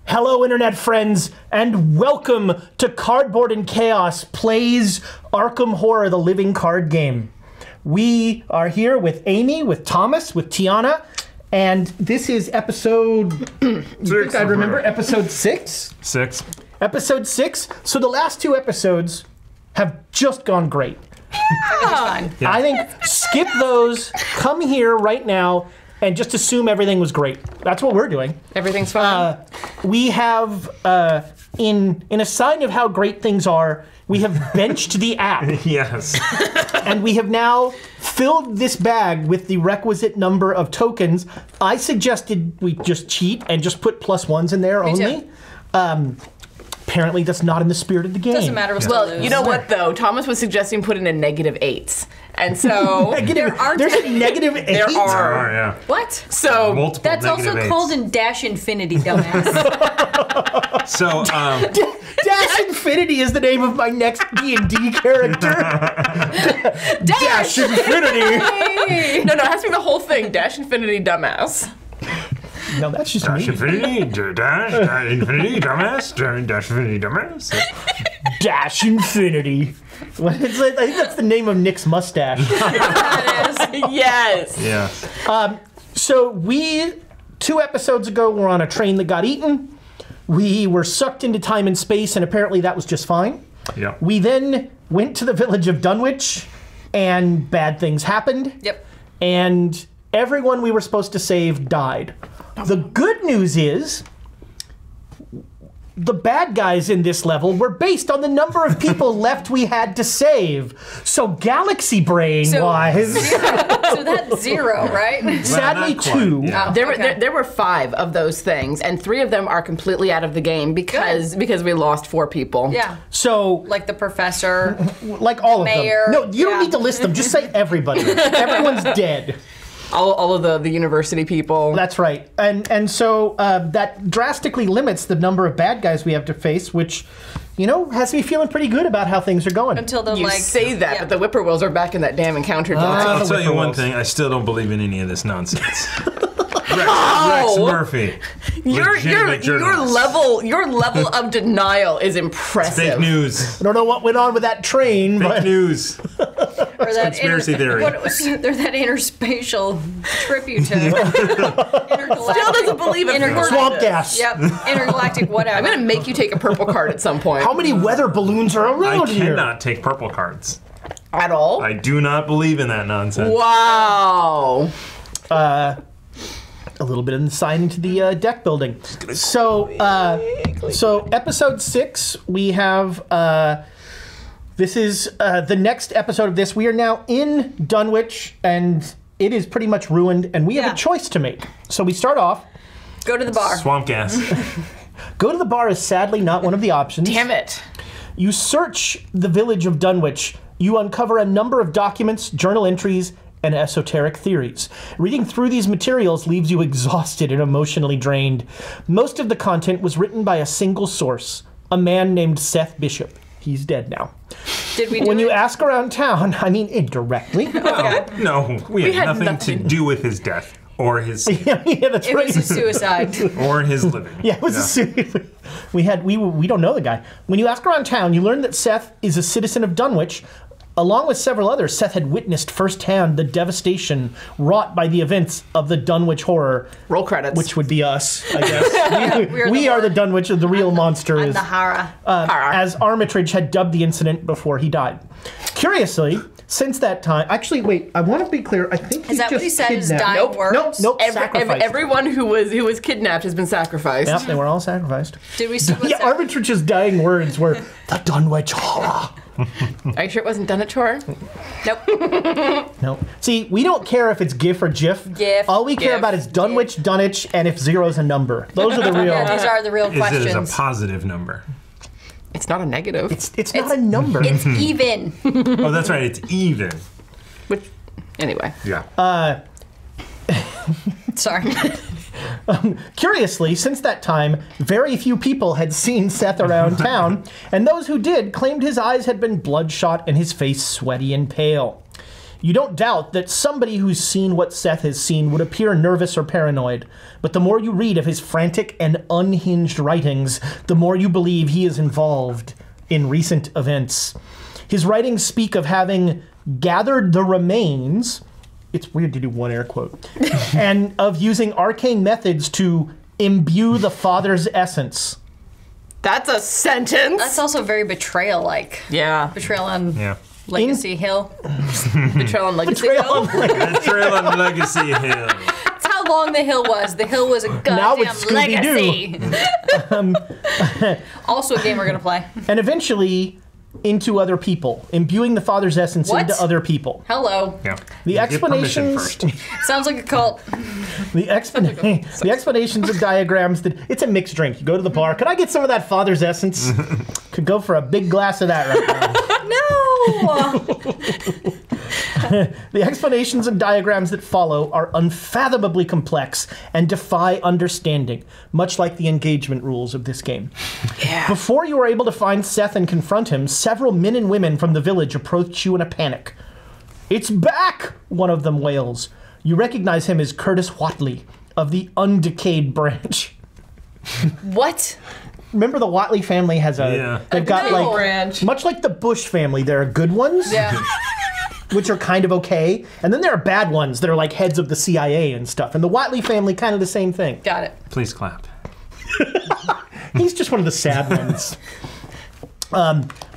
Hello, Internet friends, and welcome to Cardboard and Chaos Plays Arkham Horror, the living card game. We are here with Amy, with Thomas, with Tiana, and this is episode... I remember, episode 6? 6. Episode 6. So the last 2 episodes have just gone great. Fine. Yeah. I think skip those, come here right now, and just assume everything was great. That's what we're doing. Everything's fine. We have, in a sign of how great things are, we have benched the app. Yes. And we have now filled this bag with the requisite number of tokens. I suggested we just cheat and just put +1s in there Me only. too. Apparently that's not in the spirit of the game. Doesn't matter. We'll still lose. You know what, though? Thomas was suggesting putting in -8s. And so... There's a -8? There Oh, are. yeah. What? So... Multiple That's also -8s. called in Dash Infinity, dumbass. So, Dash Infinity is the name of my next D&D character. Dash Infinity! No, it has to be the whole thing. Dash Infinity Dumbass. No, that's just Dash me. Infinity, Dash Infinity, Dumbass, Dash Infinity, Dumbass. Dash Infinity. I think that's the name of Nick's mustache. Yes. Yeah. So we, 2 episodes ago, were on a train that got eaten. We were sucked into time and space, and apparently that was just fine. Yeah. We then went to the village of Dunwich, and bad things happened. Yep. And everyone we were supposed to save died. The good news is, the bad guys in this level were based on the number of people left we had to save. So galaxy brain-wise, So that's 0, right? sadly not quite, 2. yeah. There were 5 of those things, and 3 of them are completely out of the game because we lost 4 people. Yeah. So, Like the professor. like all of Mayor, them. No, you don't yeah. need to list them. Just say everybody. Everyone's dead. All of the university people. That's right. And so that drastically limits the number of bad guys we have to face, which, you know, has me feeling pretty good about how things are going. Until the You say that, yeah. but the whippoorwills are back in that damn encounter. I'll the tell you one Whippoorwills. thing. I still don't believe in any of this nonsense. Rex Murphy. your legitimate your journalist. level of denial is impressive. Fake news. I don't know what went on with that train, Fake but news. Or that Conspiracy theory. What was, there's that interspatial trip you took. Still doesn't believe it. swamp gas. Yep. Intergalactic whatever. I'm gonna make you take a purple card at some point. How many weather balloons are I around here? cannot take purple cards. At all? I do not believe in that nonsense. Wow. A little bit of insight into the deck building. So episode 6, we have. This is the next episode of this. We are now in Dunwich, and it is pretty much ruined, and we have Yeah. a choice to make. So we start off. Go to the bar. Swamp gas. Go to the bar is sadly not one of the options. Damn it. You search the village of Dunwich. You uncover a number of documents, journal entries, and esoteric theories. Reading through these materials leaves you exhausted and emotionally drained. Most of the content was written by a single source, a man named Seth Bishop. He's dead now. Did we do When it? you ask around town, I mean indirectly. No, we had had nothing to nothing. do with his death or his yeah, that's It right. was a suicide. or his living. Yeah, it was we don't know the guy. When you ask around town, you learn that Seth is a citizen of Dunwich. Along with several others, Seth had witnessed firsthand the devastation wrought by the events of the Dunwich Horror, Roll credits. which would be us, I guess. we're we the are the Dunwich, the real monster I'm is, the Hara. as Armitage had dubbed the incident before he died. Curiously, since that time, actually, wait, I want to be clear. I think Is that what he just said? His kidnapped- dying Nope. words? Nope. Sacrificed. Everyone who was kidnapped has been sacrificed. Yep, they were all sacrificed. Did we see what's Yeah, Armitrage's dying words were the Dunwich Horror. Are you sure it wasn't Dunwich Horror? Nope. No. See, we don't care if it's GIF or GIF. GIF. All we care GIF. about is Dunwich, Dunwich, and if zero's a number. Those are the real. Yeah, these are the real Is it questions. as a positive number? It's not a negative. It's not a number. It's even. Oh, that's right. It's even. Which, anyway. Yeah. Sorry. Curiously, since that time, very few people had seen Seth around town, and those who did claimed his eyes had been bloodshot and his face sweaty and pale. You don't doubt that somebody who's seen what Seth has seen would appear nervous or paranoid, but the more you read of his frantic and unhinged writings, the more you believe he is involved in recent events. His writings speak of having gathered the remains, it's weird to do one air quote, and of using arcane methods to imbue the Father's essence. That's a sentence. That's also very betrayal-like. Yeah. Betrayal on Yeah. Legacy Hill. Betrayal on Legacy Betrayal Hill. on The Trail on Legacy Hill. That's how long the hill was. The hill was a Now goddamn it's Scooby-Doo. legacy. Also a game we're going to play. And eventually into other people, imbuing the Father's essence What? into other people. Hello. Yeah. The Get permission explanations, first. Sounds like a cult. the explanations and diagrams that it's a mixed drink. You go to the bar. Could I get some of that Father's essence? Could go for a big glass of that right now. No! The explanations and diagrams that follow are unfathomably complex and defy understanding, much like the engagement rules of this game. Yeah. Before you are able to find Seth and confront him, several men and women from the village approach you in a panic. "It's back!" one of them wails. You recognize him as Curtis Whatley of the Undecayed branch. What? Remember the Whatley family has a... Yeah. They've got No. like... Branch. Much like the Bush family, there are good ones, Yeah. which are kind of okay, and then there are bad ones that are like heads of the CIA and stuff. And the Whatley family, kind of the same thing. Got it. Please clap. He's just one of the sad ones.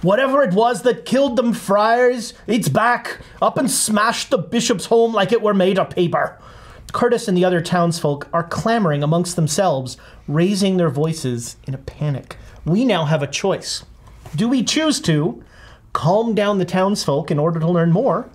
Whatever it was that killed them friars, it's back, up and smashed the bishop's home like it were made of paper. Curtis and the other townsfolk are clamoring amongst themselves, raising their voices in a panic. We now have a choice. Do we choose to calm down the townsfolk in order to learn more,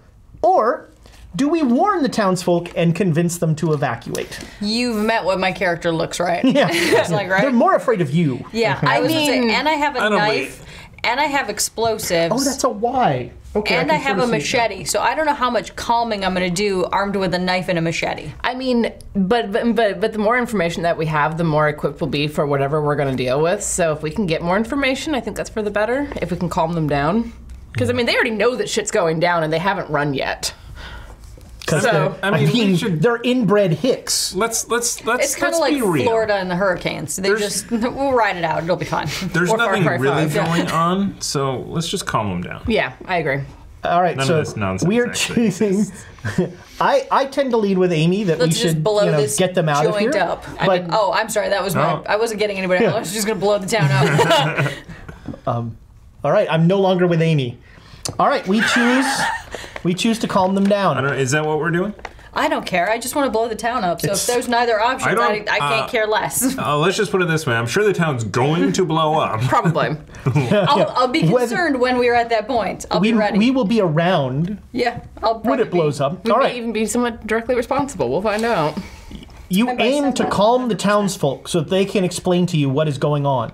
or do we warn the townsfolk and convince them to evacuate? You've met what my character looks right. Yeah. It's like, right? They're more afraid of you. Yeah, I was gonna say, mean- and I have a I don't knife, and I have explosives. Oh, that's a why. Okay. and can I have sort a of see that. machete, so I don't know how much calming I'm going to do armed with a knife and a machete. I mean, but the more information that we have, the more equipped we'll be for whatever we're going to deal with. So if we can get more information, I think that's for the better. If we can calm them down, because I mean, they already know that shit's going down and they haven't run yet. 'Cause So, they're- I mean, we should- they're inbred hicks. Let's It's kind of like be real. Florida and the hurricanes. They just, we'll ride it out. It'll be fine. There's Or Far nothing Cry really 5, yeah. going on, so let's just calm them down. Yeah, I agree. All right, None so of this nonsense we're actually choosing. I tend to lead with Amy that Let's we just should blow this get them out of joint here. up. But Oh, I'm sorry. That was my. No. I wasn't getting anybody else. I was just going to blow the town up. all right, I'm no longer with Amy. All right, we choose to calm them I down. don't. Is that what we're doing? I don't care. I just want to blow the town up. So It's- if there's neither option, I don't- I can't care less. Let's just put it this way. I'm sure the town's going to blow up. Probably. I'll be Whether- concerned when we're at that point. I'll be ready. We will be around yeah, I'll when probably it blows up. We All may right, even be somewhat directly responsible. We'll find out. you by aim to sundown, calm the townsfolk so that they can explain to you what is going on.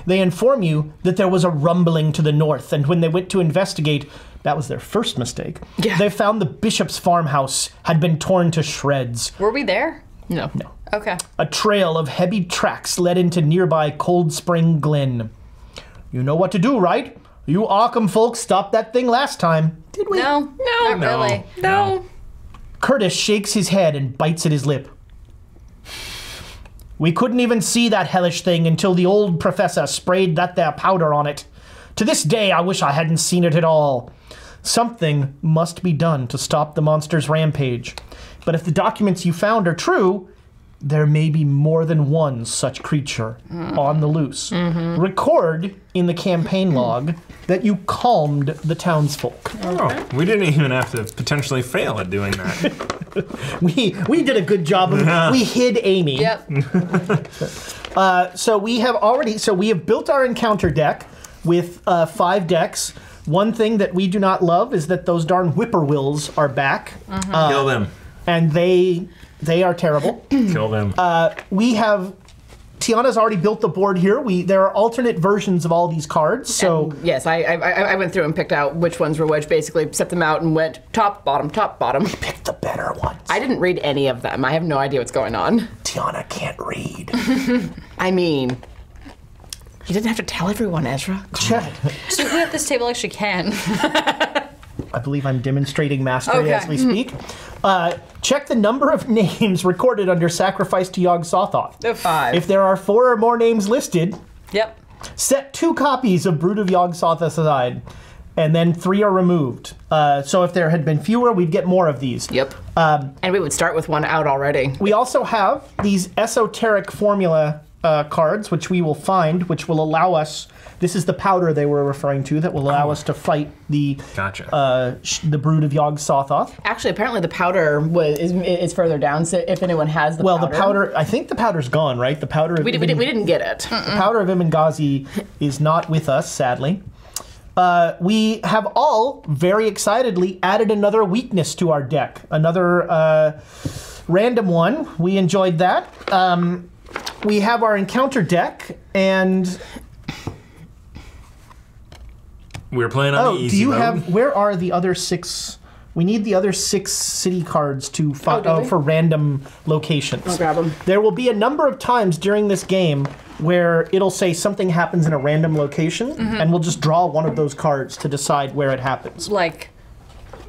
They inform you that there was a rumbling to the north, and when they went to investigate, that was their first mistake. Yeah. They found the bishop's farmhouse had been torn to shreds. Were we there? No. Okay. A trail of heavy tracks led into nearby Cold Spring Glen. You know what to do, right? You Arkham folks stopped that thing last time. Did we? No, not No. really. No. Curtis shakes his head and bites at his lip. We couldn't even see that hellish thing until the old professor sprayed that there powder on it. To this day, I wish I hadn't seen it at all. Something must be done to stop the monster's rampage. But if the documents you found are true, there may be more than one such creature on the loose. Record in the campaign log that you calmed the townsfolk. Oh, we didn't even have to potentially fail at doing that. We did a good job of we hid Amy. Yep. So we have built our encounter deck with 5 decks. One thing that we do not love is that those darn whippoorwills are back, Kill them. and they are terrible. Kill them. We have Tiana's already built the board here. There are alternate versions of all these cards. So Yes, I went through and picked out which ones were which, basically set them out and went top, bottom, top, bottom. pick the better ones. I didn't read any of them. I have no idea what's going on. Tiana can't read. I mean, you didn't have to tell everyone, Ezra. Check. So who at this table actually can? I believe I'm demonstrating mastery Okay. as we speak. Check the number of names recorded under sacrifice to Yog Sothoth. 5. If there are 4 or more names listed, Yep. set 2 copies of Brood of Yog Sothoth aside, and then 3 are removed. So if there had been fewer, we'd get more of these. Yep. And we would start with one out already. We also have these esoteric formula cards, which we will find, which will allow us. This is the powder they were referring to that will allow us to fight the the Brood of Yog Sothoth. Actually, apparently the powder is further down. So if anyone has the powder. The powder. I think the powder's gone, right? The powder. We didn't get it. The powder of Ibn Ghazi is not with us, sadly. We have all very excitedly added another weakness to our deck. Another random one. We enjoyed that. We have our encounter deck, and we're playing on the easy do you mode. have? Where are the other 6? We need the other 6 city cards to for random locations. I'll grab them. There will be a number of times during this game where it'll say something happens in a random location, and we'll just draw one of those cards to decide where it happens. Like,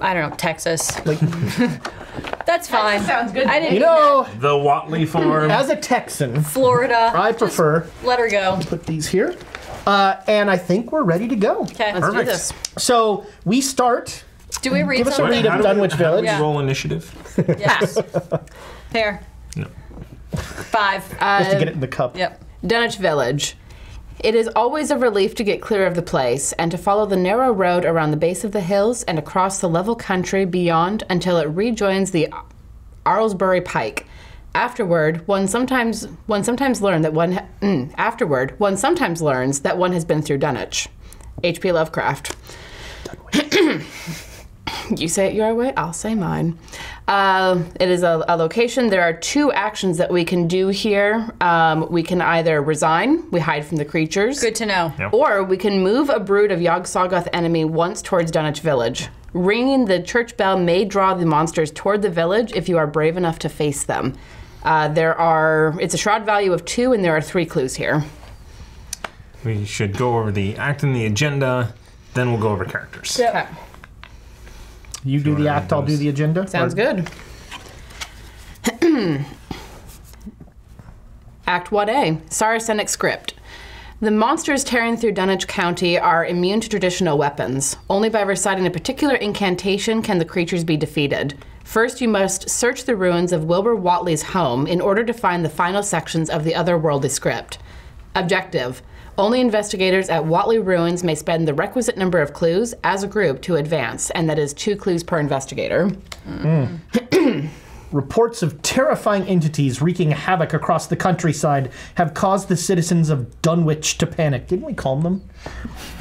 I don't know, Texas. Like, That's fine. sounds good. I didn't you know, The Watley form. as a Texan, Florida. I prefer Let her go. put these here, and I think we're ready to go. Okay. Let's do this. So we start. Do we read Give us a something? read of Dunwich Village. Yeah. Roll initiative. Yes. Here. No. 5. Just to get it in the cup. Yep. Dunwich Village. It is always a relief to get clear of the place and to follow the narrow road around the base of the hills and across the level country beyond until it rejoins the Arlesbury Pike. Afterward, one sometimes learns that one has been through Dunwich. H.P. Lovecraft. You say it your way, I'll say mine. It is a location. There are 2 actions that we can do here. We can either resign, we hide from the creatures. Good to know. Yep. Or we can move a brood of Yog Sothoth enemy once towards Dunwich Village. Ringing the church bell may draw the monsters toward the village if you are brave enough to face them. It's a shroud value of 2, and there are 3 clues here. We should go over the act and the agenda, then we'll go over characters. Yep. Okay. You do the act, I'll do the agenda. Sounds good. Act 1A, Saracenic script. The monsters tearing through Dunwich County are immune to traditional weapons. Only by reciting a particular incantation can the creatures be defeated. First, you must search the ruins of Wilbur Watley's home in order to find the final sections of the otherworldly script. Objective. Only investigators at Watley Ruins may spend the requisite number of clues as a group to advance, and that is 2 clues per investigator. Reports of terrifying entities wreaking havoc across the countryside have caused the citizens of Dunwich to panic. Didn't we calm them?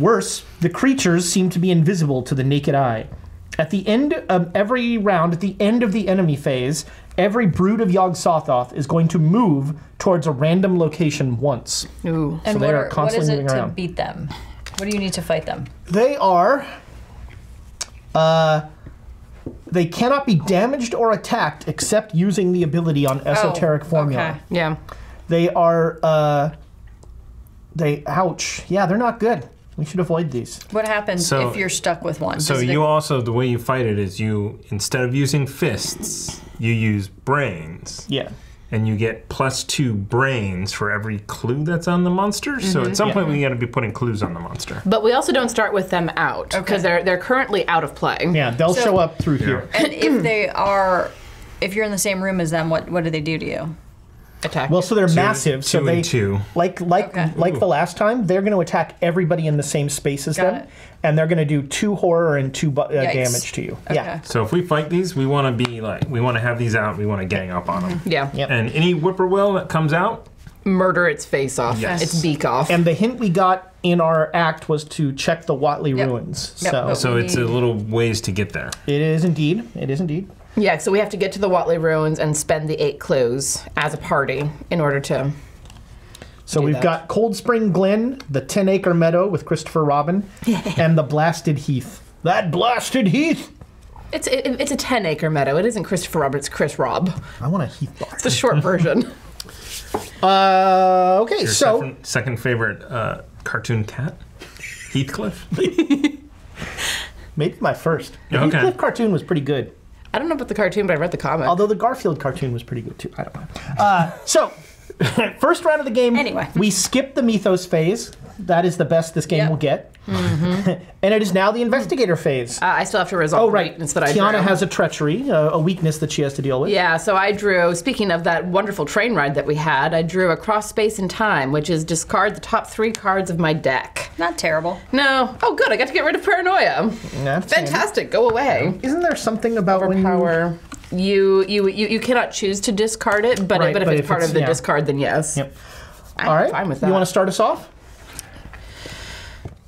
Worse, the creatures seem to be invisible to the naked eye. At the end of every round, at the end of the enemy phase, every brood of Yog Sothoth is going to move towards a random location once. Ooh. And they are what constantly is it moving to around. beat them? What do you need to fight them? They are... they cannot be damaged or attacked except using the ability on esoteric formula. Okay. Yeah. They are... ouch. Yeah, they're not good. We should avoid these. What happens So- if you're stuck with one? So Does you also, the way you fight it is you, instead of using fists, you use brains. Yeah. And you get +2 brains for every clue that's on the monster. So at some point we got to be putting clues on the monster. But we also don't start with them out, because they're currently out of play. Yeah, they'll show up through here. And if you're in the same room as them, what do they do to you? Attack. Well, so they're massive. So 2 they and 2. like the last time, they're going to attack everybody in the same space as them, it. and they're going to do 2 horror and 2 damage to you. Yeah. So if we fight these, we want to be like, we want to have these out. We want to gang up on them. Yeah. Yep. And any whippoorwill that comes out, Murder its face off. Yes. Its beak off. And the hint we got in our act was to check the Watley ruins. Yep. so it's a little ways to get there. It is indeed. It is indeed. Yeah, so we have to get to the Watley Ruins and spend the 8 clues as a party in order to... So do we've that. got Cold Spring Glen, the 10-acre meadow with Christopher Robin, and the Blasted Heath. That blasted heath! It's a 10-acre meadow. It isn't Christopher Roberts, Chris Rob. I want a heath bar. It's the short version. Okay, Your so second favorite cartoon cat, Heathcliff. Maybe my first. The Okay. Heathcliff cartoon was pretty good. I don't know about the cartoon, but I read the comic. Although the Garfield cartoon was pretty good too. I don't know. So, first round of the game, Anyway. we skip the mythos phase. That is the best this game Yep. will get. And it is now the investigator phase. I still have to resolve the weakness that I drew. Tiana has a treachery, a weakness that she has to deal with. Yeah, so I drew, speaking of that wonderful train ride that we had, I drew across space and time, which is discard the top 3 cards of my deck. Not terrible. No. Oh, good. I got to get rid of paranoia. That's Fantastic. Go away. Isn't there something about when you... Power. You cannot choose to discard it, but, Right, but if but it's if part it's- of the yeah. discard, then yes. Yep. I'm All right. fine with that. You want to start us off?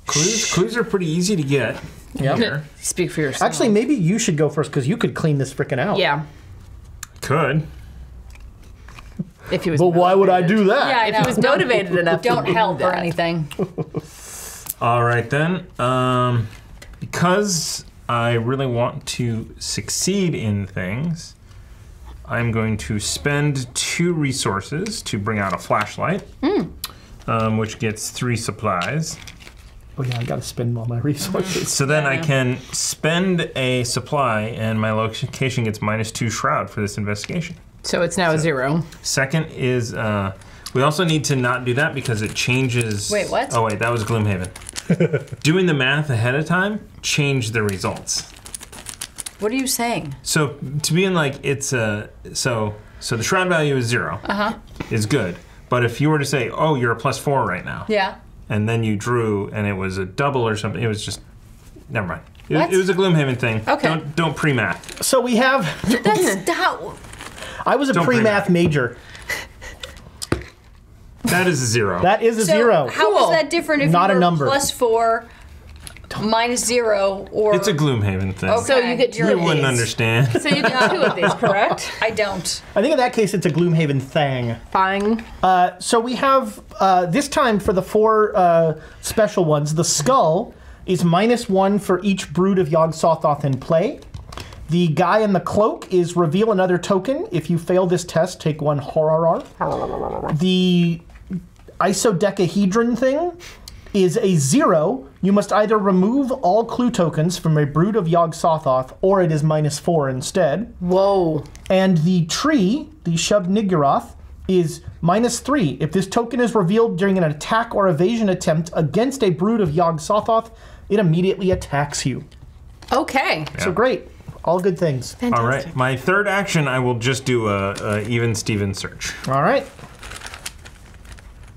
Clues are pretty easy to get. Yep. Here. Speak for yourself. Actually, maybe you should go first because you could clean this frickin' out. Yeah. Could. If he was. But why would I motivated. do that? Yeah, I If know. he was motivated enough. to Don't do help or that. anything. All right then. Because I really want to succeed in things, I'm going to spend 2 resources to bring out a flashlight, which gets 3 supplies. Oh yeah, I gotta spend all my resources. So then I can spend a supply, and my location gets -2 shroud for this investigation. So it's now a 0. Second is we also need to not do that because it changes. Wait, what? Oh wait, that was Gloomhaven. Doing the math ahead of time changed the results. What are you saying? So to be in like it's so the shroud value is 0. Is good. But if you were to say, oh, you're a +4 right now, Yeah. and then you drew and it was a double or something, it was just never mind. What? It was a Gloomhaven thing. Okay. Don't pre-math. So we have... That's how. I was a Don't bring pre-math that. major. That is a 0. That is a So 0. how Cool. is that different if Not you a were number. +4, -0, or? It's a Gloomhaven thing. Okay, So you get you're You an wouldn't ace. understand. So you get 2 of these, correct? I don't. I think in that case it's a Gloomhaven thing. Fine. So we have, this time for the 4 special ones, the skull is -1 for each brood of Yog-Sothoth in play. The guy in the cloak is reveal another token. If you fail this test, take 1 horror. The isodecahedron thing is a 0. You must either remove all clue tokens from a brood of Yog-Sothoth, or it is -4 instead. Whoa. And the tree, the Shub-Niggurath, is -3. If this token is revealed during an attack or evasion attempt against a brood of Yog-Sothoth, it immediately attacks you. Okay. So great. All good things. All right. My third action, I will just do a even Steven search. All right.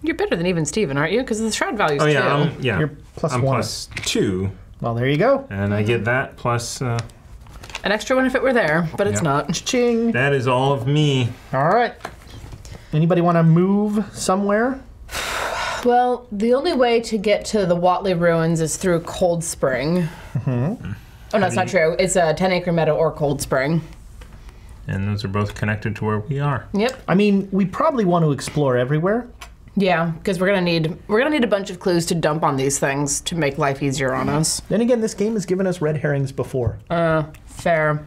You're better than even Steven, aren't you? Because the shroud value's Oh yeah, 2. yeah. You're +1. I'm +2, Well, there you go. and I get that plus. An extra one if it were there, but it's Yep. not. Ching. That is all of me. All right. Anybody want to move somewhere? Well, the only way to get to the Watley ruins is through Cold Spring. Oh, no, it's not true. It's a 10-acre meadow or Cold Spring. And those are both connected to where we are. Yep. I mean, we probably want to explore everywhere. Yeah, because we're gonna need a bunch of clues to dump on these things to make life easier on us. Then again, this game has given us red herrings before. Fair.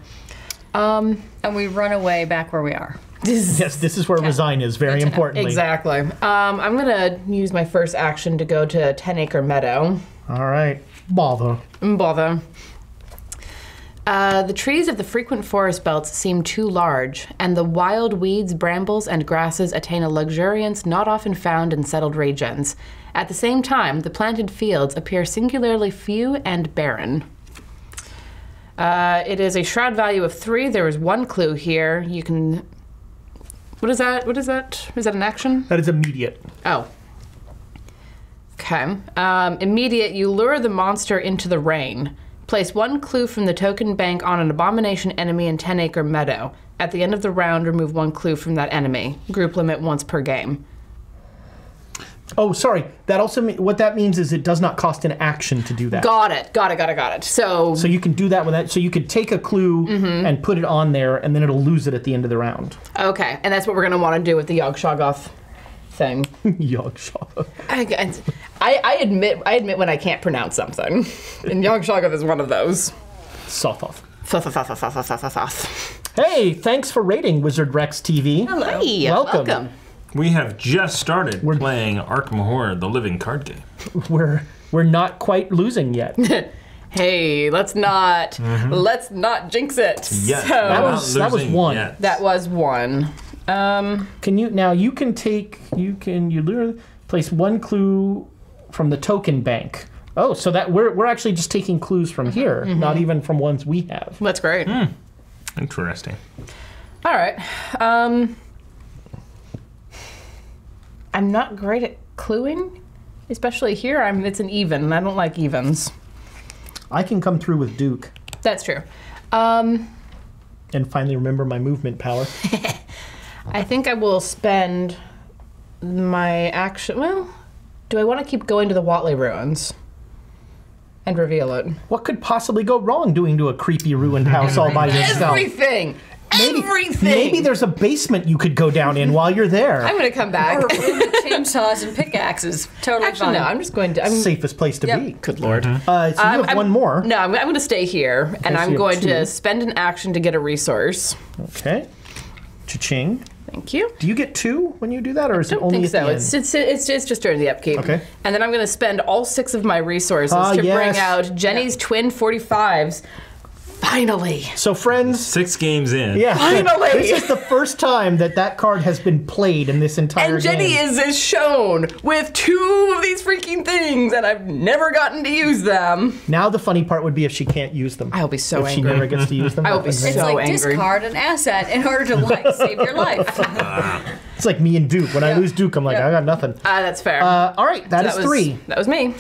And we run away back where we are. Yes, this is where Resign is, very importantly. Exactly. I'm gonna use my first action to go to 10-acre meadow. All right. Bother. Bother. The trees of the frequent forest belts seem too large, and the wild weeds, brambles, and grasses attain a luxuriance not often found in settled regions. At the same time, the planted fields appear singularly few and barren. It is a shroud value of 3. There is 1 clue here. You can... What is that? What is that? Is that an action? That is immediate. Oh. Okay. Immediate, you lure the monster into the rain. Place 1 clue from the token bank on an abomination enemy in 10-acre meadow. At the end of the round, remove 1 clue from that enemy. Group limit once per game. Oh, sorry. That also what that means is it does not cost an action to do that. Got it. So So you can do that with that. So you could take a clue and put it on there, and then it'll lose it at the end of the round. okay, and that's what we're gonna want to do with the Yog-Sothoth thing. Yog-Sothoth. I admit when I can't pronounce something, and Yog-Sothoth is one of those. Sothoth. Thoth. Hey, thanks for rating Wizard Rex TV. Hello. Hey, Welcome. We have just started playing Arkham Horror, the living card game. We're not quite losing yet. Hey, let's not jinx it. Yeah, So that was one. that was one. Can you now? You can literally place one clue from the token bank. Oh, so that we're actually just taking clues from here, not even from ones we have. That's great. Interesting. All right. I'm not great at cluing, especially here. It's an even, and I don't like evens. I can come through with Duke That's true. and finally remember my movement power. I think I will spend my action. Well, do I want to keep going to the Watley ruins and reveal it? What could possibly go wrong doing to a creepy ruined house all by yourself? Everything. Everything. Maybe there's a basement you could go down in while you're there. I'm gonna come back. Or a room with chainsaws and pickaxes. Totally Actually, fine. no. I'm just going to. Safest place to be. Good lord. So you have one more. No, I'm going to stay here, and so I'm you have going two. to spend an action to get a resource. Okay. Cha-ching. Thank you. Do you get two when you do that, or is I it don't only think at so. the end? It's just during the upkeep. Okay. And then I'm going to spend all 6 of my resources to yes. bring out Jenny's twin 45s. Finally. So, friends, 6 games in. yeah, Finally! this is the first time that card has been played in this entire And Jenny game. is shown with 2 of these freaking things, and I've never gotten to use them. Now the funny part would be if she can't use them. I'll be so if she angry. never gets to use them. I will be It's so like angry. discard an asset in order to save your life. It's like me and Duke. When I lose Duke, I'm like, I got nothing. That's fair. All right, that is was 3. That was me.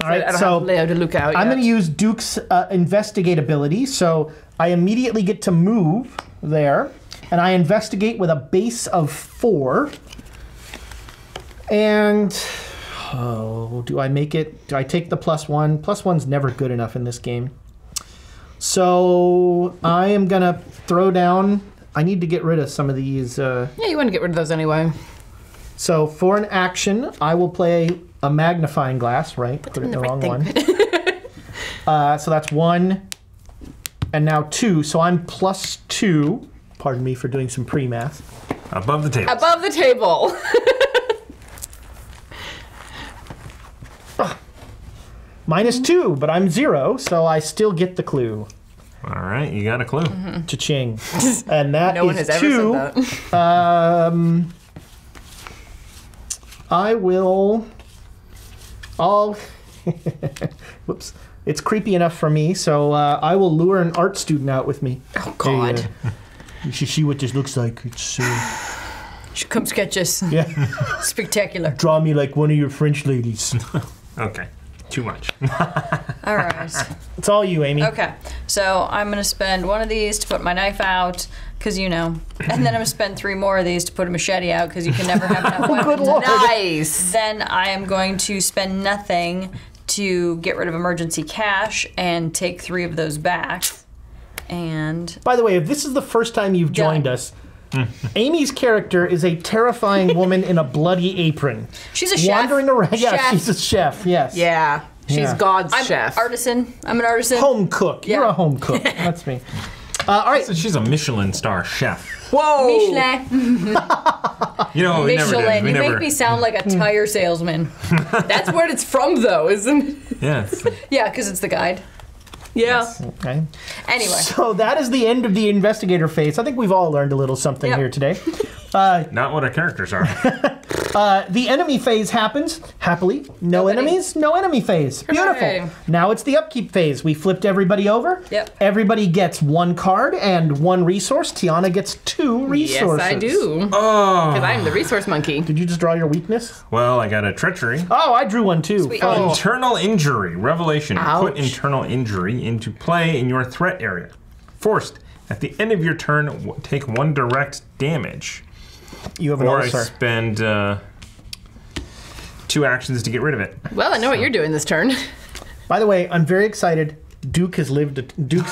All right, I don't so have Leo to look out I'm yet. going to use Duke's investigate ability. So I immediately get to move there, and I investigate with a base of 4. And do I make it? Do I take the +1? +1's never good enough in this game. So I am going to throw down. I need to get rid of some of these. Yeah, you want to get rid of those anyway. So for an action, I will play a magnifying glass, right? Put it in the wrong one. So that's 1, and now 2. So I'm +2. Pardon me for doing some pre-math. Above the table. Above the table. -2, but I'm 0, so I still get the clue. All right, you got a clue. Cha-ching. And that No one is has 2. ever said that. Whoops. It's creepy enough for me, so I will lure an art student out with me. Oh, God. Hey, you should see what this looks like. It's Come sketch us. yeah. Spectacular. Draw me like one of your French ladies. Okay, too much. All right. It's all you, Amy. Okay. So I'm going to spend one of these to put my knife out, because you know. And then I'm going to spend 3 more of these to put a machete out, because you can never have enough weapons. Good lord. Nice. Then I am going to spend nothing to get rid of emergency cash and take 3 of those back. And By the way, if this is the first time you've joined us, Amy's character is a terrifying woman in a bloody apron. she's a chef. Wandering around. Yeah, Chef. she's a chef, yes. Yeah. She's Yeah. God's I'm chef. artisan. I'm an artisan. Home cook. You're Yeah. a home cook. That's me. All right. So she's a Michelin star chef. Whoa. Michelin. You know, we never did. Michelin. We You never. make me sound like a tire salesman. That's where it's from, though, isn't it? Yeah. it's- Yeah, because it's the guide. Yeah. Okay. Anyway. So that is the end of the investigator phase. I think we've all learned a little something Yep. here today. Not what our characters are. The enemy phase happens happily. No Nobody. enemies, no enemy phase. Beautiful. Hooray. Now it's the upkeep phase. We flipped everybody over. Yep. Everybody gets 1 card and 1 resource. Tiana gets 2 resources. Yes, I do. Oh. Because I'm the resource monkey. Did you just draw your weakness? Well, I got a treachery. Oh, I drew one too. Sweet. Fun. Internal injury. Revelation. Ouch. Put internal injury into play in your threat area. Forced. At the end of your turn, take 1 direct damage. You have an Or I ulcer. spend 2 actions to get rid of it. Well, I know what you're doing this turn. By the way, I'm very excited. Duke's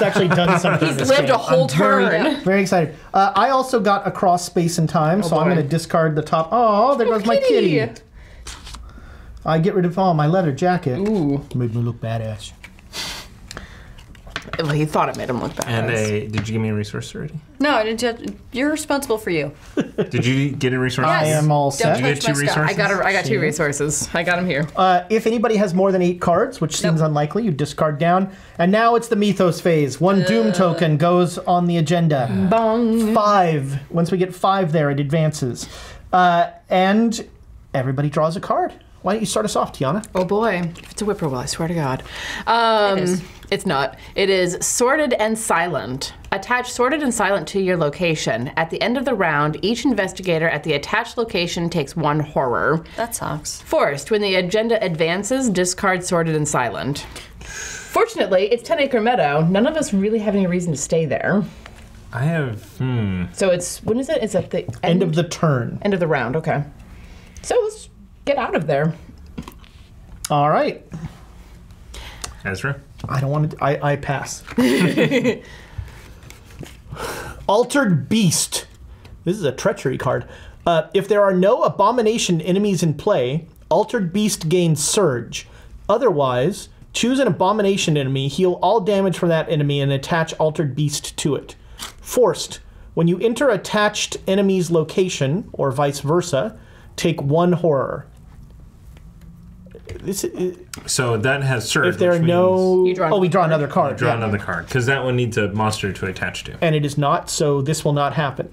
actually done something. He's this lived game. a whole I'm very- turn. Very excited. I also got across space and time, so I'm boy. going to discard the top. Oh, there goes my kitty. I get rid of all my leather jacket. Ooh. Made me look badass. Well, he thought it made him look bad. And did you give me a resource already? No, I didn't. You're responsible for you. Did you get a resource? I am all set. Did you get 2 resources? I got 2 resources. I got them here. If anybody has more than 8 cards, which seems unlikely, you discard down. And now it's the Mythos phase. 1 Doom token goes on the agenda. Bong. 5. Once we get 5 there, it advances. And everybody draws a card. Why don't you start us off, Tiana? Oh boy, if it's a whippoorwill, I swear to God. It is. It's not. It is sorted and silent. Attach sorted and silent to your location. At the end of the round, each investigator at the attached location takes 1 horror. That sucks. Forced, when the agenda advances, discard sorted and silent. Fortunately, it's 10 Acre Meadow. None of us really have any reason to stay there. I have. So it's, when is it? It's at the End of the turn. end of the round, okay. So let's get out of there. All right. Ezra? I don't want to. I pass. Altered Beast. This is a treachery card. If there are no abomination enemies in play, Altered Beast gains Surge. Otherwise, choose an abomination enemy, heal all damage from that enemy, and attach Altered Beast to it. Forced. When you enter attached enemy's location, or vice versa, take 1 horror. So that has surge. If there are no... You draw we draw another card. Draw another card, because that one needs a monster to attach to. And it is not, so this will not happen.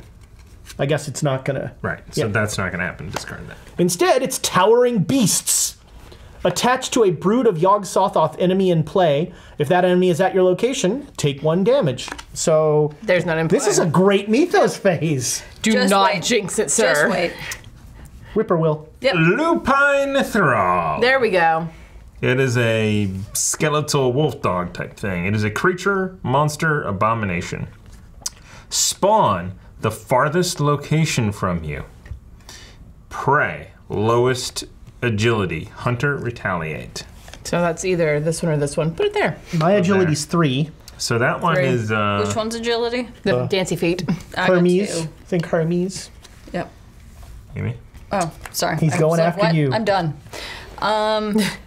I guess it's not going to... Right, so that's not going to happen. Discard that. Instead, it's Towering Beasts. Attached to a brood of Yog-Sothoth enemy in play. If that enemy is at your location, take 1 damage. So... There's none in play. This is a great Mythos phase. Do Just not wait. jinx it, sir. Just wait. Whippoorwill. Yep. Lupine Thrall. There we go. It is a skeletal wolf dog type thing. It is a creature, monster, abomination. Spawn the farthest location from you. Prey, lowest agility. Hunter, retaliate. So that's either this one or this one. Put it there. My agility's 3. So that one 3. is... Which one's agility? The dancy feet. I got Hermes. 2. Think Hermes. Yep. Amy? Oh, sorry. He's I going was like, after what? you. I'm done.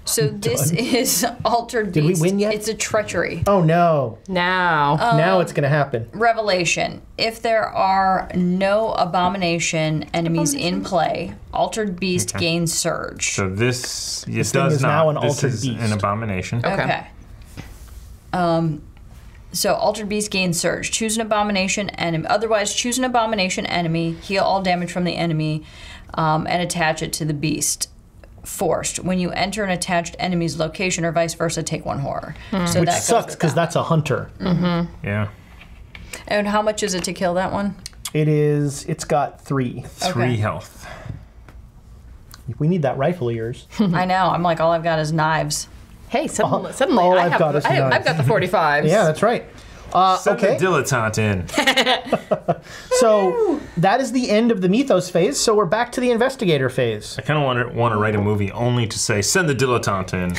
So this is Altered Did we Beast. win yet? It's a treachery. Oh, no. Now. Now it's going to happen. Revelation. If there are no abomination enemies in play, Altered Beast gains Surge. So this... It This thing does is not. now an This altered is beast. an abomination. Okay. So Altered Beast gains Surge. Choose an abomination enemy. Otherwise, choose an abomination enemy, heal all damage from the enemy, and attach it to the beast. Forced. When you enter an attached enemy's location or vice versa, take 1 horror. So Which that sucks because that's a hunter. Yeah. And how much is it to kill that one? It's got 3. 3 health. We need that rifle of yours. I know. I'm like, all I've got is knives. Hey, suddenly all I I've have, got is I've knives. got the 45s. Yeah, that's right. Send Okay. the dilettante in. So that is the end of the Mythos phase. So we're back to the investigator phase. I kind of want to write a movie only to say, send the dilettante in.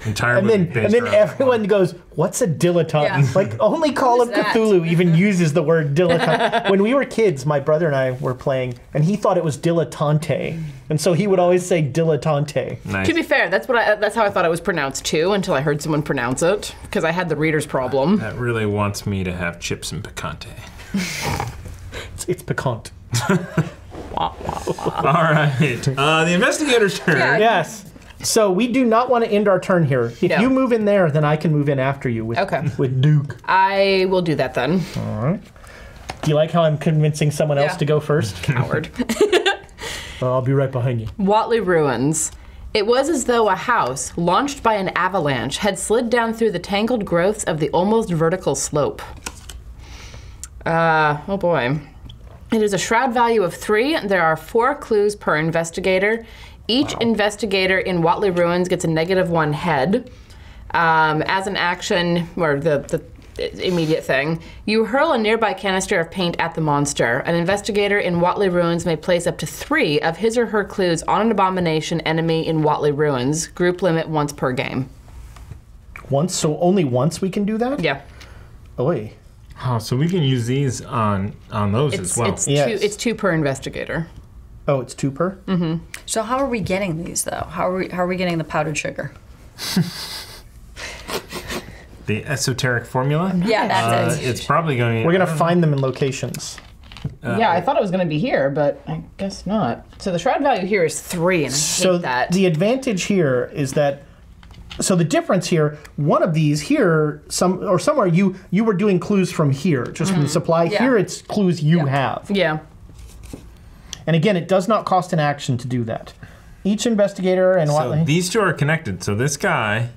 Entire And movie then, based around everyone goes, "What's a dilettante?" Yeah. Like only Call of What is that? Cthulhu even uses the word dilettante. When we were kids, my brother and I were playing, and he thought it was dilettante, and so he would always say dilettante. Nice. To be fair, that's how I thought it was pronounced too, until I heard someone pronounce it, because I had the reader's problem. That really wants me to have chips and picante. It's piquant. All right. The investigator's turn. Yeah. Yes. So we do not want to end our turn here. If No. you move in there, then I can move in after you with Okay. with Duke. I will do that then. All right. Do you like how I'm convincing someone else Yeah. to go first? Coward. I'll be right behind you. Watley Ruins. It was as though a house, launched by an avalanche, had slid down through the tangled growths of the almost vertical slope. Oh boy. It is a shroud value of 3. There are 4 clues per investigator. Each investigator in Watley Ruins gets a -1 head. As an action, or the immediate thing, you hurl a nearby canister of paint at the monster. An investigator in Watley Ruins may place up to 3 of his or her clues on an abomination enemy in Watley Ruins. Group limit once per game. Once, so only once we can do that? Yeah. Oy. Oh, so we can use these on those as well. Yes. It's 2 per investigator. Oh, it's 2 per? Mm-hmm. So how are we getting these though? How are we getting the powdered sugar? the esoteric formula. Yeah, that's it. It's probably going. We're going to find them in locations. Yeah, I thought it was going to be here, but I guess not. So the shroud value here is 3, and I hate that. The advantage here is that, so the difference here, one of these here, somewhere you were doing clues from here, just from the supply. Yeah. Here it's clues you have. Yeah. And again, it does not cost an action to do that. Each investigator and So these two are connected. So this guy,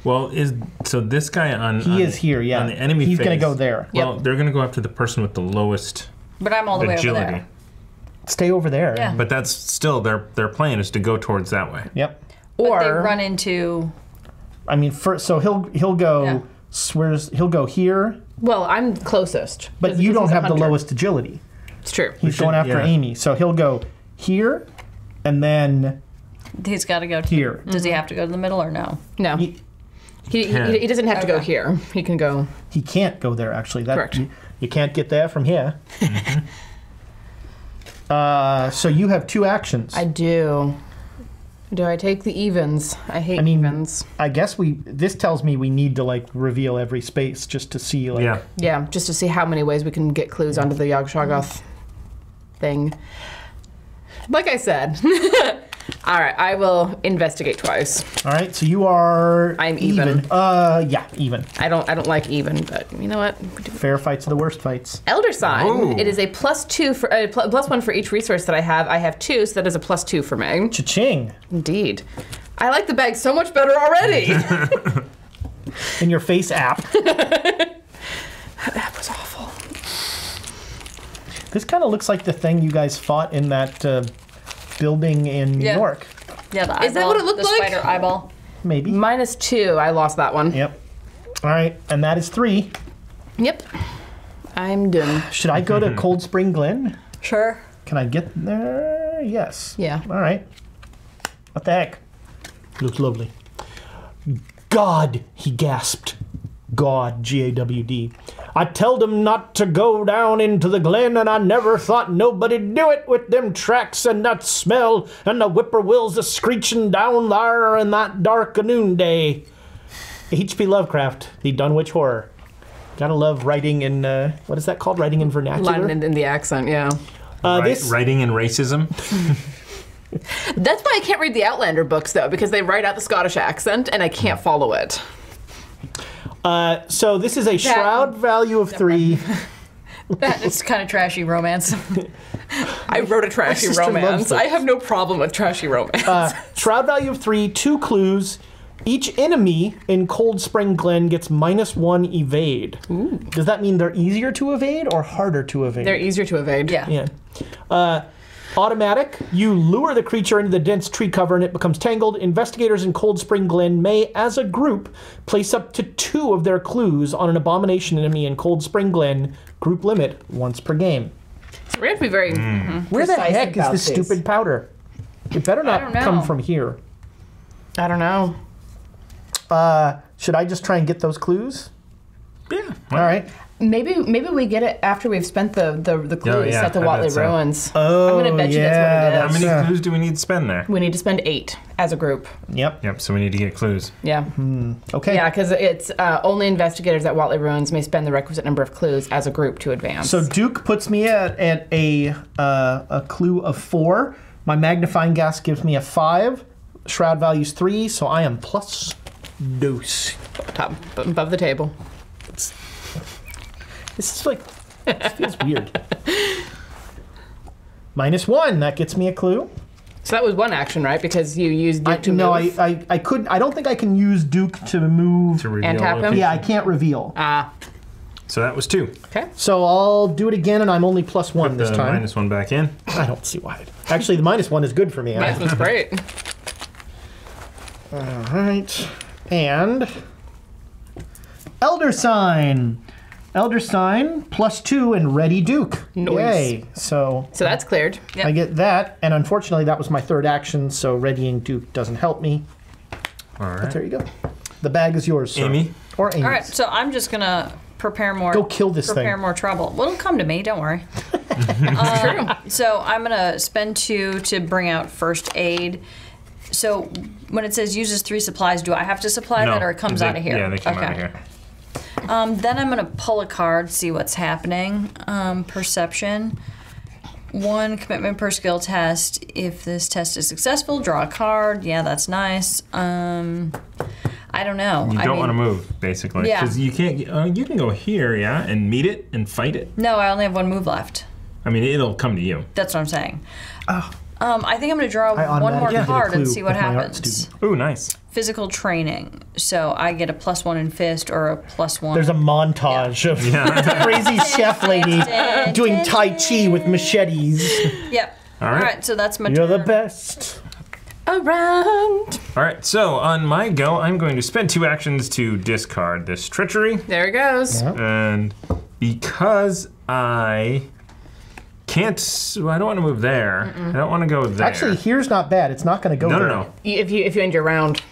this guy on he is here, yeah. on the enemy He's phase, going to go there. Well, they're going to go after the person with the lowest But I'm all the way over agility. there. Stay over there. Yeah. But that's still their plan is to go towards that way. Yep. But they run into... I mean, so he'll go. Yeah. He'll go here, Well, I'm closest. but you because don't he's a have the hunter. lowest agility. It's true. He's going after Amy, so he'll go here, and then He's got to go to... here. Does he have to go to the middle or no? No. He doesn't have to go here. He can go... He can't go there, actually. Correct. You can't get there from here. So you have 2 actions. I do. Do I take the evens? I hate evens. I guess this tells me we need to, like, reveal every space just to see, like... Yeah. Yeah, just to see how many ways we can get clues onto the Yog-Shoggoth thing. Like I said. All right, I will investigate twice. All right, so you are... I'm even. Yeah, even. I don't like even, but you know what? Fair fights are the worst fights. Elder Sign. Ooh. It is a +2 for +1 for each resource that I have. I have 2, so that is a +2 for me. Cha-ching. Indeed. I like the bag so much better already. In your face app. That was awful. This kind of looks like the thing you guys fought in that building in New Yeah. York. Yeah, the eyeball. Is that what it looked the like? spider eyeball. Maybe. -2. I lost that one. Yep. All right, and that is 3. Yep. I'm done. Should I go to Cold Spring Glen? Sure. Can I get there? Yes. Yeah. All right. What the heck? Looks lovely. God, he gasped. God, G-A-W-D. I telled him not to go down into the glen, and I never thought nobody'd do it with them tracks and that smell and the whippoorwills a-screeching down there in that dark noonday. H.P. Lovecraft, the Dunwich Horror. Gotta love writing in, what is that called? Writing in vernacular? Line in the accent, yeah. Writing in racism. That's why I can't read the Outlander books, though, because they write out the Scottish accent, and I can't follow it. So this is a shroud value of 3. It's kind of trashy romance. I wrote a trashy sister loves romance. this. I have no problem with trashy romance. Shroud value of 3, 2 clues. Each enemy in Cold Spring Glen gets -1 evade. Ooh. Does that mean they're easier to evade or harder to evade? They're easier to evade. Yeah. Yeah. Automatic, you lure the creature into the dense tree cover and it becomes tangled. Investigators in Cold Spring Glen may, as a group, place up to 2 of their clues on an abomination enemy in Cold Spring Glen. Group limit, once per game. So we're going to be very Where the precise heck is about this these. stupid powder? It better don't not know. come from here. I don't know. Should I just try and get those clues? Yeah. All right. Maybe we get it after we've spent the clues yeah, at the I Watley bet so. Ruins. Oh, I'm going to bet you yeah, that's How what it is. many clues do we need to spend there? We need to spend 8 as a group. Yep. Yep. So we need to get clues. Yeah. Okay. Yeah, because it's only investigators at Watley Ruins may spend the requisite number of clues as a group to advance. So Duke puts me at a clue of 4. My magnifying gas gives me a 5. Shroud value's 3, so I am plus deuce. top above the table. This is like, this feels weird. -1, that gets me a clue. So that was one action, right? Because you used Duke to No, move. I couldn't. I don't think I can use Duke to move. To reveal And tap him? location. Yeah, I can't reveal. So that was 2. Okay. So I'll do it again, and I'm only +1 this The time. -1 back in. I don't see why. Actually, the -1 is good for me. Nice one's great. All right, and Elder Sign. Elder Sign +2 and Ready Duke. Nice. Yay! So So that's cleared. Yep. I get that, and unfortunately that was my 3rd action, so readying Duke doesn't help me. All But right. there you go. The bag is yours, sir. Amy? Or Amy. All right, so I'm just gonna prepare more. Go kill this prepare thing. more trouble. Well, it'll come to me. Don't worry. True. So I'm gonna spend 2 to bring out first aid. So when it says uses 3 supplies, do I have to supply that, or it comes out of here? Yeah, they come out of here. Then I'm gonna pull a card, see what's happening. Perception. 1 commitment per skill test. If this test is successful, draw a card. Yeah, that's nice. I don't know. You don't want to move, basically. Yeah. Because you can't. You can go here, yeah, and meet it and fight it. No, I only have 1 move left. I mean, it'll come to you. That's what I'm saying. Oh. I think I'm going to draw one more automatically did a card and clue see what with my art happens. student. Ooh, nice. Physical training. So I get a +1 in fist or a +1. There's a montage of crazy chef lady doing Tai Chi with machetes. Yep. All right. So that's my You're the turn. best. Around. All right, so on my go, I'm going to spend 2 actions to discard this treachery. There it goes. Yeah. And because I can't, I don't want to move there. I don't want to go there. Actually, here's not bad. It's not going to go there. no. If you end your round.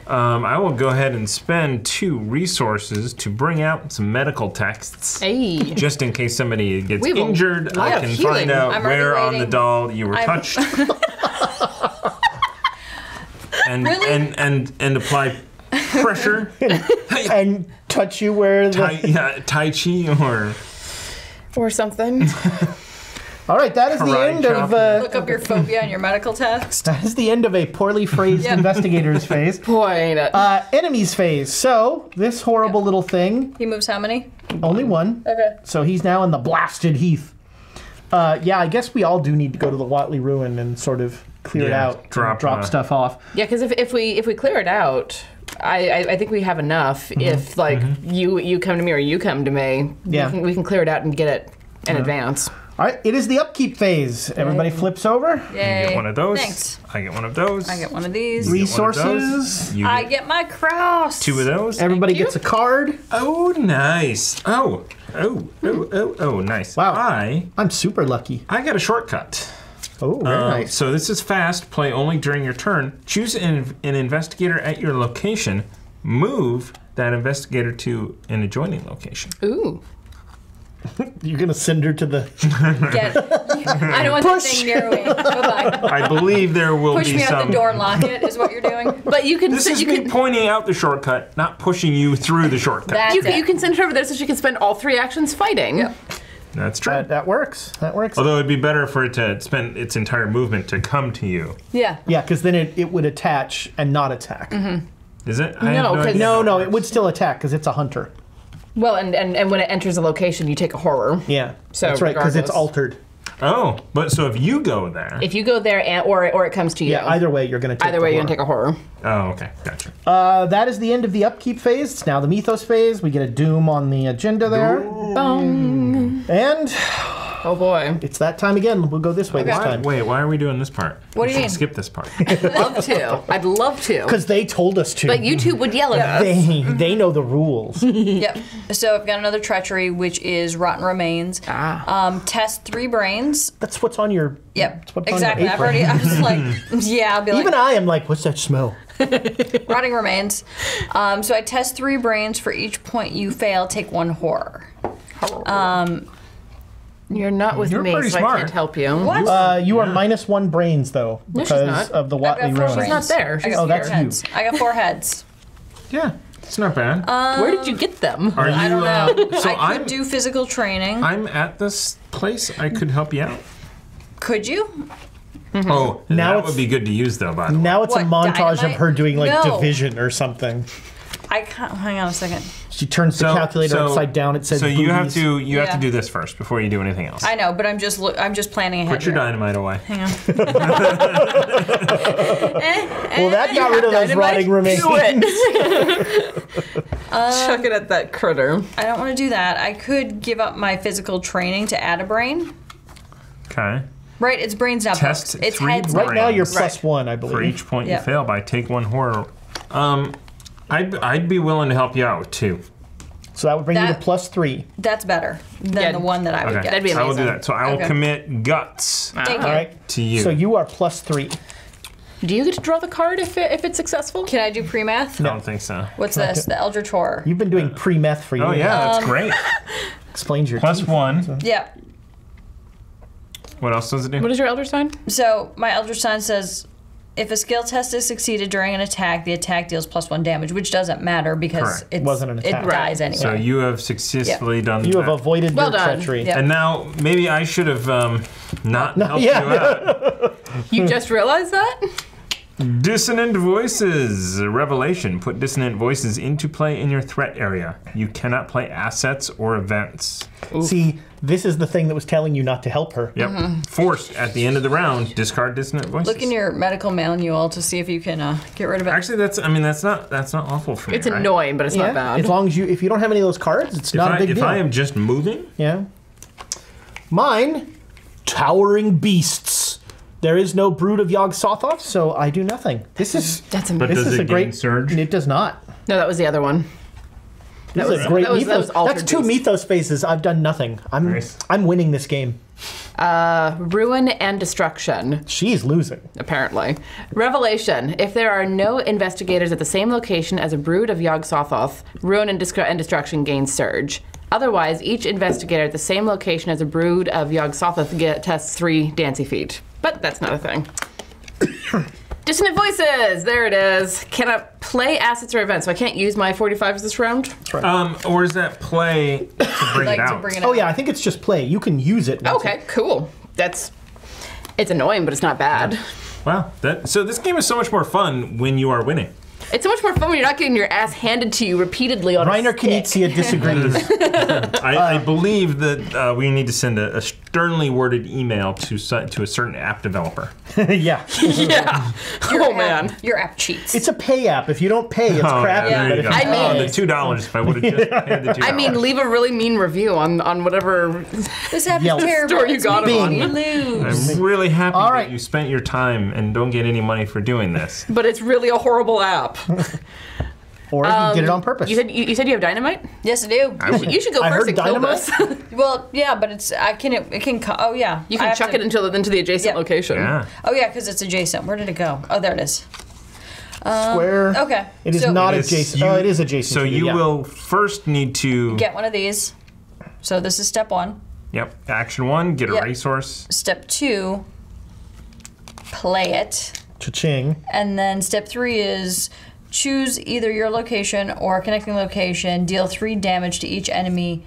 I will go ahead and spend 2 resources to bring out some medical texts. Hey. Just in case somebody gets We will- injured, we'll I have can healing. find out I'm already where on the waiting. doll you were touched. And, Really? and apply pressure. And touch you where the... Tai Chi or Or something. All right, that is the Karate end chop. of... Look up your phobia and your medical text. that is the end of a poorly phrased Yep. investigator's phase. Boy, ain't it. Enemies phase. So, this horrible little thing, He moves how many? only 1. Okay. So he's now in the blasted heath. Yeah, I guess we all do need to go to the Watley Ruin and sort of clear it Yeah, out, drop, stuff off. Yeah, because if we clear it out, I think we have enough. If like you come to me or you come to me, Yeah. we can clear it out and get it in advance. All right, it is the upkeep phase. Everybody flips over. Yay. You get one of those. Thanks. I get one of those. I get one of these. You get one of those. Resources. You I get get my cross. 2 of those. Everybody you. gets a card. Oh, nice. Oh, nice. Wow. I I'm super lucky. got a shortcut. Oh, very nice. So this is fast. Play only during your turn. Choose an investigator at your location. Move that investigator to an adjoining location. Ooh. You're going to send her to the... Get it. I don't want that thing near me. Bye-bye. I believe there will Push be me out some. the door and lock it is what you're doing. But you can This is me pointing out the shortcut, not pushing you through the shortcut. That's it. you can send her over there so she can spend all 3 actions fighting. Yep. That's true. That works. That works. Although it'd be better for it to spend its entire movement to come to you. Yeah. Yeah, because then it would attach and not attack. Is it? No, I have 'cause- idea No, how no, works. it would still attack because it's a hunter. Well, and when it enters a location, you take a horror. Yeah, So that's right, because it's regardless. altered. Oh, but so if you go there. If you go there or it comes to you. Yeah, either way, you're going to take Either the way, you're horror. gonna take a horror. Oh, okay, gotcha. That is the end of the upkeep phase. It's now the mythos phase. We get a doom on the agenda there. Boom. And Oh boy. it's that time again. We'll go this way this Why, time. wait, why are we doing this part? What do We you should mean? Skip this part. I'd love to. I'd love to. Because they told us to. But YouTube would yell at us. They know the rules. Yep. So I've got another treachery, which is rotten remains. Test 3 brains. That's what's on your... Yep. That's what's on Exactly. your I've apron. already. I was like, yeah. I'll be like, Even I am like, what's that smell? rotting remains. So I test 3 brains. For each point you fail, take 1 horror. You're not with You're me, pretty so I smart. can't help you. What? You are minus 1 brains, though, she's because not. of the I've Watley got 4 Ruin. brains. She's not there. I She's got Oh, that's 4 you. heads. I got 4 heads. Yeah, it's not bad. Where did you get them? Are you? I don't know. So I I'm could do physical training. I'm at this place. I could help you out. Could you? Oh, Now that it's- would be good to use though. By the way. Now it's a What, montage of dynamite? her doing, like, No. division or something. I can't. Hang on a second. She turns the calculator upside down. It says So you have boobies. to Yeah. do this first before you do anything else. I know, but I'm just planning ahead. Put your here. dynamite away. Hang on. Well, that got rid of those rotting remains. Do it. Chuck it at that critter. I don't want to do that. I could give up my physical training to add a brain. Okay. Right, it's brains now. Test folks. It's 3 heads. brains. Right now, you're Right. +1, I believe. For each point Yeah. you fail by, take 1 horror. I'd be willing to help you out too. So that would bring you to That- +3. That's better than Yeah. the one that I would Okay. get. That'd be I will do amazing. that. So I will Okay. commit guts Thank All you. right. to you. So you are +3. Do you get to draw the card if it's successful? Can I do pre-math? I don't think so. What's this? The Eldritch Horror. You've been doing pre-meth for years. Oh yeah, that's great. Explains your Plus teeth. 1. Yeah. What else does it do? What is your elder sign? So my Eldritch sign says If a skill test is succeeded during an attack, the attack deals +1 damage, which doesn't matter because Correct. it Wasn't an attack. dies anyway. So you have successfully done You that. have avoided Well your done. treachery. Yeah. And now, maybe I should have not helped you out. You just realized that? Dissonant voices. Revelation. Put dissonant voices into play in your threat area. You cannot play assets or events. See, this is the thing that was telling you not to help her. Yep. Forced at the end of the round, discard dissonant voices. Look in your medical manual to see if you can get rid of it. Actually, that's not awful for me. It's right? annoying, but it's not Yeah, bad. as long as if you don't have any of those cards, it's not a big If deal. I am just moving, Yeah. Mine, towering beasts. There is no brood of Yog-Sothoth, so I do nothing. This is That's but amazing. this does is it a great gain surge? It does not. No, that was the other one. This was- is a great that was mythos. altered That's 2 beast. mythos phases. I've done nothing. Nice. I'm winning this game. Ruin and destruction, She's losing. apparently. Revelation. If there are no investigators at the same location as a brood of Yog-Sothoth, ruin and destruction gains surge. Otherwise, each investigator at the same location as a brood of Yog-Sothoth tests 3 Dancy feet. But that's not a thing. Dissonant voices! There it is. Cannot play assets or events, so I can't use my 45s this round? Or is that play to bring Like it to out? bring it Oh out. yeah, I think it's just play. You can use it. once Okay, cool. It's annoying, but it's not bad. Wow. So this game is so much more fun when you are winning. It's so much more fun when you're not getting your ass handed to you repeatedly on Reiner a stick. Knizia disagrees. I believe that we need to send a sternly worded email to a certain app developer. Yeah. Yeah. Oh, man. Your app cheats. It's a pay app. If you don't pay, it's Oh, crappy. yeah, there But you if go. you I mean- the $2 if I would have just paid the $2. I mean, leave a really mean review on whatever. This app Yelp. is terrible. Store you It's got it making on. you lose. I'm really happy All that right. you spent your time and don't get any money for doing this. But it's really a horrible app. or you did it on purpose. You said you have dynamite? Yes, I do. You should go I first heard and kill dynamite. this. Well, yeah, but it can. Oh yeah. You I can have chuck to- it into the adjacent Yep. location. Yeah. Oh yeah, because it's adjacent. Where did it go? Oh, there it is. Square. Okay. It is so not It is- adjacent. you- Oh, it is adjacent. So to you yeah. will first need to. Get one of these. So this is step 1. Yep. Action 1, get a Yep. resource. Step 2, play it. Cha-ching. And then step 3 is choose either your location or a connecting location, deal 3 damage to each enemy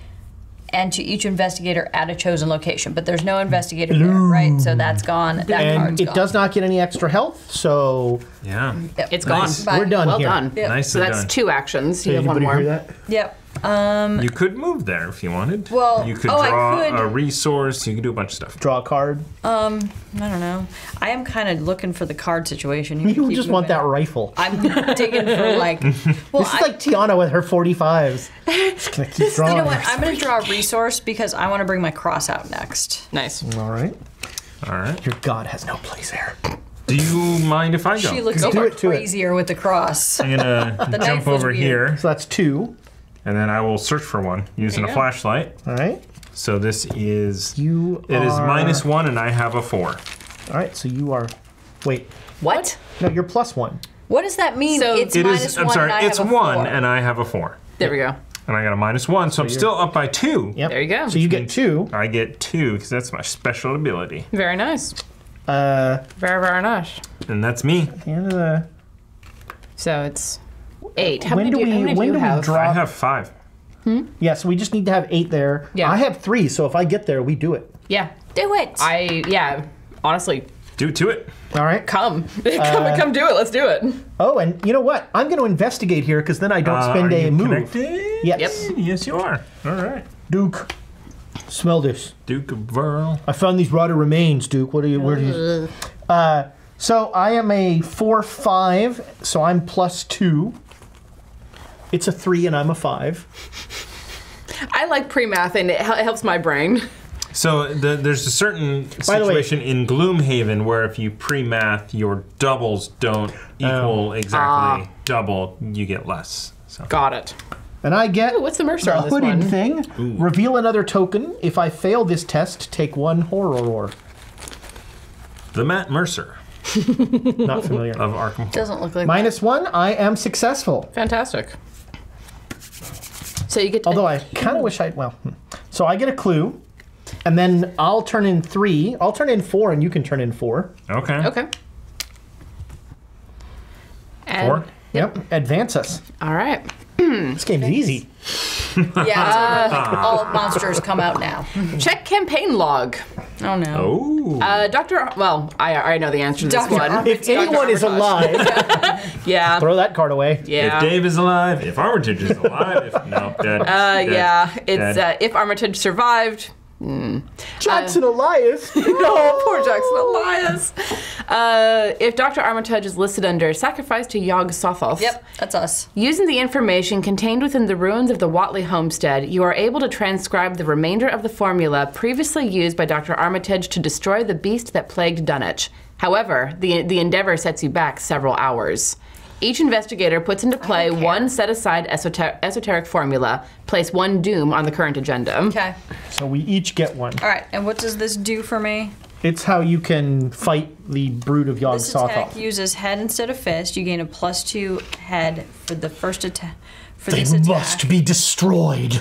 and to each investigator at a chosen location. But there's no investigator there, right? So that's gone. That And card's it gone. does not get any extra health, so Yeah. Yep. It's Nice. gone. Bye. we're done Well here. done. Yep. Nicely So that's done. 2 actions. You Did have one anybody more. hear that? Yep. You could move there if you wanted. Well, you could oh, I draw could. a resource. You could do a bunch of stuff. Draw a card. I don't know. I am kind of looking for the card situation. You keep just want moving. that rifle. I'm digging for like. Well, This is like Tiana with her 45s. Just gonna keep drawing. you know what? I'm going to draw a resource because I want to bring my cross out next. Nice. All right. All right. Your god has no place here. Do you mind if I go? She looks Do even it to it. crazier with the cross. I'm gonna knife jump was over weird. here, So that's 2. and then I will search for one using a There you go. flashlight. All right. So this is. You It is are- -1, and I have a 4. All right, so you are. Wait. What? No, you're +1. What does that mean? So it's It minus is. 1 I'm sorry. and I It's have a 1, 4. and I have a 4, There we go. and I got a -1, so I'm still up by 2. Yep. There you go. So you get 2. I get 2 because that's my special ability, Very nice. At Very, very nice. and that's me. the end of the. So it's 8. How When many do how we- many when do you do we have? draw- I have 5. Yeah, so we just need to have 8 there. Yeah. I have 3, so if I get there, we do it. Yeah. Do it. Honestly, Do to it. All right. come. come do it. Let's do it. Oh, and you know what? I'm going to investigate here because then I don't spend Are a you move. connected? Yes. Yep. Yes, you are. All right. Duke, smell this. Duke of Burl. I found these rotted remains, Duke. What are you? Where do you? So I am a 4/5, so I'm +2. It's a 3, and I'm a 5. I like pre-math, and it helps my brain. So there's a certain By the way- situation in Gloomhaven where if you pre-math, your doubles don't equal exactly double. You get less. So Got it. And I get Ooh, what's the Mercer the on this hooded one? thing. Reveal another token. If I fail this test, take 1 horror. the Matt Mercer Not familiar. of Arkham Horror. Doesn't look like -1, I am successful. Fantastic. So you get to, Although I kind of wish I'd, So I get a clue, and then I'll turn in 3. I'll turn in 4, and you can turn in 4. Okay. Okay. 4. Yep. Advance us. All right. This game's easy. Yeah, all monsters come out now. Check campaign log. Oh no. Doctor. Well, I already know the answer to this Dr. one. If anyone is alive, Yeah. throw that card away. Yeah. If Dave is alive, if Armitage is alive, if no, dead. dead, Yeah. It's dead. if Armitage survived. Jackson Elias. No, poor Jackson Elias. If Dr. Armitage is listed under sacrifice to Yog Sothoth. Yep, that's us. Using the information contained within the ruins of the Watley homestead, you are able to transcribe the remainder of the formula previously used by Dr. Armitage to destroy the beast that plagued Dunwich. However, the endeavor sets you back several hours. Each investigator puts into play one set-aside esoteric formula. Place one doom on the current agenda. Okay. So we each get one. All right, and what does this do for me? It's how you can fight the brood of Yog This attack Sothoth. uses head instead of fist. You gain a +2 head for the first attack. For They this attack. must be destroyed.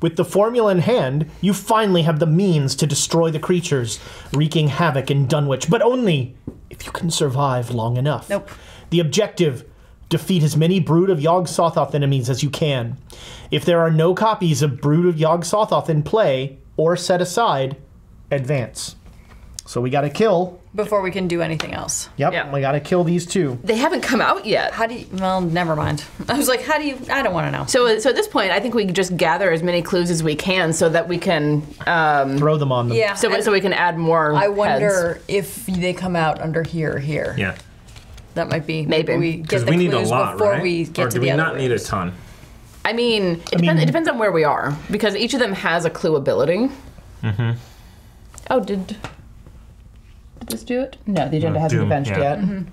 With the formula in hand, you finally have the means to destroy the creatures wreaking havoc in Dunwich, but only if you can survive long enough. Nope. The objective, defeat as many Brood of Yog Sothoth enemies as you can. If there are no copies of Brood of Yog Sothoth in play or set aside, advance. So we gotta kill. Before we can do anything else. Yep, Yeah. we gotta kill these two. They haven't come out yet. How do you, well, never mind. I was like, how do you, I don't want to know. So at this point, I think we can just gather as many clues as we can so that we can Throw them on them. Yeah. so and we can add more. I heads. wonder if they come out under here or here. Yeah. That might be. Maybe. We get Because the we need a clues lot, before right? we get or to do the we other not need a clues. ton? I mean, it depends on where we are because each of them has a clue ability. Mm-hmm. Oh, did this do it? No, the agenda hasn't Doom, been benched yeah. yet.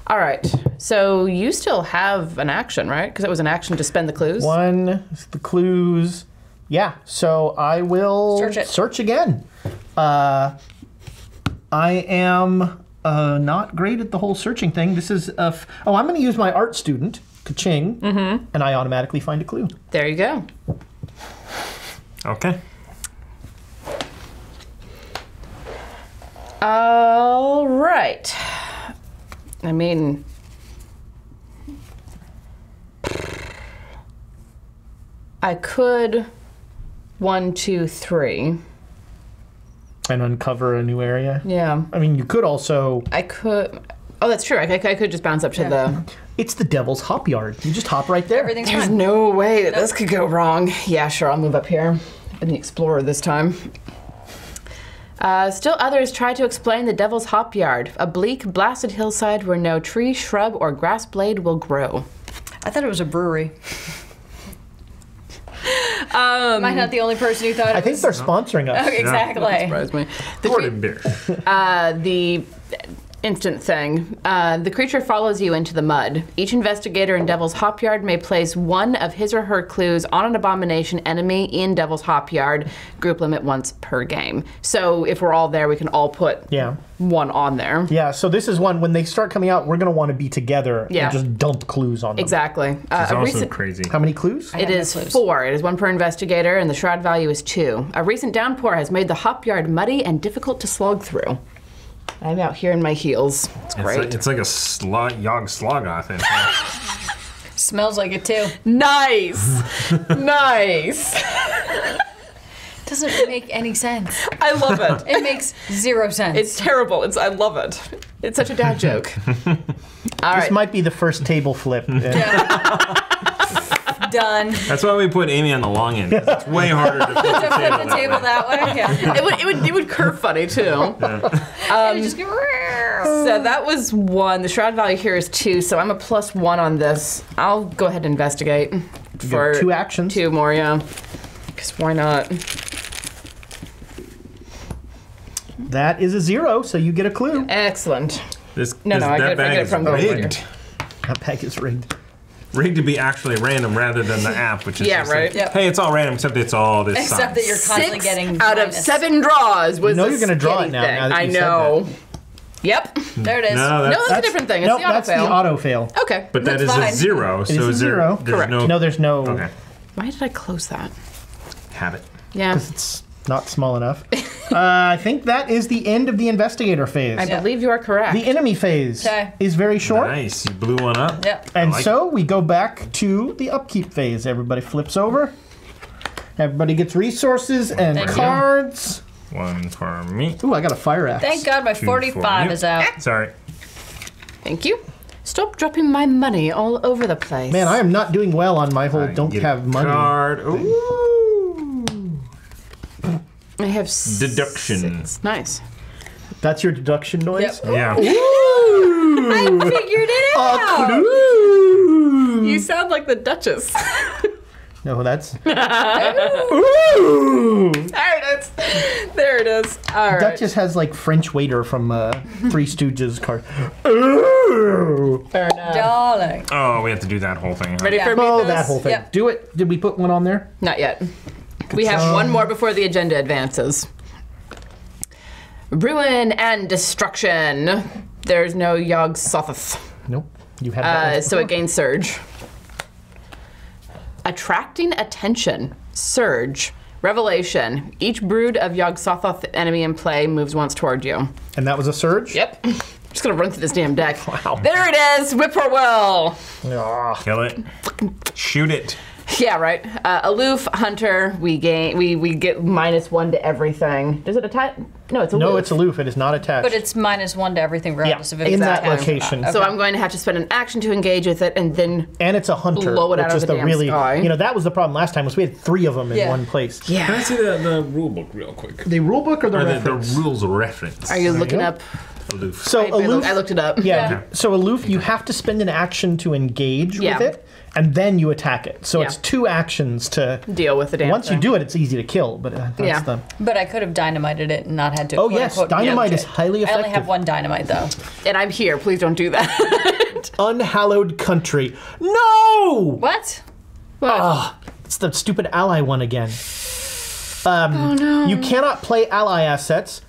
All right. So you still have an action, right? Because it was an action to spend the clues. One, the clues. Yeah, so I will Search it. search again. I am not great at the whole searching thing. This is I'm going to use my art student, ka-ching, and I automatically find a clue. There you go. Okay. All right. I mean, I could 1, 2, 3. And uncover a new area. Yeah, I mean, you could also. I could. Oh, that's true. I could just bounce up to the. It's the Devil's Hop Yard. You just hop right there. Everything's There's fine. no way that this could go wrong. Yeah, sure. I'll move up here. I'm the explorer this time. Still others try to explain the Devil's Hop Yard, a bleak, blasted hillside where no tree, shrub, or grass blade will grow. I thought it was a brewery. Am I not the only person who thought it I think was? they're sponsoring us. Okay, exactly. Surprised me. Gordon beer. The instant thing. The creature follows you into the mud. Each investigator in Devil's Hop Yard may place one of his or her clues on an abomination enemy in Devil's Hop Yard. Group limit once per game. So if we're all there, we can all put Yeah. one on there. Yeah, so this is one, when they start coming out, we're going to want to be together Yeah. and just dump clues on them. Exactly. It's A also recent- crazy. How many clues? It is 4. It is 1 per investigator, and the shroud value is 2. A recent downpour has made the hop yard muddy and difficult to slog through. I'm out here in my heels. It's great. It's like a Yog Slogoth in here. Smells like it too. Nice. Nice. Doesn't make any sense. I love it. It makes 0 sense. It's terrible. I love it. It's such a dad joke. All This right. might be the first table flip. done. That's why we put Amy on the long end. 'Cause it's way harder to flip the Flip table. the table that way. Yeah. It would curve funny too. It just go. So that was 1. The shroud value here is 2, so I'm a +1 on this. I'll go ahead and investigate for 2 actions. 2 more, yeah. Because why not? That is a 0, so you get a clue. Excellent. No, I get it bag from is the rigged. That bag is rigged. Rigged to be actually random rather than the app, which is Yeah, just right. like, Yep. hey, it's all random except it's all this Except size. that you're constantly 6 getting out of minus. 7 draws was You know a you're gonna draw skinny it now, thing. now that I you said know. Yep. There it is. No, No, that's, that's a different thing. It's Nope, the auto that's fail. the auto fail. Okay. but that That's is fine. a 0. is So a is there, 0. there's Correct. no. No, there's no. Okay. Why did I close that? Have it. Yeah. It's not small enough. I think that is the end of the investigator phase. I believe you are correct. The enemy phase is very short. Nice, you blew one up. Yep. And like so we go back to the upkeep phase. Everybody flips over. Everybody gets resources and Thank you. cards. One for me. Ooh, I got a fire axe. Thank God my Two for 45 you. is out. Sorry. Thank you. Stop dropping my money all over the place. Man, I am not doing well on my whole don't Get have a money. Card. Ooh. I have Deduction. 6. Nice. That's your deduction noise? Yep. Yeah. I figured it out. You sound like the Duchess. No, that's... There it is. There it is. All right. Duchess has like French waiter from Three Stooges card. Fair enough. Darling. Oh, we have to do that whole thing. Huh? Ready for me? Oh, that whole thing. Yep. Do it. Did we put one on there? Not yet. We have one more before the agenda advances. Ruin and destruction. There's no Yogg Sothoth. Nope. You had that one. So it gains surge. Attracting attention. Surge. Revelation. Each brood of Yogg Sothoth enemy in play moves once toward you. And that was a surge? Yep. Just gonna run through this damn deck. Wow. There it is. Whippoorwill. Ah. Kill it. Shoot it. Yeah, right. Aloof, hunter. We gain. We get -1 to everything. Does it attack? No, it's aloof. No, it's aloof. It is not attached. But it's -1 to everything regardless of if in it's that attached or location. not. So Okay. I'm going to have to spend an action to engage with it, and then And it's a hunter, blow it which out of is the the damn really, sky. you know, that was the problem last time was we had 3 of them in Yeah. one place. Can I yeah. see the rule book real quick? The rule book or the Or the reference? rules reference. Are you looking go. up? Aloof. So aloof, I looked it up. yeah. Yeah. So aloof, you have to spend an action to engage Yeah. with it, and then you attack it. So Yeah. it's 2 actions to. Deal with the damn Once you thing. do it, it's easy to kill. But that's Yeah. the. But I could have dynamited it and not had to. Oh quote, yes, unquote, dynamite nuke is it. highly I effective. only have 1 dynamite though. And I'm here. Please don't do that. Unhallowed country. No. What? It's the stupid ally one again. You cannot play ally assets.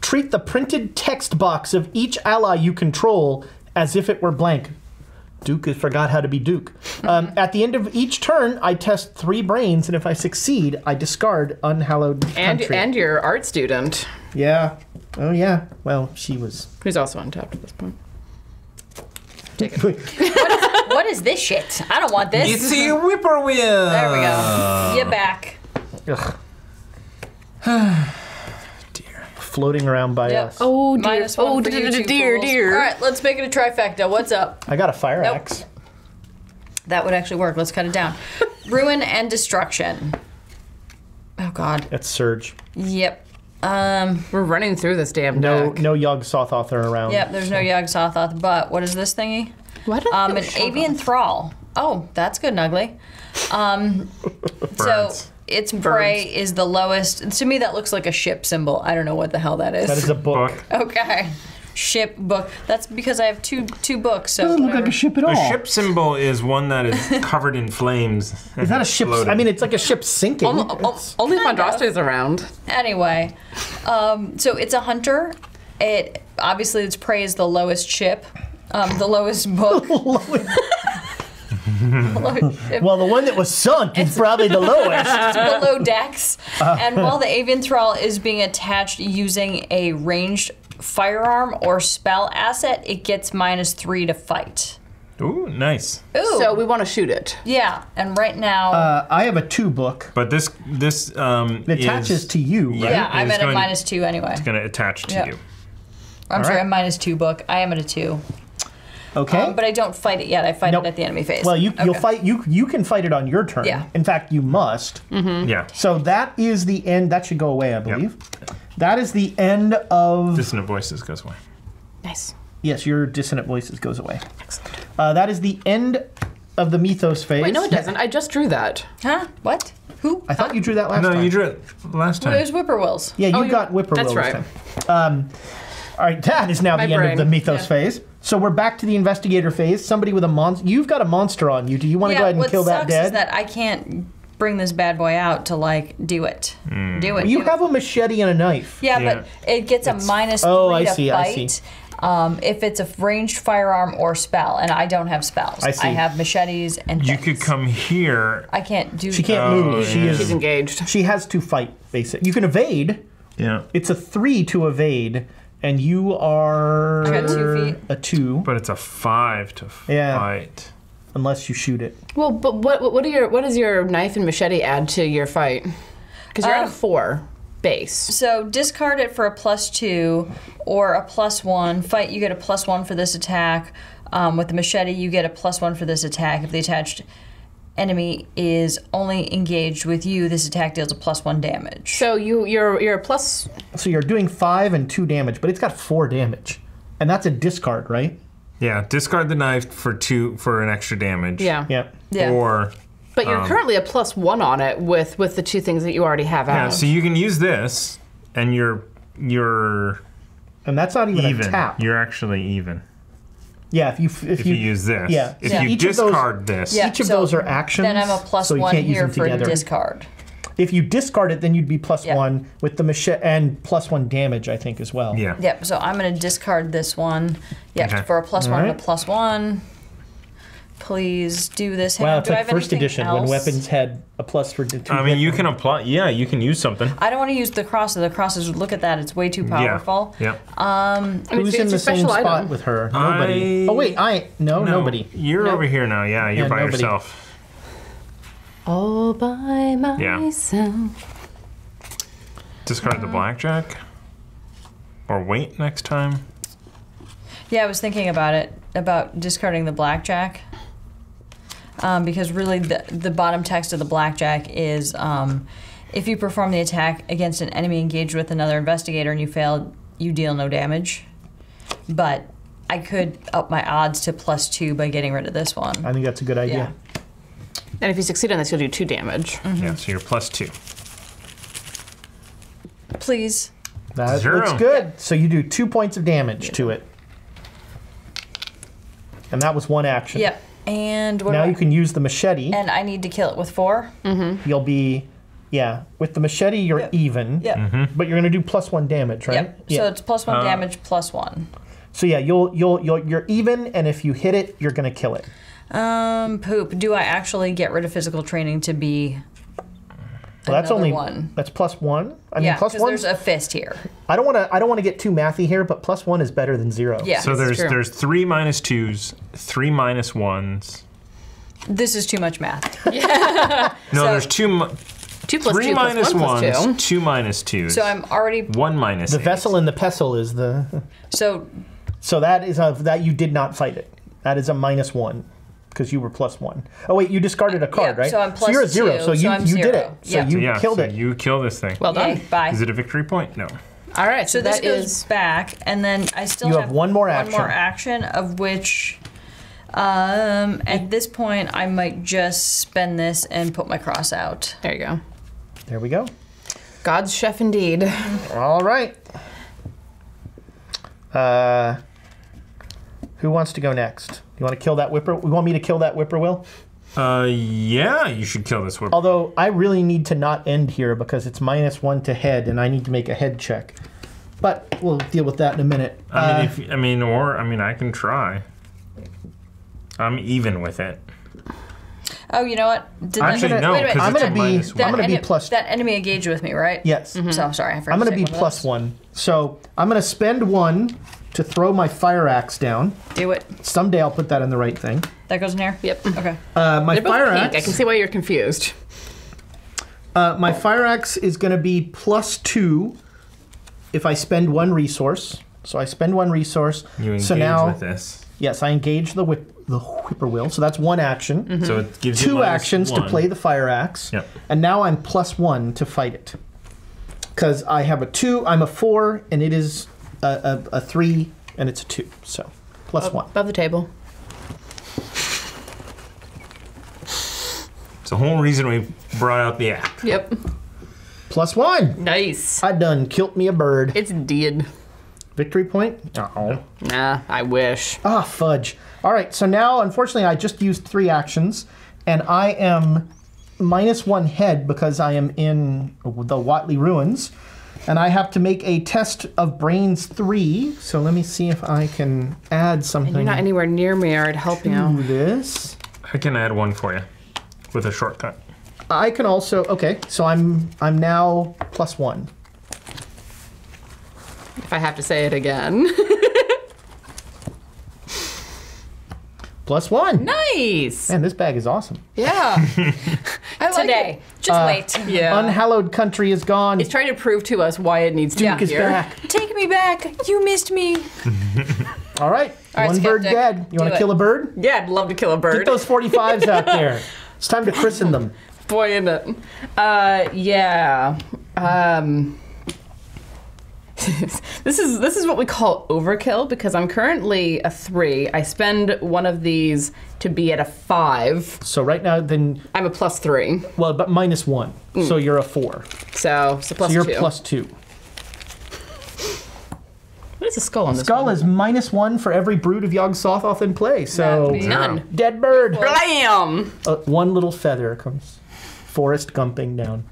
Treat the printed text box of each ally you control as if it were blank. Duke forgot how to be Duke. At the end of each turn, I test 3 brains, and if I succeed, I discard Unhallowed country. and your art student, Yeah. Oh, yeah. Well, she was... who's also untapped at this point. What is this shit? I don't want this. It's a whippoorwill. There we go. You're back. Ugh, Dear. floating around by Yep. us. Oh dear. -1 Oh for you two dear, fools. dear. All right, let's make it a trifecta. What's up? I got a fire Nope. axe. That would actually work. Let's cut it down. Ruin and destruction. Oh God. That's Surge. Yep. We're running through this damn No, deck. no Yogg Sothoth are around. Yep. There's no Yogg Sothoth. But what is this thingy? What? An avian thrall. Oh, that's good and ugly. So Birds. its prey is the lowest. To me, that looks like a ship symbol. I don't know what the hell that is. That is a book. Okay. Ship book. That's because I have two books. So Doesn't look like whatever. a ship at all. A ship symbol is one that is covered in flames. Is that a ship? I mean, it's like a ship sinking. It's- Only if Kind of. Andraste is around. Anyway, so it's a hunter. It obviously its prey is the lowest ship, the lowest book. The lowest ship. well, the one that was sunk is probably the lowest. Below decks. And while the avian thrall is being attached using a ranged firearm or spell asset, it gets -3 to fight. Ooh, nice. Ooh. So we want to shoot it. Yeah, and right now, I have a 2 book. But this It attaches to you, right? yeah, I'm it's at a going- -2 anyway. It's going to attach to Yeah. you. I'm sorry, right. I'm -2 book. I am at a 2. Okay. But I don't fight it yet. I fight Nope. it at the enemy phase. well, you'll Okay. fight. You can fight it on your turn. Yeah. In fact, you must. Yeah. So that is the end. That should go away, I believe. That is the end of. Dissonant voices goes away. Nice. Yes, your dissonant voices goes away. That is the end of the mythos phase. Wait, no, it doesn't. I just drew that. Huh? What? Who? I thought you drew that last No, time. you drew it last time. It was whippoorwills. Yeah, you you- got whippoorwill that's this right. time. All right, that is now My the end of brain. the mythos Yeah. phase. So we're back to the investigator phase. Somebody with a monster. You've got a monster on you. Do you want to go ahead and what kill that sucks dead? is that I can't bring this bad boy out to like do it. Do it. you do have it. a machete and a knife. Yeah, Yeah. but it gets a -3 Oh, I to see, I fight. see. If it's a ranged firearm or spell, and I don't have spells. I see. I have machetes and You things. could come here. I can't do. She can't move. She She's is. engaged. She has to fight. Basic. You can evade, Yeah. It's a 3 to evade, and you are I got 2 feet. a 2. But it's a 5 to Yeah. fight. Unless you shoot it. Well, but what does your knife and machete add to your fight? Because you're at a 4 base. So discard it for a +2 or a +1. Fight, you get a +1 for this attack. With the machete, you get a +1 for this attack. If the attached enemy is only engaged with you, this attack deals a +1 damage. So you're a plus. So you're doing 5 and 2 damage, but it's got 4 damage. And that's a discard, right? Yeah, discard the knife for an extra damage. Yeah. Yeah. Yeah. Or But you're currently a +1 on it with the 2 things that you already have out. yeah, so you can use this, and you're And that's not even even. a tap. You're actually even Yeah, if if you use this. Yeah. If Yeah. you Each of those- discard this. Yeah. each of so those are actions. Then I'm a so you +1 can't use here them for together. discard. If you discard it, then you'd be +1 Yeah. with the machete and +1 damage, I think, as well. Yeah. Yep, so I'm going to discard this one. Yep, Okay. for a +1 All and right. a +1. Please do this. Hang Wow, on, it's do I like have first anything edition else? when weapons had a plus for 2. I mean, you can apply. Yeah, you can use something. I don't want to use the crosses. The crosses, look at that. It's way too powerful. Yeah. Who's in it's the a same special spot item. with her? Nobody. I- Oh wait, No, nobody. You're Nope. over here now. Yeah, you're Yeah, by nobody. yourself. All by myself. Discard the blackjack. Or wait next time. Yeah, I was thinking about it, about discarding the blackjack. Because really the bottom text of the blackjack is if you perform the attack against an enemy engaged with another investigator and you fail, you deal no damage. But I could up my odds to +2 by getting rid of this one. I think that's a good idea. And if you succeed on this, you'll do 2 damage. Yeah, so you're +2. Please. That 0. looks good. So you do 2 points of damage to it. And that was one action. Yep. And what Now do I- you can use the machete. And I need to kill it with 4. You'll be, with the machete you're Yep. even. Yep. But you're going to do +1 damage, right? Yep. So it's +1 damage, +1. So yeah, you're even, and if you hit it, you're going to kill it. Poop. Do I actually get rid of physical training to be Well, that's another only one? that's +1. I mean, Yeah, plus because one. there's a fist here. I don't want to get too mathy here, but +1 is better than 0. Yeah. So This is true. there's 3 -2s, 3 -1s. This is too much math. No, So- there's 2 2 plus 3 2 plus 1 plus 2. -1s, 2 -2s. So I'm already 1 -8. The vessel and the pestle is the. so So that is that you did not fight it. That is a -1 because you were +1. Oh wait, you discarded a card, yeah, right? so I'm you're a 0. +2, So so you I'm you did 0. it. So Yeah. you Yeah, killed so it. you kill this thing. Well done. yay, bye. Is it a victory point? No. All right, So this that goes is back, and then I still You have one more One more action, of which, at this point, I might just spend this and put my cross out. there you go. There we go. God's chef indeed. All right. Who wants to go next? You want to kill that whipper? You want me to kill that whippoorwill? Yeah, you should kill this one. Although I really need to not end here because it's -1 to head, and I need to make a head check. But we'll deal with that in a minute. I mean, I can try. I'm even with it. Oh, you know what? Did Actually, that, no, wait a minute. because I'm it's a gonna be- -1. I'm gonna be ene- plus- That enemy engaged with me, right? Yes. So sorry, I forgot. I'm going to to be take one of those. +1. So I'm going to spend 1 to throw my fire axe down. Do it. Someday I'll put that in the right thing. That goes in here. Yep. Okay. My They're both fire pink. axe. I can see why you're confused. My fire axe is going to be +2 if I spend 1 resource. So I spend 1 resource. You engage so now, with this. yes, I engage the whippoorwill. So that's 1 action. So it gives you 2 actions to -1. play the fire axe. Yep. And now I'm +1 to fight it. Because I have a 2, I'm a 4, and it is a 3, and it's a 2. So +1. Above the table. It's the whole reason we brought out the app. Yep. +1. Nice. I done killed me a bird. It's dead. Victory point? Oh. Nah, I wish. Ah, fudge. All right, so now, unfortunately, I just used 3 actions, and I am -1 head because I am in the Watley Ruins, and I have to make a test of brains 3. So let me see if I can add something You're not anywhere near me, or I'd help to you. I this. can add 1 for you with a shortcut. I can also, okay, so I'm now +1. If I have to say it again. +1. Nice. Man, this bag is awesome. Yeah. I like Today. it. Just wait. Yeah. Unhallowed country is gone. It's trying to prove to us why it needs to Duke be is here. back. Take me back. You missed me. All right. All right, One bird Skeptic. dead. You want Do to it. kill a bird? Yeah, I'd love to kill a bird. Get those 45s out there. It's time to christen them. Boy, in it. Yeah. This is what we call overkill because I'm currently a 3. I spend one of these to be at a 5. So right now, then, I'm a +3. well, but -1. So you're a 4. So plus So you're 2. +2. What is the skull on this Skull one? is -1 for every brood of Yogg Sothoth in play. So None. dead bird. Blam! One little feather comes forest gumping down.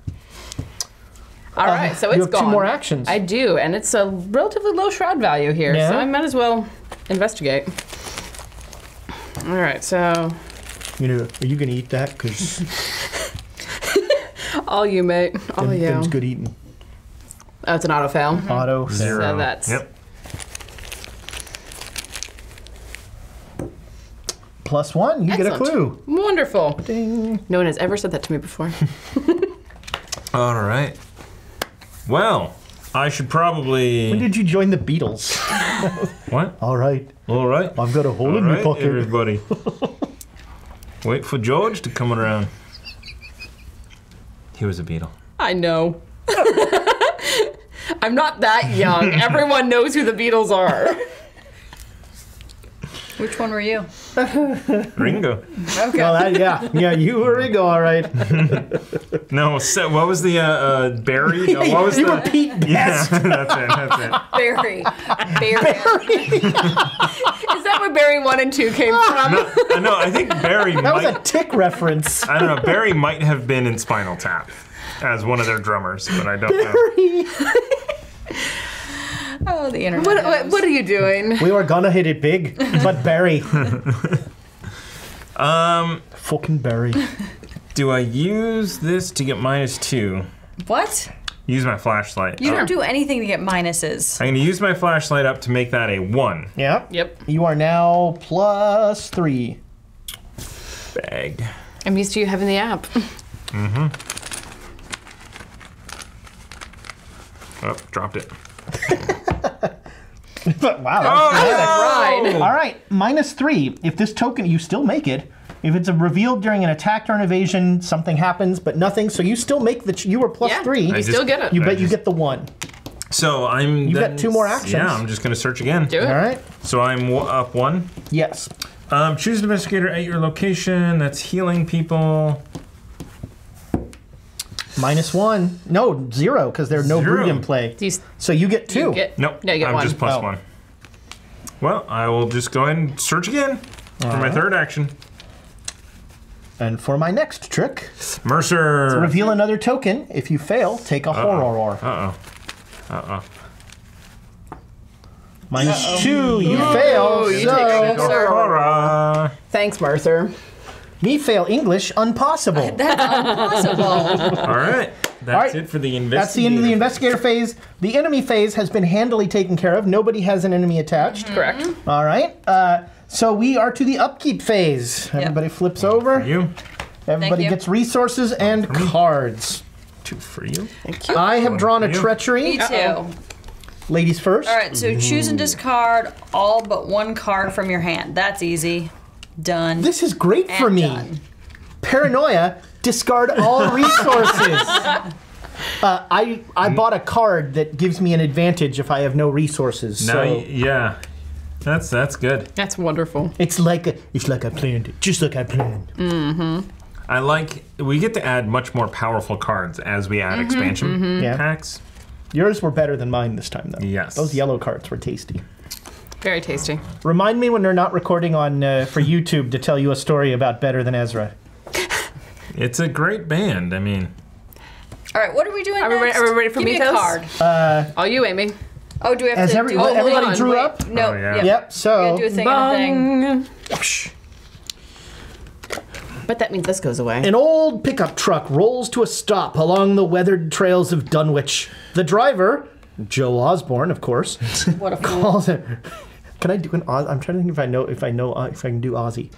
All right, so it's you have gone. 2 more actions. I do, and it's a relatively low shroud value here, Yeah? so I might as well investigate. All right, so Are you gonna eat that? Because all you, mate. All you. them's good eating. Oh, it's an auto fail. Auto. Zero. So that's +1. You get a Excellent. clue. Wonderful. Ding. No one has ever said that to me before. All right. Well, I should probably. When did you join the Beatles? What? All right. All right. I've got a hole All in my right, pocket. everybody. Wait for George to come around. He was a beetle. I know. I'm not that young. Everyone knows who the Beatles are. Which one were you? Ringo. Okay. Well, yeah, you were Ringo, all right. No, what was the Barry? No, what was you the? were Pete Yeah, Best. that's it. Barry. Is that where Barry 1 and 2 came from? No, I think Barry That was a might. tick reference. I don't know. Barry might have been in Spinal Tap as one of their drummers, but I don't know. Oh, the internet. What are you doing? We were gonna hit it big, but Barry. Fucking Barry. Do I use this to get -2? What? Use my flashlight. You don't do anything to get minuses. I'm going to use my flashlight up to make that a 1. Yeah. Yep. You are now +3. Bag. I'm used to you having the app. Oh, dropped it. Wow. Ride. All right, -3. If this token, you still make it. If it's revealed during an attack or an evasion, something happens, but nothing. So you still make the. You were +3. I You still get it. You I bet you just- get the 1. So I'm. You've then- got 2 more actions. Yeah, I'm just going to search again. Do it. All right. So I'm up 1. Yes. Choose an investigator at your location. That's healing people. -1. No, 0, because there's no 0. brood in play. Do you, So you get 2. you get, Nope. No, you get I'm 1. just plus Oh. 1. Well, I will just go ahead and search again for my 3rd action. And for my next trick, Mercer. reveal another token. If you fail, take a horror. Uh-oh. -2, you fail. you So take a Horror. Thanks, Mercer. me fail English, impossible. Possible. All right. That's right. it for the investigator. That's the end of the investigator phase. The enemy phase has been handily taken care of. Nobody has an enemy attached. Correct. All right. So we are to the upkeep phase. Everybody flips over. You. Everybody you. gets resources and cards. 2 for you. I have drawn a for you. treachery. Me too. Ladies first. All right, so choose and discard all but 1 card from your hand. That's easy. Done. This is great for And me. done. Paranoia, discard all resources. I bought a card that gives me an advantage if I have no resources. Now, So yeah. That's good. That's wonderful. it's like I planned it. Just like I planned. I like, we get to add much more powerful cards as we add expansion Yeah. packs. Yours were better than mine this time, though. Yes. Those yellow cards were tasty. Very tasty. Remind me when they're not recording on for YouTube to tell you a story about Better Than Ezra. It's a great band. I mean, All right, what are we doing Are we next? ready- are we ready for Give me a Mythos? card. All you, Amy. Oh, do we have Has to every- do what, hold everybody on, drew wait. up? No, Oh, yeah. yeah. Yep, We so gotta do a thing on a thing. But that means this goes away. an old pickup truck rolls to a stop along the weathered trails of Dunwich. The driver, Joe Osborne, of course, What a fool. calls it. Can I do an Oz? I'm trying to think if I can do Aussie.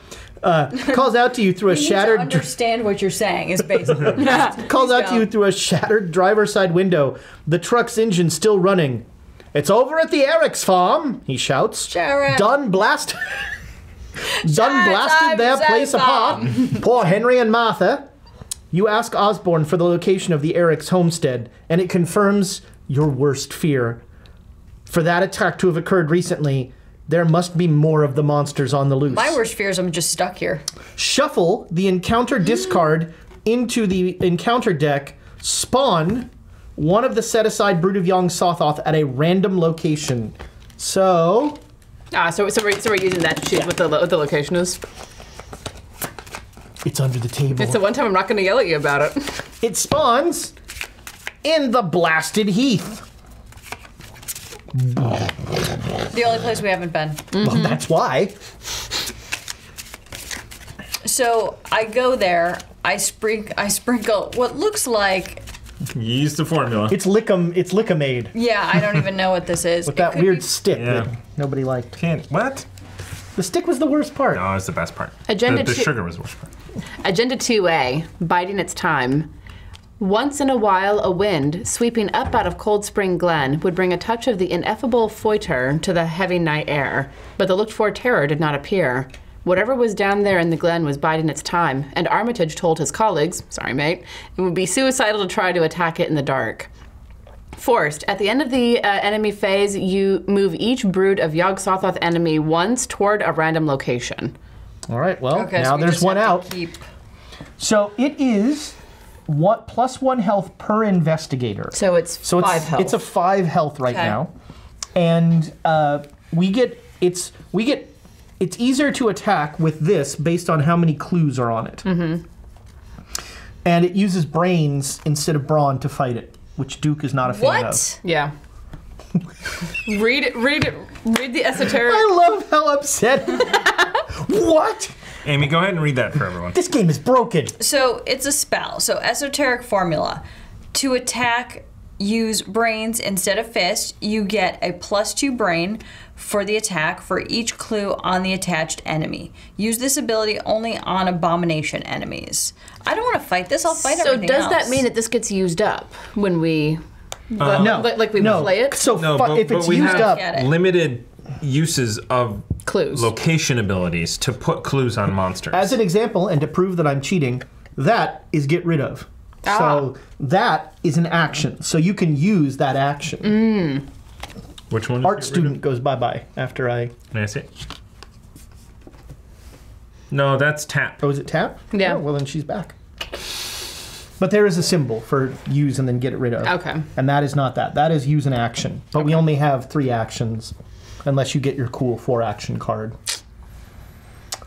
Calls out to you through a You need shattered. to understand what you're saying is basically. Calls out to you through a shattered driver's side window. The truck's engine still running. It's over at the Eric's farm, he shouts. Sheriff. Done blasted time their to place send apart. Poor Henry and Martha. You ask Osborne for the location of the Eric's homestead, and it confirms your worst fear. For that attack to have occurred recently, there must be more of the monsters on the loose. My worst fear is I'm just stuck here. Shuffle the encounter discard into the encounter deck. Spawn one of the set-aside Brood of Young Sothoth at a random location. So So we're using that to choose what the location is. it's under the table. It's the one time I'm not going to yell at you about it. It spawns in the blasted heath. The only place we haven't been. Well, that's why. So I go there. I sprinkle what looks like. You use the formula. It's Lickamade Yeah, I don't even know what this is. with It that could weird be- stick Yeah. that nobody liked. What? The stick was the worst part. No, it's the best part. Agenda the two- sugar was the worst part. Agenda 2A, biding its time. Once in a while, a wind, sweeping up out of Cold Spring Glen, would bring a touch of the ineffable feuilleter to the heavy night air, but the looked-for terror did not appear. Whatever was down there in the glen was biding its time, and Armitage told his colleagues, sorry mate, it would be suicidal to try to attack it in the dark. Forced, at the end of the enemy phase, you move each brood of Yog-Sothoth enemy once toward a random location. All right, well, Okay, now so we there's just one have out. to keep. So it is +1 health per investigator. So it's So 5 health. it's a 5 health right Okay. now, and it's easier to attack with this based on how many clues are on it. Mm-hmm. And it uses brains instead of brawn to fight it, which Duke is not a fan of. What? Yeah. Read the esoteric. I love how upset. What? Amy, go ahead and read that for everyone. This game is broken. So it's a spell. So esoteric formula. To attack, use brains instead of fist. You get a +2 brain for the attack for each clue on the attached enemy. Use this ability only on abomination enemies. I don't want to fight this. I'll fight So everything does else. that mean that this gets used up when we No, like we no. play it? So No, if it's we used have up, Get it. limited uses of Clues. location abilities to put clues on monsters. as an example, and to prove that I'm cheating, that is get rid of. So that is an action. So you can use that action. Which one? Art student goes bye-bye after I... Can I see it? No, that's tap. Oh, is it tap? Yeah. Oh, well, then she's back. But there is a symbol for use and then get it rid of. Okay. And that is not that. That is use an action. But we only have 3 actions unless you get your cool 4-action card.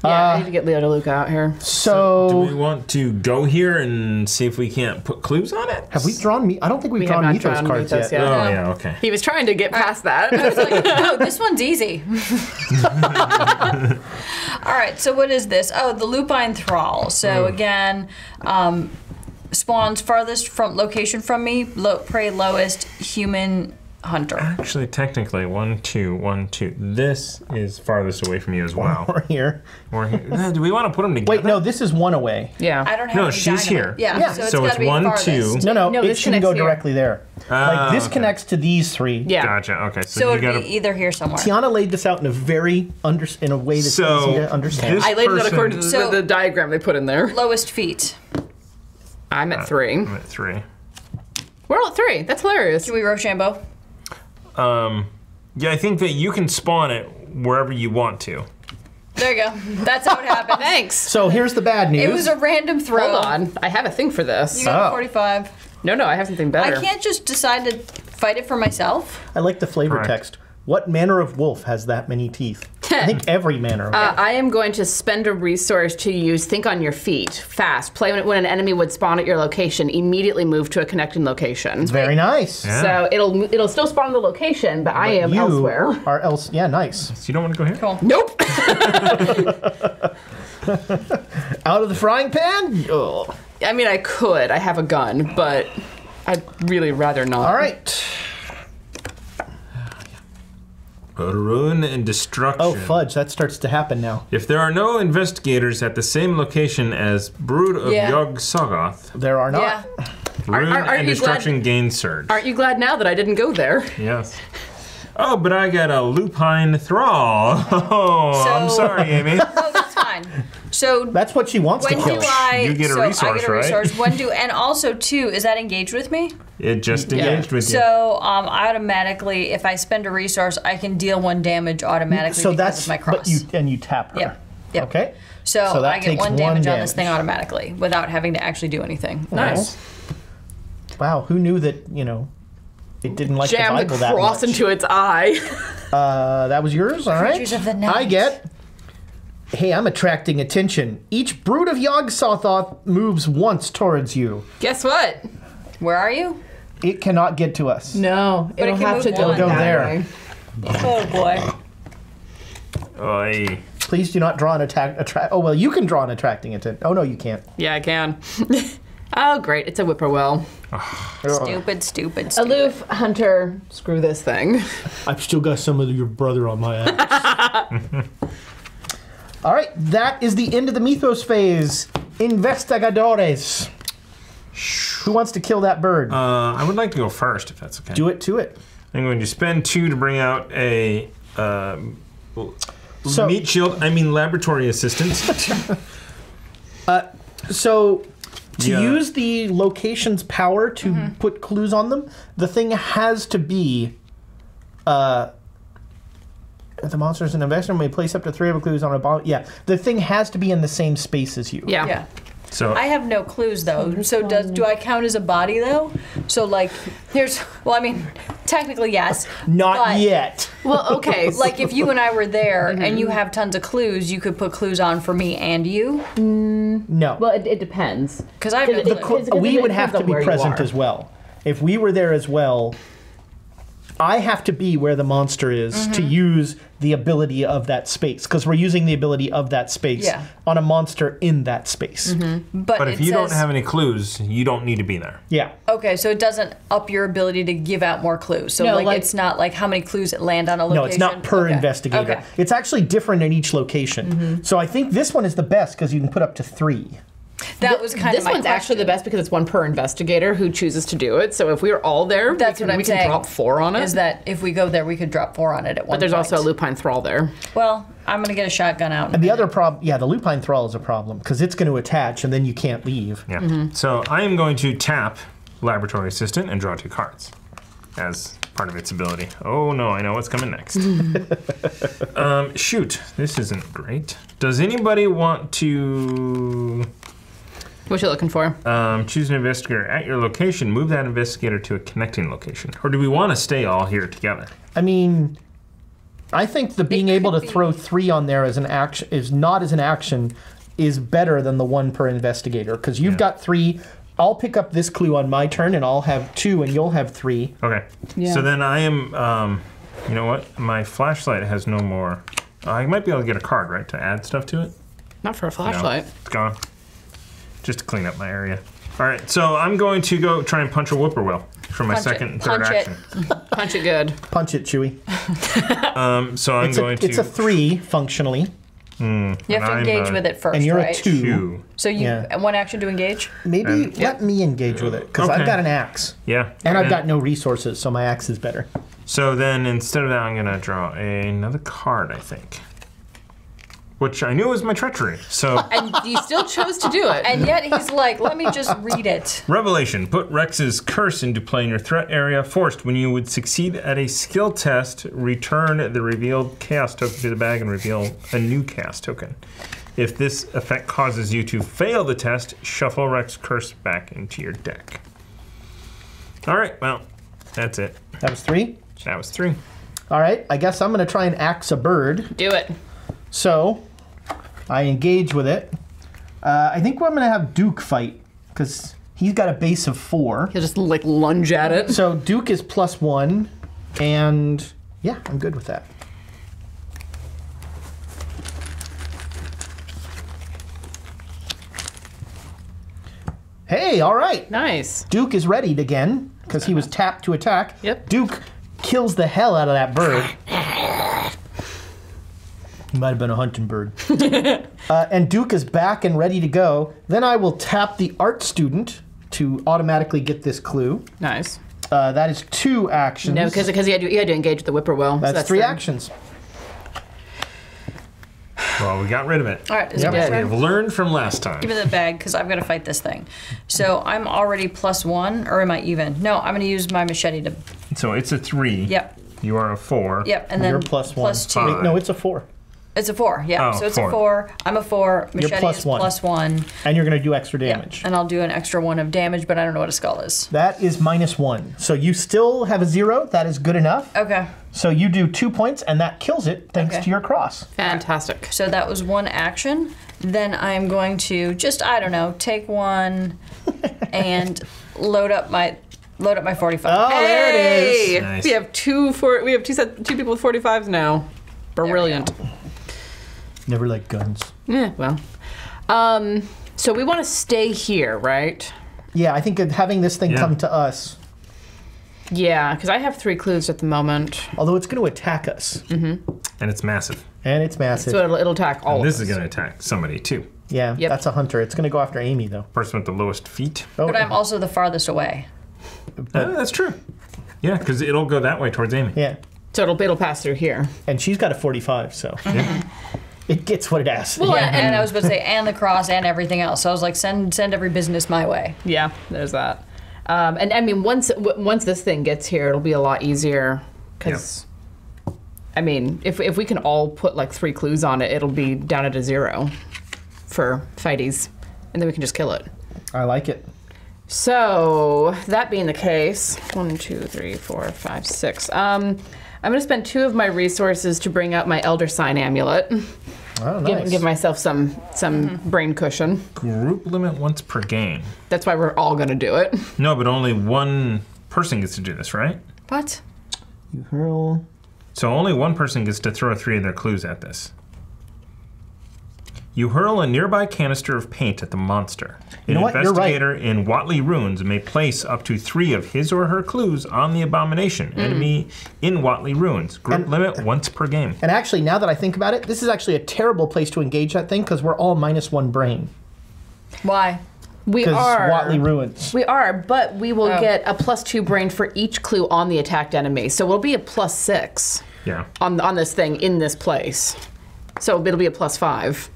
Yeah, I need to get Leo DeLuca out here. So, Do we want to go here and see if we can't put clues on it? have we drawn me? I don't think we've We have drawn not Mythos drawn cards Mythos yet. yet. Oh, No. yeah, okay. He was trying to get past that. I was like, no, this one's easy. All right, so what is this? Oh, the lupine thrall. So again, spawns farthest from location from me, prey lowest, human hunter. Actually, technically, 1, 2, 1, 2. This is farthest away from you as well. Or here. Or here. Do we want to put them together? Wait, no, this is 1 away. Yeah. I don't have No, any she's dynamite. here. Yeah, Yeah. so it's So gotta it's be 1, farthest. 2. No, No, it this shouldn't go connects here. directly there. Like, this okay. connects to these 3. Yeah. Gotcha. Okay, so, So you it'd gotta. be either here somewhere. Tiana laid this out in a very in a way that's So, easy to understand. this- I laid it out person- according to So- the diagram they put in there. Lowest feet. I'm at 3. I'm at 3. We're all at 3. That's hilarious. Can we Rochambeau? Yeah, I think that you can spawn it wherever you want to. There you go. That's how it happened. Thanks. So here's the bad news. It was a random throw. Hold on. I have a thing for this. You got Oh. a 45. No, I have something better. I can't just decide to fight it for myself. I like the flavor Correct. text. What manner of wolf has that many teeth? I think every manner of wolf. I am going to spend a resource to use Think on Your Feet. Fast. Play when an enemy would spawn at your location. Immediately move to a connecting location. Very nice. Yeah. So it'll still spawn the location, but I am You elsewhere. are else. Yeah, nice. So you don't want to go here? Cool. Nope. Out of the frying pan? Ugh. I mean, I could. I have a gun, but I'd really rather not. All right. Ruin and destruction. Oh, fudge. That starts to happen now. If there are no investigators at the same location as Brood of Yog-Sothoth, There are not. Yeah. ruin and destruction gain surge. Aren't you glad now that I didn't go there? Yes. Oh, but I got a lupine thrall. Oh, I'm sorry, Amy. No, that's fine. So That's what she wants to when kill. do I? You get a resource, I get a right? resource. When do? And also too, is that engaged with me? It just engaged with you. So automatically, if I spend a resource, I can deal 1 damage automatically So because that's of my cross. but you tap her. Yep. Okay. So that I get takes 1 damage on damage. this thing automatically without having to actually do anything. Nice. Wow, who knew that, it didn't like the Jam Bible the that cross much. into its eye. That was yours? All right. Creatures of the night. I get... Hey, I'm attracting attention. Each brood of Yog-Sothoth moves once towards you. Guess what? Where are you? It cannot get to us. No, But it it'll can have move to go one. Go that there. way. Oh boy. Oy. Please do not draw an oh, well, you can draw an attracting attention. Oh, no, you can't. Yeah, I can. Oh, great. It's a whippoorwill. Stupid. Aloof, hunter, screw this thing. I've still got some of your brother on my axe. All right, that is the end of the Mythos phase. Investigadores. Who wants to kill that bird? I would like to go first, if that's okay. Do it to it. I'm going to spend 2 to bring out a meat shield. I mean, laboratory assistant. So, to Yeah. use the location's power to put clues on them, the thing has to be... the monsters in investor may place up to 3 of the clues on a bomb. Yeah, the thing has to be in the same space as you. Yeah. Yeah. So I have no clues though. So do I count as a body though? So like technically yes. Not but, yet. Well, okay. Like if you and I were there and you have tons of clues, you could put clues on for me and you. No. Well, it depends. Because I have no clues. We would have to be present as well. If we were there as well, I have to be where the monster is to use the ability of that space, because we're using the ability of that space on a monster in that space. but if you don't have any clues, you don't need to be there. Yeah. Okay, so it doesn't up your ability to give out more clues. So No, like it's not like how many clues it land on a location. No, it's not per Okay. investigator. Okay. It's actually different in each location. So I think this one is the best because you can put up to 3. That was kind This of my one's actually the best because it's 1 per investigator who chooses to do it. So if we were all there, That's we what I'm can saying. drop 4 on it. Is that if we go there, we could drop 4 on it at one but there's point. also a lupine thrall there. Well, I'm gonna get a shotgun out. And the other problem, the lupine thrall is a problem because it's going to attach and then you can't leave. Yeah. So I am going to tap laboratory assistant and draw 2 cards as part of its ability. Oh no, I know what's coming next. Shoot, this isn't great. Does anybody want to What you looking for? choose an investigator at your location? Move that investigator to a connecting location, or do we want to stay all here together? I mean, I think the being able to throw 3 on there as an action is not as an action is better than the 1 per investigator because you've got 3. I'll pick up this clue on my turn and I'll have 2 and you'll have 3. Okay. Yeah. So then I am. You know what? My flashlight has no more. I might be able to get a card, right, to add stuff to it. Not for a No, flashlight. it's gone. Just to clean up my area. All right, so I'm going to go try and punch a whippoorwill for my Punch it. second and third Punch it. action. Punch it good. Punch it, Chewy. So I'm going to. It's a 3 functionally, You have to I'm, engage with it first, and you're right? a 2. 2. So you Yeah. 1 action to engage. Maybe let me engage with it because Okay. I've got an axe Yeah. and I've got no resources, so my axe is better. So then instead of that, I'm going to draw another card, I think. Which I knew was my treachery. So. And you still chose to do it. And yet he's like, let me just read it. Revelation. Put Rex's curse into play in your threat area. Forced. When you would succeed at a skill test, return the revealed chaos token to the bag and reveal a new chaos token. If this effect causes you to fail the test, shuffle Rex's curse back into your deck. All right, well, that's it. That was 3. That was 3. All right, I guess I'm going to try and axe a bird. Do it. So I engage with it. I think I'm going to have Duke fight because he's got a base of 4. He'll just like lunge at it. So Duke is +1, and yeah, I'm good with that. Hey, all right. Nice. Duke is readied again because he was tapped to attack. Yep. Duke kills the hell out of that bird. He might have been a hunting bird. And Duke is back and ready to go. Then I will tap the art student to automatically get this clue. Nice. That is 2 actions. No, because you had to engage the whippoorwill. That's 3 actions. Well, we got rid of it. All right, is Yep. it my We turn? have learned from last time. Give me the bag, because I've got to fight this thing. So I'm already +1, or am I even? No, I'm going to use my machete to... So it's a 3. Yep. You are a 4. Yep, and then You're +1. +2. Wait, no, it's a 4. It's a 4, yeah. Oh, So it's 4. a 4. I'm a 4. You're Machete is +1. +1. And you're going to do extra Yeah, damage. and I'll do an extra 1 of damage, but I don't know what a skull is. That is -1. So you still have a 0. That is good enough. Okay. So you do 2 points, and that kills it thanks Okay. to your cross. Fantastic. So that was 1 action. Then I'm going to just, I don't know, take 1 and load up my 45. Oh, there it is. Hey! Nice. We have two people with 45s now. Brilliant. Never like guns. Yeah, well. So we want to stay here, right? Yeah, I think having this thing Yeah. come to us, Yeah, because I have 3 clues at the moment. although it's going to attack us, And it's massive. and it's massive. So it'll attack all And of this us. is going to attack somebody, too. Yeah, Yep. that's a hunter. It's going to go after Amy, though. Person with the lowest feet. Oh, But I'm also the farthest away. That's true. Yeah, because it'll go that way towards Amy. yeah, So it'll pass through here. and she's got a 45, so Yeah. it gets what it asks. Well, and I was about to say, and the cross and everything else. So I was like, send every business my way. Yeah, there's that. And I mean, once this thing gets here, it'll be a lot easier. Because, I mean, if we can all put like 3 clues on it, it'll be down at a 0 for fighties. And then we can just kill it. I like it. So, that being the case, 1, 2, 3, 4, 5, 6. I'm going to spend 2 of my resources to bring out my Elder Sign amulet. Oh, nice. Give myself some brain cushion. Group limit once per game. That's why we're all going to do it. No, but only one person gets to do this, right? What? You hurl. So only one person gets to throw 3 of their clues at this. You hurl a nearby canister of paint at the monster. You know what? You're right. Investigator in Watley Ruins may place up to 3 of his or her clues on the abomination enemy in Watley Ruins. Group limit once per game. And actually, now that I think about it, this is actually a terrible place to engage that thing because we're all -1 brain. Why? We Because are. Watley Ruins. We are, but we will Oh. get a +2 brain for each clue on the attacked enemy. So we'll be a +6 Yeah. on this thing in this place. So it'll be a +5.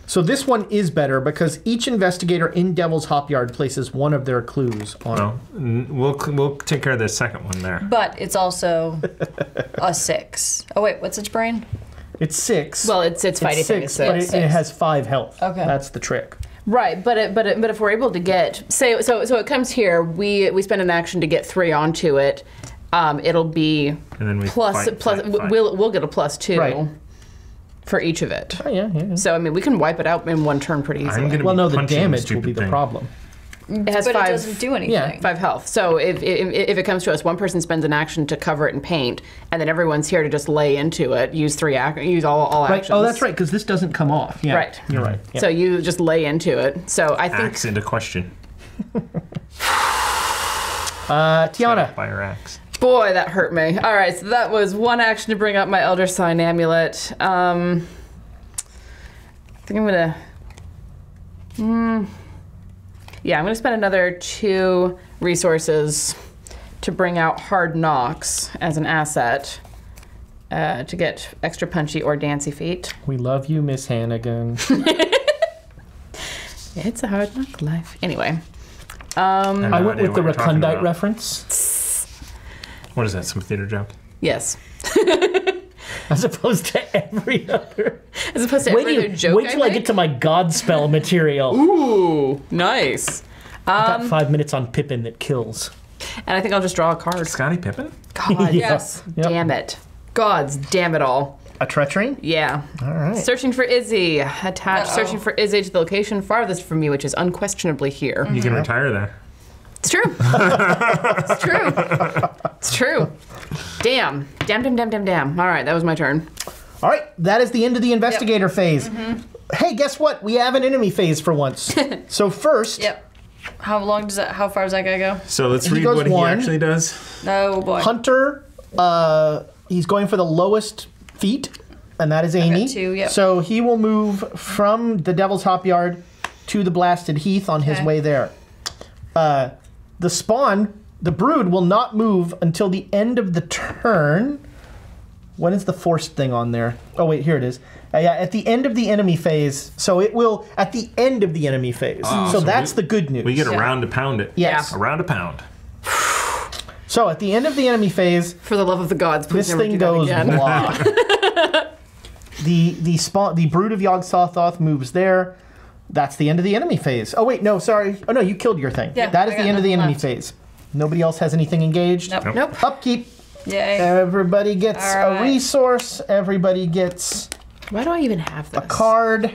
So this one is better because each investigator in Devil's Hop Yard places 1 of their clues on it. Well, we'll take care of the second one there. But it's also a 6. Oh, wait, what's its brain? It's 6. Well, it's fighting thing is 6, but 6. it has 5 health. Okay. That's the trick. Right, but if we're able to get so it comes here, we spend an action to get 3 onto it. It'll be And then we plus fight. we'll get a +2 Right. for each of it. Oh, yeah. So I mean, we can wipe it out in 1 turn pretty I'm easily. gonna Well, be no, the punching damage will stupid be the thing. problem. It has But 5. it doesn't do anything. Yeah, 5 health. So if it comes to us, 1 person spends an action to cover it in paint, and then everyone's here to just lay into it. Use use all Right. actions. Oh, that's right, because this doesn't come off. Yeah. Right. You're right. Yeah. So you just lay into it. So I think Axe into question. Tiana. Fire axe. boy, that hurt me. All right, so that was 1 action to bring up my Elder Sign amulet. I think I'm gonna. Yeah, I'm gonna spend another 2 resources to bring out Hard Knocks as an asset to get extra punchy or dancy feet. We love you, Miss Hannigan. It's a hard knock life. Anyway, I went with the what you're talking recondite about. reference, What is that? Some theater joke? yes. as opposed to every other. As opposed to every other joke Wait till I make? get to my Godspell material. Ooh, nice. I got 5 minutes on Pippin that kills. And I think I'll just draw a card. Scottie Pippen? God, Yes. Yep. damn it. Gods, damn it all. A treachery? Yeah. All right. Searching for Izzy. Attached. Uh-oh. Searching for Izzy to the location farthest from me, which is unquestionably here. You can retire there. It's true. It's true. It's true. Damn. Damn. All right, that was my turn. All right, that is the end of the investigator phase. Hey, guess what? We have an enemy phase for once. So first, Yep. How far does that guy go? So let's He read goes what he 1. actually does. Oh boy. Hunter, he's going for the lowest feet. And that is Amy. 2, yep. So he will move from the Devil's Hop Yard to the Blasted Heath on his way there. The spawn, the brood, will not move until the end of the turn. When is the forced thing on there? Oh, wait, here it is. Yeah, at the end of the enemy phase. So it will, at the end of the enemy phase. So that's the good news. We get a round to pound it. Yes. A round to pound. So at the end of the enemy phase, For the love of the gods, please this never thing do that goes again. blah. the brood of Yog-Sothoth moves there. That's the end of the enemy phase. Oh wait, no, sorry. Oh no, you killed your thing. Yeah, that is I the got end of the nothing enemy left. phase. Nobody else has anything engaged. Nope. Nope. Upkeep. Yay. Everybody gets All right. a resource. Everybody gets Why do I even have this? a card.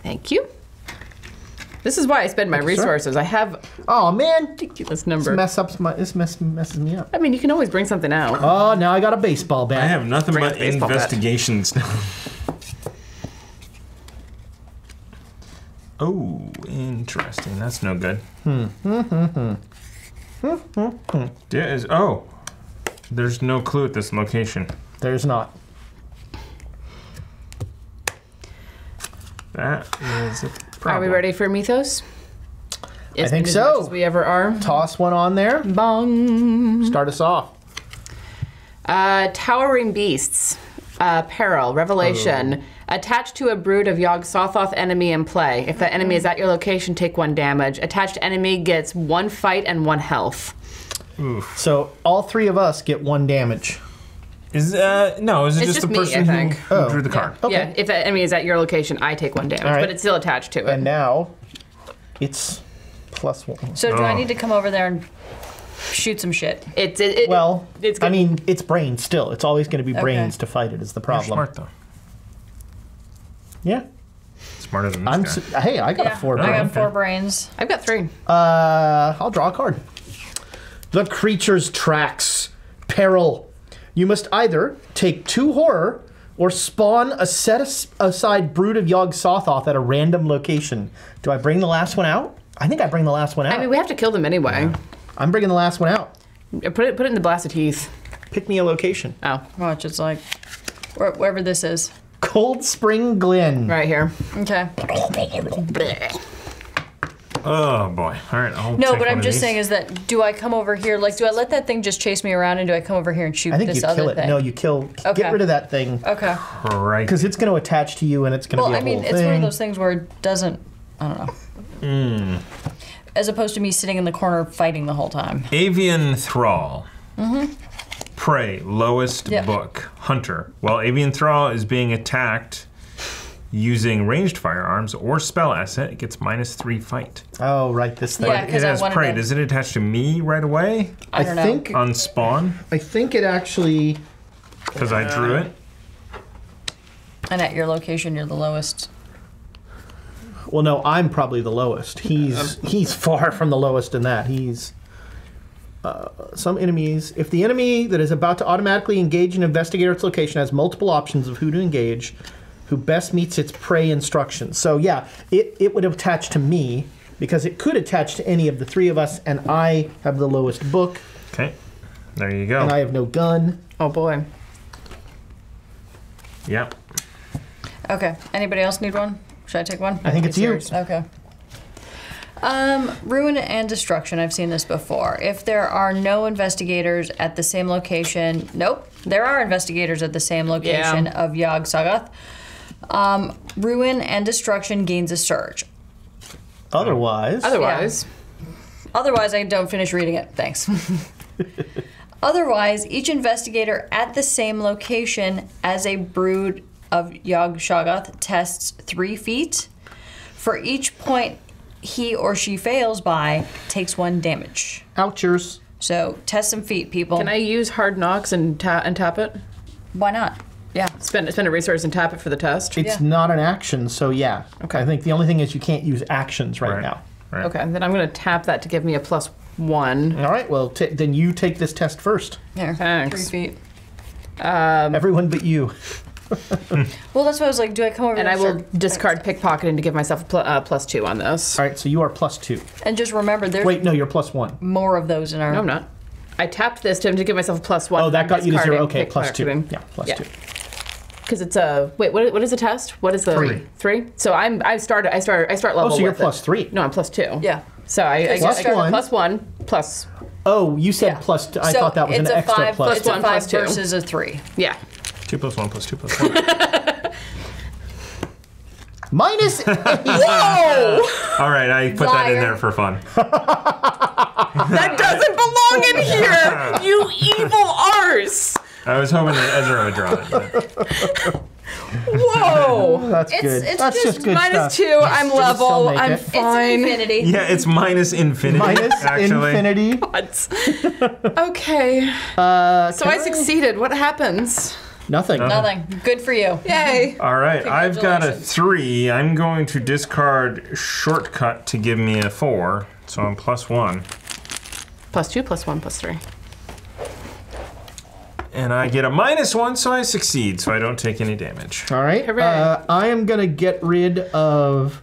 Thank you. This is why I spend my resources. I have Oh man, ridiculous number. this messes me up. I mean, you can always bring something out. Oh, now I got a baseball bat. I have nothing Bring but a baseball bat. investigations now. Oh, interesting. That's no good. There's no clue at this location. There's not. That is a problem. Are we ready for Mythos? I think As so. much as we ever are. Toss one on there. Bong. Start us off. Towering beasts. Peril. Revelation. Attached to a brood of Yog-Sothoth enemy in play. If that enemy is at your location, take 1 damage. Attached enemy gets 1 fight and 1 health. So all 3 of us get 1 damage. Is is it It's just the just me, person I think. who drew the card? Okay. Yeah, if that enemy is at your location, I take 1 damage, All right. but it's still attached to it. And now it's +1. So do I Oh. need to come over there and shoot some shit? Well, it's I good. mean, it's brains still. It's always going to be Okay. brains to fight it is the You're problem. smart though. Yeah. Smarter than this guy. Hey, I got a 4 I brain. got 4 brains. I've got 3. I'll draw a card. The creature's tracks. Peril. You must either take 2 horror or spawn a set-aside brood of Yog-Sothoth at a random location. Do I bring the last one out? I think I bring the last one out. I mean, we have to kill them anyway. I'm bringing the last one out. Put it in the Blasted Heath. Pick me a location. Oh, Watch, it's like wherever this is. Cold Spring Glen. right here. Okay. Oh boy. All right. I'll No, take but one I'm of just these. saying is that do I come over here? Like, do I let that thing just chase me around, and do I come over here and shoot I think this you other kill it. thing? No, you kill. Okay. Get rid of that thing. Okay. Right. Because it's going to attach to you and it's going to Well, be a I mean, whole it's thing. one of those things where it doesn't. I don't know. As opposed to me sitting in the corner fighting the whole time. Avian Thrall. Prey, lowest Yep. book. Hunter. While Avian Thrall is being attacked using ranged firearms or spell asset, it gets -3 fight. Oh, right, this thing. Yeah, It 'cause I has wanted prey. to- Does it attach to me right away I don't know. think on spawn? I think it actually. Because I drew it? And at your location, you're the lowest. Well, no, I'm probably the lowest. He's far from the lowest in that. He's some enemies. If the enemy that is about to automatically engage an investigator at its location has multiple options of who to engage, who best meets its prey instructions. So yeah, it would attach to me because it could attach to any of the 3 of us, and I have the lowest book, Okay. There you go. and I have no gun. Oh boy. Yep. Okay. Anybody else need one? Should I take one? I think it's you. yours. Okay. Ruin and destruction. I've seen this before. If there are no investigators at the same location, nope, there are investigators at the same location of Yog-Sothoth. Ruin and destruction gains a surge. Otherwise, Otherwise, I don't finish reading it. Thanks. Otherwise, each investigator at the same location as a brood of Yog-Sothoth tests 3 feet. For each point he or she fails by, takes 1 damage. ouchers. So test some feet, people. Can I use Hard Knocks and tap it? Why not? Yeah. Spend a resource and tap it for the test? It's Yeah. not an action, so yeah. Okay. I think the only thing is you can't use actions right Right. now. Right. Okay, then I'm going to tap that to give me a +1. All right, well, then you take this test first. There. Thanks. 3 feet. Everyone but you. Well, that's what I was like. Do I come over And there I will start- discard pickpocketing to give myself a +2 on this. All right, so you are +2. And just remember, there's Wait, no, you're +1. more of those in our. No, I'm not. I tapped this to give myself a +1. Oh, that got you to 0. discarding Okay, +2. pickpocketing. Yeah, +2. Because it's a wait. What is the test? What is the 3? So I start level. Oh, so you're with plus it. 3. No, I'm plus 2. Yeah. So I Plus get one. plus 1 plus. Oh, you said Yeah. plus 2. I So thought that was an it's a extra 5, plus It's a 1 5 plus 2. versus a 3. Yeah. 2 plus 1 plus 2 plus 1. Minus 8. Whoa! All right, I put that in Liar. there for fun. That doesn't belong in here. You evil arse. I was hoping that Ezra would draw it. But Whoa. That's It's- good. it's That's just just good Minus stuff. 2. I'm still level. make I'm it. fine. It's infinity. yeah, it's minus infinity. Minus actually. infinity. What? Okay. So I succeeded. What happens? Nothing. Nothing. Good for you. Yay. All right, I've got a Congratulations. 3. I'm going to discard shortcut to give me a 4, so I'm plus 1. Plus 2 plus 1 plus 3. And I get a minus 1, so I succeed, so I don't take any damage. All right. Hooray. I am going to get rid of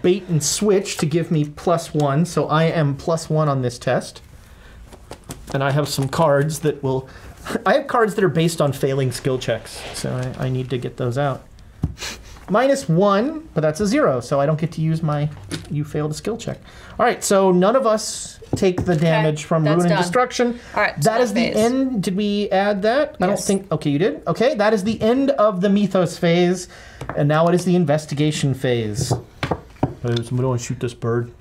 bait and switch to give me plus 1. So I am plus 1 on this test. And I have some cards that will... I have cards that are based on failing skill checks. So I need to get those out. Minus 1, but that's a 0. So I don't get to use my you failed a skill check. All right. So none of us take the damage from that's ruin and done. destruction. All right, so That is the phase. end. Did we add that? I don't Yes. think. Okay, you did. Okay, that is the end of the mythos phase, and now it is the investigation phase. Somebody want to shoot this bird?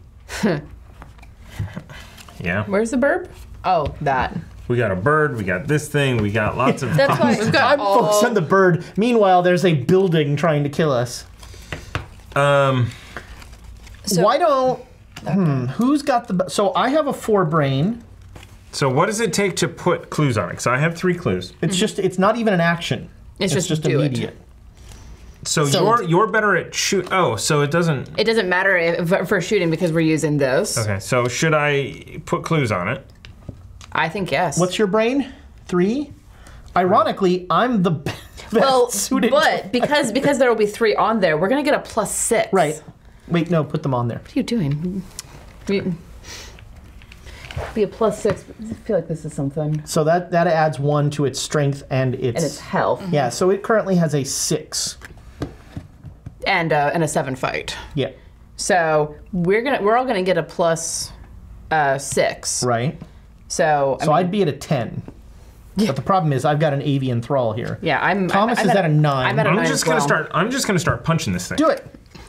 Yeah. Where's the burb? Oh, that. We got a bird, we got this thing, we got lots of... That's why. We've got I'm focused on the bird. Meanwhile, there's a building trying to kill us. So- Why don't? Who's got the? So I have a 4 brain. So what does it take to put clues on it? Because I have 3 clues. It's just. It's not even an action. It's just do it. immediate. So, So- you're better at shoot... Oh, so it doesn't... It doesn't matter for shooting because we're using this. Okay, so should I put clues on it? I think yes. What's your brain? 3. Ironically, I'm the best well, suited. but because there will be 3 on there, we're gonna get a plus 6. Right. Wait, no, put them on there. What are you doing? Be a plus 6. I feel like this is something. So that adds 1 to its strength and its. And it's health. Yeah. So it currently has a 6. And a 7 fight. Yeah. So we're all gonna get a plus 6. Right. So So I'd be at a 10. But the problem is I've got an avian thrall here. yeah, Thomas I'm is at a 9. I'm at a 9 I'm just gonna as well. I'm just gonna start punching this thing. Do it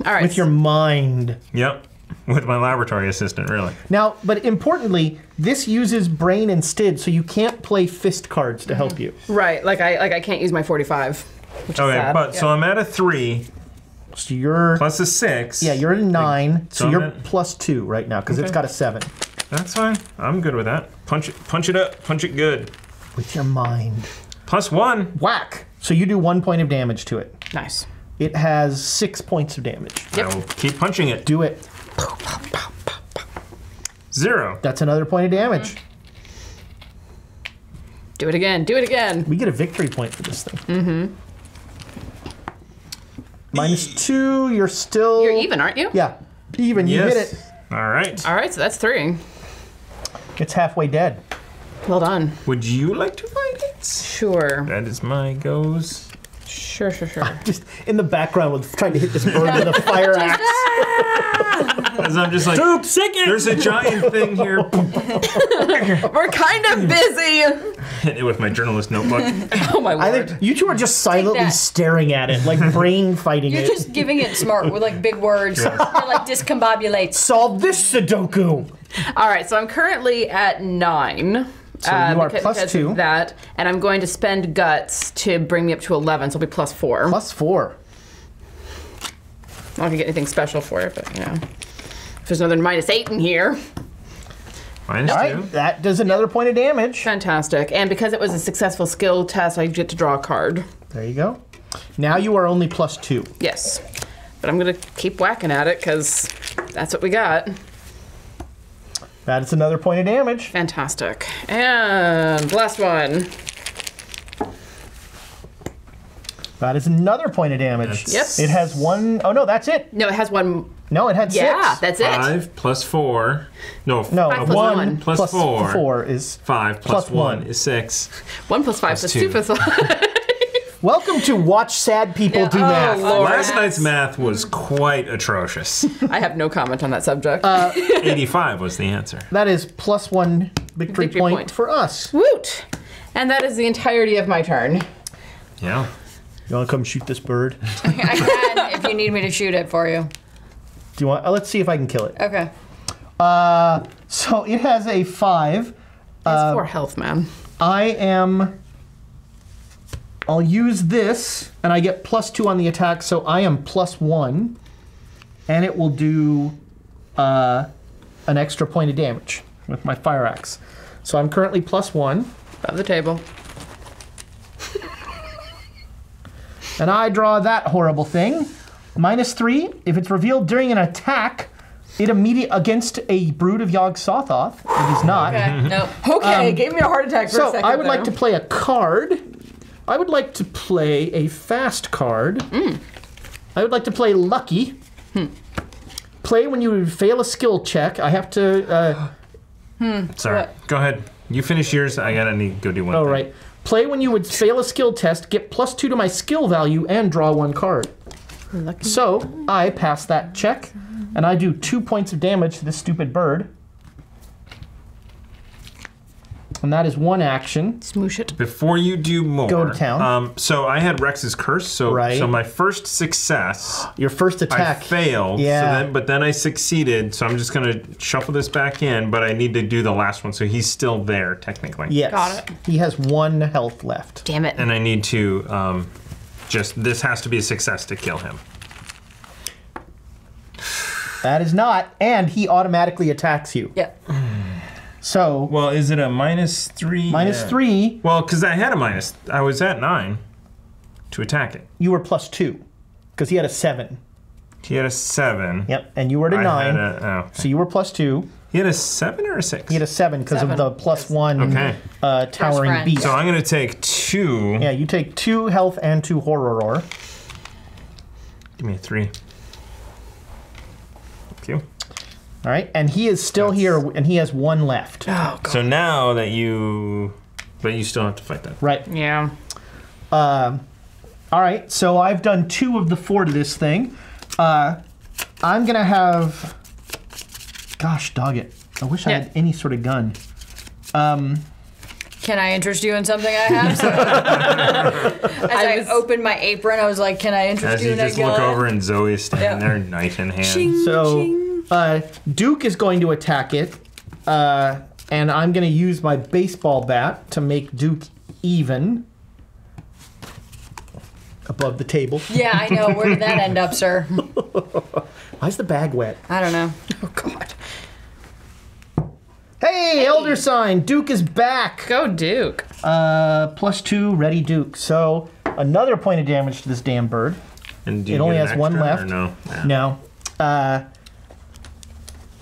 All right. with your mind. Yep. With my laboratory assistant, really. Now, but importantly, this uses brain instead, so you can't play fist cards to help you. right. Like I can't use my 45. Which is Okay, sad. but so I'm at a 3 So you're plus a 6. yeah, you're at a 9. So I'm you're at- plus 2 right now because it's Okay. got a 7 That's fine. I'm good with that. Punch it up. Punch it good. with your mind. Plus 1. Whack. So you do 1 point of damage to it. Nice. It has 6 points of damage. I will keep punching it. Do it. 0. That's another point of damage. Do it again. Do it again. We get a victory point for this thing. Mm-hmm. -2. You're still. You're even, aren't you? Yeah, even. You Yes. hit it. All right. All right. So that's 3. It's halfway dead. Well done. Would you like to fight it? Sure. That is my goes. Sure. Just in the background with trying to hit this bird with a fire axe. As I'm just like, Dude, sick it! there's a giant thing here. We're kind of busy. Hit it with my journalist notebook. Oh my I lord. think you two are just silently that. staring at it, like brain fighting You're it. just giving it smart with like big words. You're like discombobulates. Solve this Sudoku. All right. So I'm currently at 9. So you are plus because 2. of that, and I'm going to spend guts to bring me up to 11, so I'll be plus 4. Plus 4. I'm not gonna get anything special for it, but you know, if there's another -8 in here, Minus All 2. right, that does another point of damage. fantastic. And because it was a successful skill test, I get to draw a card. There you go. Now you are only plus 2. Yes, but I'm gonna keep whacking at it because that's what we got. That is another point of damage. Fantastic. And last one. That is another point of damage. That's- Yep. It has 1. Oh no, that's it. No, it has one. No, it had 6. Yeah, that's it. 5 plus 4. No, No, 5 plus 1 1 plus 4. 4 is 5 plus plus 1 1. is 6. 1 plus 5 plus 2 2. plus 5. Welcome to Watch Sad People Do Math. Lord. Last night's math was quite atrocious. I have no comment on that subject. 85 was the answer. That is +1 victory point for us. Woot! And that is the entirety of my turn. Yeah. You want to come shoot this bird? I can if you need me to shoot it for you. Do you want? Let's see if I can kill it. Okay. So it has a 5. That's 4 health, man. I'll use this, and I get +2 on the attack, so I am +1. And it will do an extra point of damage with my fire axe. So I'm currently +1. Above the table. And I draw that horrible thing. -3. If it's revealed during an attack, it against a brood of Yog-Sothoth. It is not. Okay. Nope. Okay, gave me a heart attack for a So second. I would like to play a card. I would like to play a fast card. I would like to play Lucky. Play when you fail a skill check. I have to... Sorry. What? Go ahead. You finish yours. I gotta go do one Oh, thing. right. Play when you would fail a skill test, get +2 to my skill value, and draw 1 card. Lucky. So I pass that check, and I do 2 points of damage to this stupid bird. And that is 1 action. Smoosh it. Before you do more, Go to town. So I had Rex's curse. So Right. so my first success, Your first I attack. failed. Yeah. But then I succeeded. So I'm just gonna shuffle this back in. But I need to do the last one. So he's still there technically. Yes. Got it. He has 1 health left. Damn it. And I need to this has to be a success to kill him. That is not, and he automatically attacks you. Yeah. So Well, is it a -3? -3, Well, because I had a minus. I was at 9 to attack it. you were +2, because he had a 7. He had a 7. Yep, and you were at a I 9, had a, so you were +2. he had a 7 or a 6? He had a 7 because of 7. the +1 Okay. towering friend. beast. So I'm going to take 2. Yeah, you take 2 health and 2 horror. Give me a 3. Thank you. All right, and he is still here, and he has 1 left. Oh, God. So now that but you still have to fight that. Right. Yeah. All right, so I've done 2 of the 4 to this thing. I'm gonna have. Gosh, dog it! I wish I had any sort of gun. Can I interest you in something I have? As I opened my apron, I was like, "Can I interest As you you in a just gun?" look over and Zoe's standing Yeah. there, knife in hand. Ching, So ching. Duke is going to attack it, and I'm gonna use my baseball bat to make Duke even above the table. Yeah, I know. Where did that end up, sir? Why's the bag wet? I don't know. Oh, God. Hey, Elder Sign! Duke is back! Go Duke. +2, ready Duke. So, another point of damage to this damn bird. And do you It only get an has 1 extra, left. Or no? Yeah. No.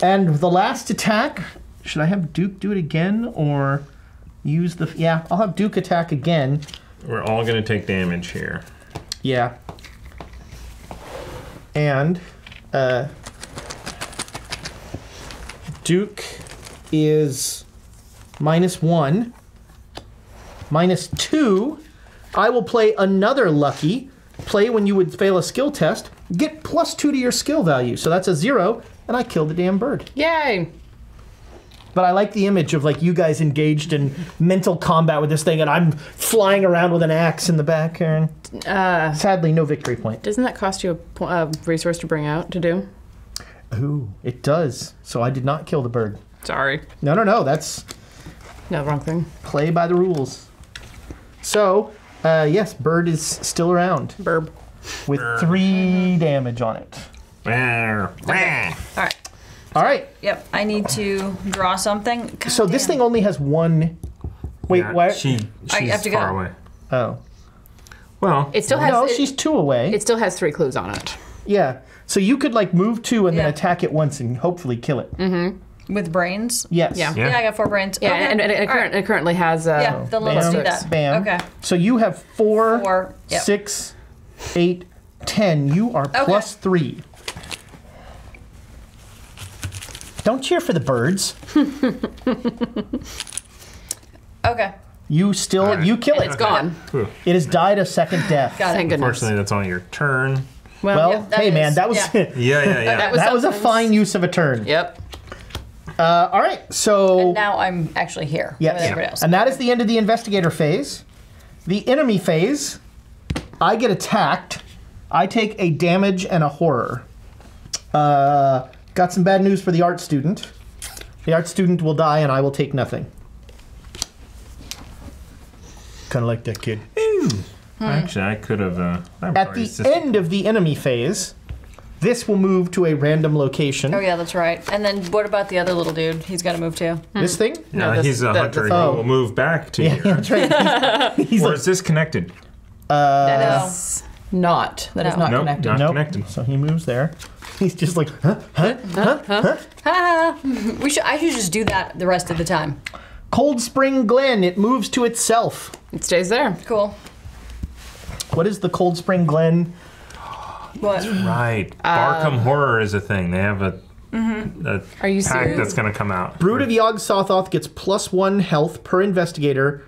And the last attack, should I have Duke do it again, or use the... Yeah, I'll have Duke attack again. We're all going to take damage here. Yeah. And, Duke is -1. -2. I will play another lucky. Play when you would fail a skill test. Get +2 to your skill value. So that's a 0, and I kill the damn bird. Yay. But I like the image of like you guys engaged in mental combat with this thing, and I'm flying around with an axe in the back. And sadly, no victory point. Doesn't that cost you a resource to bring out to do? Ooh, it does. So I did not kill the bird. Sorry. No. That's No, wrong thing. play by the rules. So, yes, bird is still around Burb. with 3 damage on it. All right. All right. Yep. I need to draw something. God So this damn. thing only has 1. Wait, Yeah, why? She's have to far go. away. Oh. Well, It still has. No, she's 2 away. It still has 3 clues on it. Yeah. So you could like move 2 and then Yeah. attack it once and hopefully kill it. with brains. Yes. Yeah. Yeah, I got 4 brains. Yeah, Okay. and it, All right. it currently has. Yeah, then let's Bam, do that. Bam. Okay. So you have 4, 4, yep. 6, 8, 10. You are +3. Don't cheer for the birds. Okay. You kill it. It's gone. Ooh. It has died a second death. Thank goodness. Unfortunately, that's on your turn. Well, yeah, that hey man, is- that was yeah. that was a fine use of a turn. Yep. All right, so Now I'm actually here with yes, everybody else. and that is the end of the investigator phase. The enemy phase, I get attacked. I take a damage and a horror. Got some bad news for the art student. The art student will die, and I will take nothing. Kind of like that kid. Actually, I could have. At the end of the enemy phase, this will move to a random location. Oh yeah, that's right. And then what about the other little dude? He's got to move too. This thing? Yeah, this- he's a the- hunter. He oh. will move back to Yeah, here. that's right. He's Or like, is this connected? That is not. That is No. not Nope, connected. not nope. connected. So he moves there. He's just like, huh? I should just do that the rest of the time. Cold Spring Glen. It moves to itself. It stays there. Cool. What is the Cold Spring Glen? What? Right. Arkham Horror is a thing. They have a Are you pack serious? that's going to come out. Brood of Yog-Sothoth gets +1 health per investigator.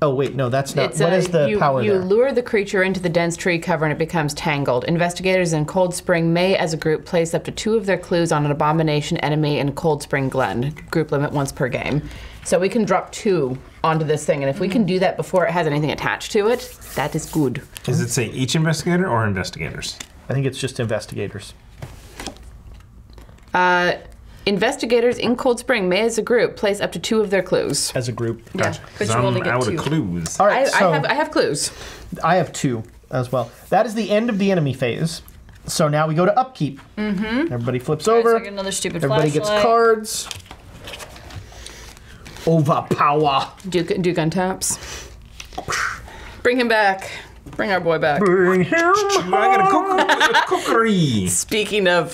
Oh wait, no, that's not. What is the power you there? lure the creature into the dense tree cover and it becomes tangled. Investigators in Cold Spring may, as a group, place up to 2 of their clues on an abomination enemy in Cold Spring Glen. Group limit once per game. So we can drop 2 onto this thing, and if we can do that before it has anything attached to it, that is good. Does it say each investigator or investigators? I think it's just investigators. Investigators in Cold Spring may, as a group, place up to 2 of their clues. As a group. Gotcha. But 'Cause you I'm only get out 2. of clues. All right, so I have clues. I have 2 as well. That is the end of the enemy phase. So now we go to upkeep. Mm-hmm. Everybody flips Alright, over. so I get another stupid Everybody gets flashlight. cards. Overpower. Do gun taps. Bring him back. Bring our boy back. Bring him. I got a cookery. Speaking of,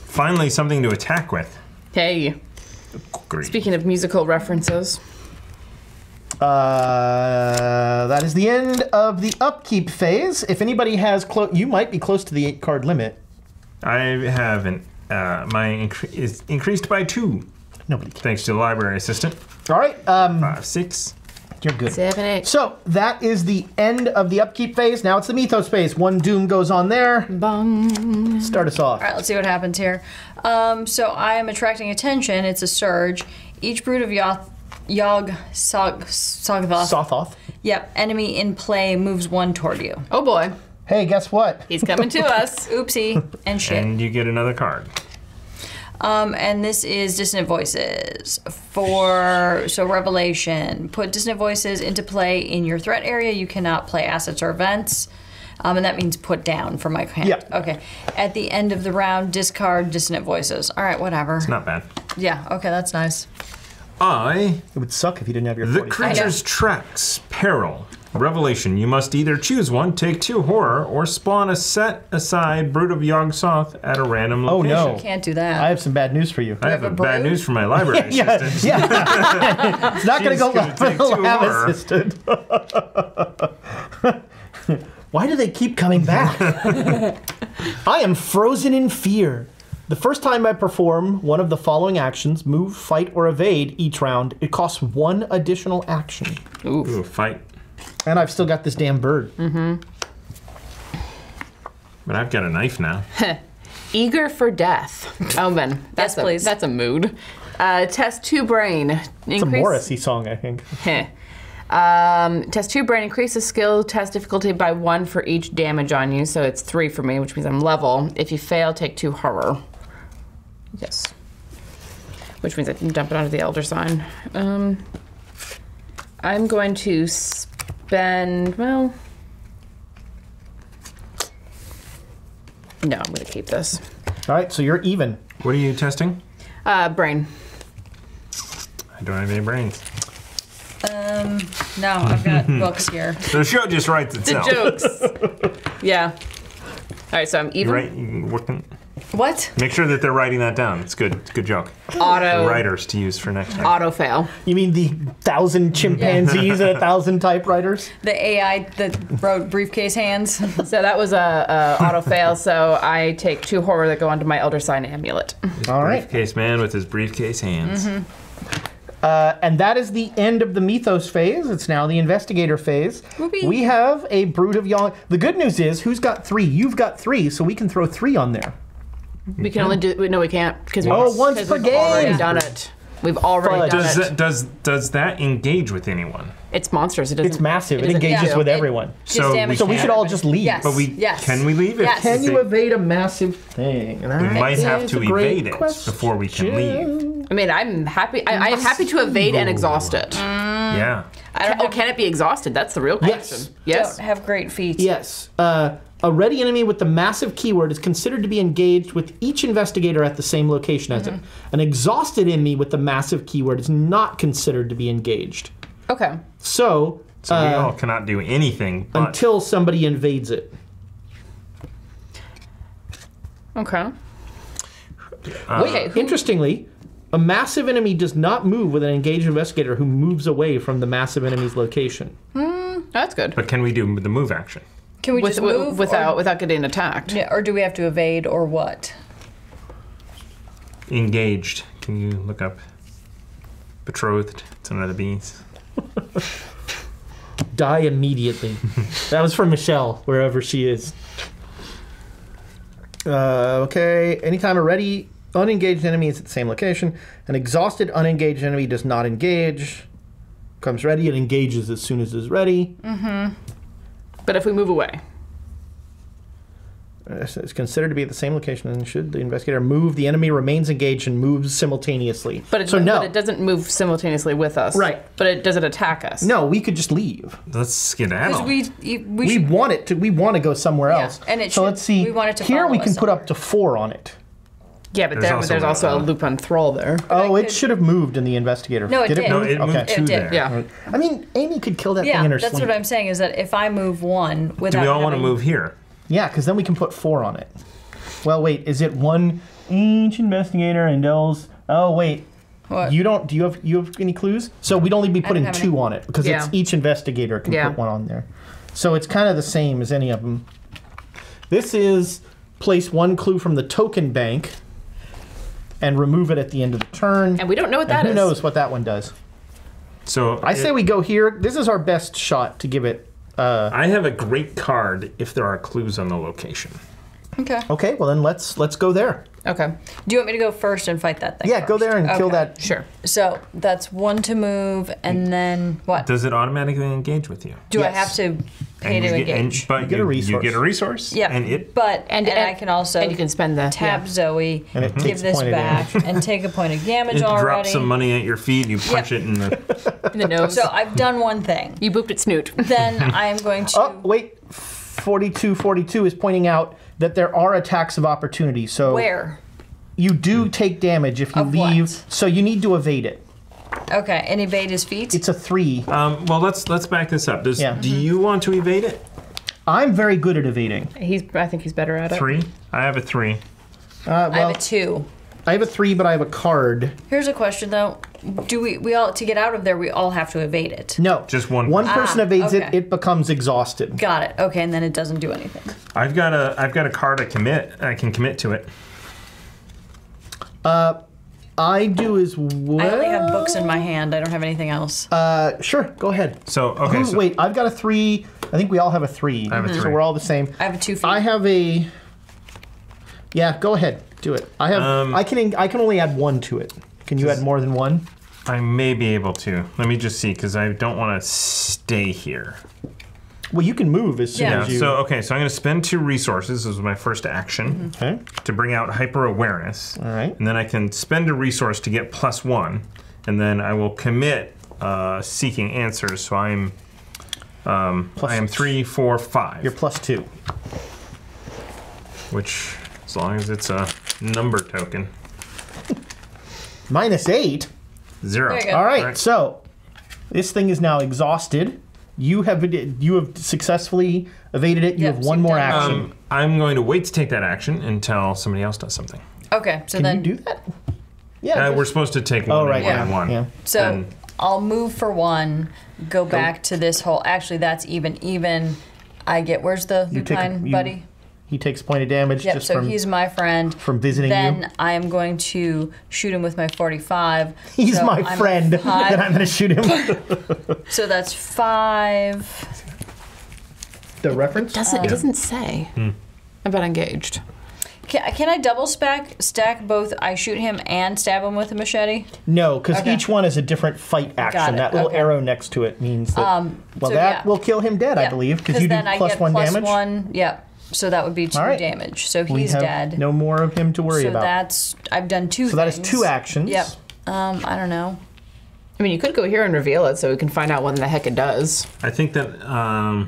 Finally, something to attack with. hey, Cookery. speaking of musical references. That is the end of the upkeep phase. If anybody has you might be close to the 8-card limit. I haven't. My is increased by 2. Nobody cares. Thanks to the library assistant. All right, 5, 6. you're good. 7, 8. So that is the end of the upkeep phase. Now it's the mythos phase. 1 doom goes on there. Bong. Start us off. All right, let's see what happens here. So I am attracting attention. It's a surge. Each brood of Yog-Sothoth. Sothoth. Yep. Enemy in play moves 1 toward you. Oh boy, Hey, guess what? he's coming to us. Oopsie and shit. And you get another card. And this is Dissonant Voices so Revelation. Put Dissonant Voices into play in your threat area. You cannot play assets or events. And that means put down for my hand. Yeah. Okay. At the end of the round, discard Dissonant Voices. All right, whatever. Not bad. Yeah, okay, that's nice. It would suck if you didn't have your The 40. creature's tracks. Peril. Revelation. You must either choose one, take 2 horror, or spawn a set aside Brood of Yog-Sothoth at a random Oh, location. no. Can't do that. I have some bad news for you. I have have a a bad brood? news for my library Yeah, assistant. yeah. It's not going to She's go gonna well for take the 2 lab horror. assistant. Why do they keep coming back? I am frozen in fear. The first time I perform one of the following actions, move, fight, or evade each round, it costs 1 additional action. Ooh, fight. And I've still got this damn bird. But I've got a knife now. Eager for death. Omen. Yes, please. That's a mood. Test 2 brain. It's a Morrissey song, I think. Test 2 brain increases skill test difficulty by 1 for each damage on you, so it's 3 for me, which means I'm level. If you fail, take 2 horror. Yes. Which means I can dump it onto the Elder Sign. I'm going to spend, well... No, I'm going to keep this. All right, so you're even. What are you testing? Brain. I don't have any brains. No, I've got books here. The show just writes The itself. jokes. Yeah. All right, so I'm even. Right? You working? What? Make sure that they're writing that down. It's good. It's a good joke. Auto. Writers to use for next time. Auto fail. You mean the 1,000 chimpanzees and 1,000 typewriters? The AI that wrote briefcase hands. So that was a auto fail. So I take 2 horror that go onto my Elder Sign amulet. All right. Briefcase man with his briefcase hands. And that is the end of the mythos phase. It's now the investigator phase. Whoopee. We have a brood of young. The good news is, who's got 3? You've got 3, so we can throw 3 on there. We can only do. No, we can't because once per we've already game. done it. We've already done it. Does that engage with anyone? It's monsters. It doesn't. It's massive. It doesn't- engages yeah. with It- everyone. Just So damage So we to should all everybody. just leave. Yes. But we Yes. can we leave? Yes. Can you they- evade a massive thing? And We might have that to is a great evade it question. before we can leave. I mean, I'm happy. I am happy to evade and exhaust it. Yeah. I don't, Can it be exhausted? That's the real question. Yes. don't have great feet. Yes. A ready enemy with the massive keyword is considered to be engaged with each investigator at the same location as it. An exhausted enemy with the massive keyword is not considered to be engaged. Okay. So, So we all cannot do anything but until somebody invades it. Okay. Wait, interestingly, a massive enemy does not move with an engaged investigator who moves away from the massive enemy's location. That's good. But can we do the move action? Can we just move without getting attacked? or do we have to evade or what? Engaged. Can you look up betrothed? It's another bees. Die immediately. That was from Michelle, wherever she is. Okay, anytime a ready, unengaged enemy is at the same location, an exhausted, unengaged enemy does not engage. Comes ready, it engages as soon as it's ready. But if we move away, It's considered to be at the same location, and should the investigator move, the enemy remains engaged and moves simultaneously. but it, so no, but it doesn't move simultaneously with us. Right. But it does it attack us? no, we could just leave. Let's skedaddle. Because we We should, want it to. We want to go somewhere Yeah, else. and it so should- let's see. we want it to Here follow we can us put up to 4 on it. Yeah, but There's there's also also a loop on thrall there. Oh, I it could- should have moved in the investigator. No, it did. No, it moved Okay. to It did. there. Yeah. I mean, Amy could kill that thing yeah, in her that's sleep. what I'm saying is that if I move one without Do we all want to having- move here? Yeah, because then we can put 4 on it. Well, wait, is it one each investigator and Dell's? Oh, wait. What? You don't. Do you have any clues? So we'd only be putting have 2 any. on it because Yeah. it's each investigator can Yeah. put 1 on there. So it's kind of the same as any of them. This is place 1 clue from the token bank and remove it at the end of the turn. And we don't know what And that who is. knows what that one does? So I say we go here. This is our best shot to give it. I have a great card if there are clues on the location. Okay. Okay, well then let's go there. Okay. Do you want me to go first and fight that thing? Yeah, go first? there and kill Okay. that. Sure. So that's 1 to move, and then what? Does it automatically engage with you? Do I Yes. have to pay to you get, engage? but You get a resource. You get a resource. Yeah, And it. but And I can also and you can spend the tap Zoe, And it give takes this point of back, and take a point of damage It already. drops some money at your feet. You punch Yep. it in the. in the nose. So I've done one thing. You booped its snoot. Then I am going to. Oh, wait. 4242 is pointing out that there are attacks of opportunity. So Where? you do take damage if you Of leave. what? So you need to evade it. Okay, and evade his feet. It's a 3. Well, let's back this up. Yeah. Do you want to evade it? I'm very good at evading. I think he's better at it. 3. I have a 3. I Well, have a 2. I have a 3, but I have a card. Here's a question though: do we all to get out of there? We all have to evade it. No. Just one. One person evades okay. it becomes exhausted. Got it. Okay, and then it doesn't do anything. I've got a card I can commit to it. I do as well. I only have books in my hand. I don't have anything else. Sure, go ahead. So okay. So Wait, I've got a 3. I think we all have a 3. I have a So 3. we're all the same. I have a 2 feet. I have a. Yeah, go ahead. Do it. I have. I can only add 1 to it. Can you add more than 1? I may be able to. Let me just see, because I don't want to stay here. Well, you can move as soon Yeah. as you. So okay. So I'm going to spend 2 resources. This is my first action Okay. to bring out hyper awareness. All right. And then I can spend a resource to get +1, and then I will commit seeking answers. So I am 3, 4, 5. You're +2. Which, as long as it's a number token, -8. 0. There you go. All right. So this thing is now exhausted. You have successfully evaded it. You Yep, have so 1 you've more done action. I'm going to wait to take that action until somebody else does something. Okay, so Can then you do that? Yeah. We're supposed to take one right, and one yeah, and one. yeah. so And I'll move for 1, go back to this whole. Actually, that's even. I get. Where's the You take a- lupine you- buddy? He takes a point of damage Yep, just so from... he's my friend. from visiting you? Then I am going to shoot him with my 45. He's So my I'm friend, then 5. I'm going to shoot him. So that's 5. The reference? It doesn't say about engaged. Can I double stack both? I shoot him and stab him with a machete? No, because Okay. each one is a different fight action. Got it, That little okay. arrow next to it means that... well, so that yeah. will kill him dead, I Yeah, believe, because you do then I plus get 1 plus damage. 1, yep. So that would be 2 All right. damage. So We he's have dead. no more of him to worry so about. that's, I've done 2 So that is things. 2 actions. Yep. I don't know. I mean, you could go here and reveal it so we can find out what the heck it does. I think that,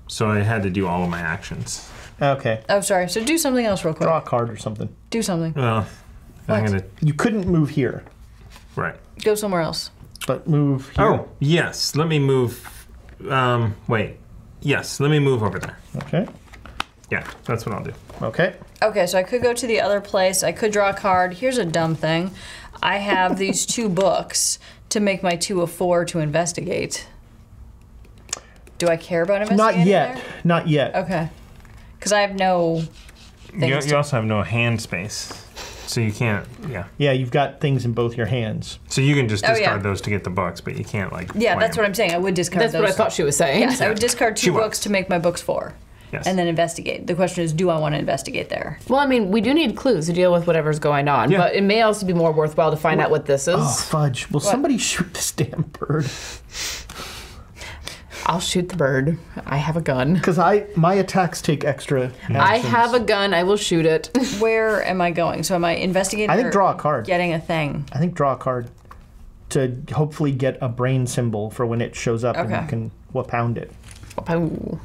so I had to do all of my actions. Okay. Oh, sorry. So do something else real quick. Draw a card or something. Do something. Well, I'm What? gonna, You couldn't move here, right. Go somewhere else. but move here. Oh, yes, let me move, wait. Yes, let me move over there. Okay. Yeah, that's what I'll do. Okay. Okay, so I could go to the other place. I could draw a card. Here's a dumb thing. I have these 2 books to make my 2 a 4 to investigate. Do I care about investigating Not yet. there? Not yet. Okay. Because I have no You, things you also have no hand space, so you can't, yeah. Yeah, you've got things in both your hands. So you can just Oh, discard yeah. those to get the books, but you can't, like, Yeah, play that's what them. I'm saying. I would discard That's those. what I thought she was saying. Yes, I would discard 2 She was. books to make my books 4. Yes. And then investigate. The question is, do I want to investigate there? Well, I mean, we do need clues to deal with whatever's going on, Yeah. but it may also be more worthwhile to find out what this is. Oh, fudge. Will somebody shoot this damn bird? I'll shoot the bird. I have a gun. Because my attacks take extra actions. I have a gun. I will shoot it. Where am I going? So am I investigating I think or draw a card. getting a thing? I think draw a card to hopefully get a brain symbol for when it shows up and Okay. you can pound it. Oh.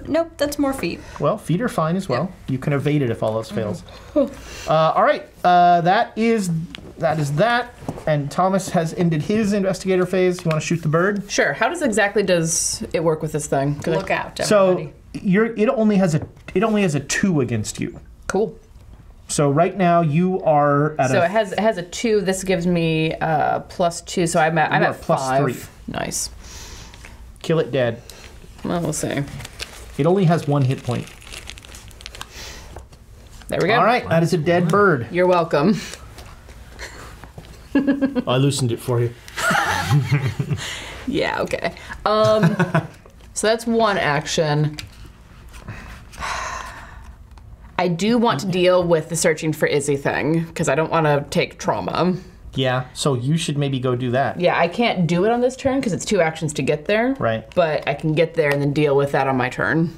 Nope, that's more feet. Well, feet are fine as well. You can evade it if all else fails. All right, that is that. And Thomas has ended his investigator phase. You want to shoot the bird? Sure. How exactly does it work with this thing? 'Cause Look out, So everybody. it only has a 2 against you. Cool. So right now you are at So a it has a 2. This gives me +2. So I'm at are plus 5. 3. Nice. kill it dead. Well, we'll see. It only has 1 hit point. There we go. All right, that is a dead bird. You're welcome. I loosened it for you. Yeah. Okay. So that's 1 action. I do want to deal with the searching for Izzy thing because I don't want to take trauma. Yeah, so you should maybe go do that. Yeah, I can't do it on this turn because it's 2 actions to get there. Right. But I can get there and then deal with that on my turn.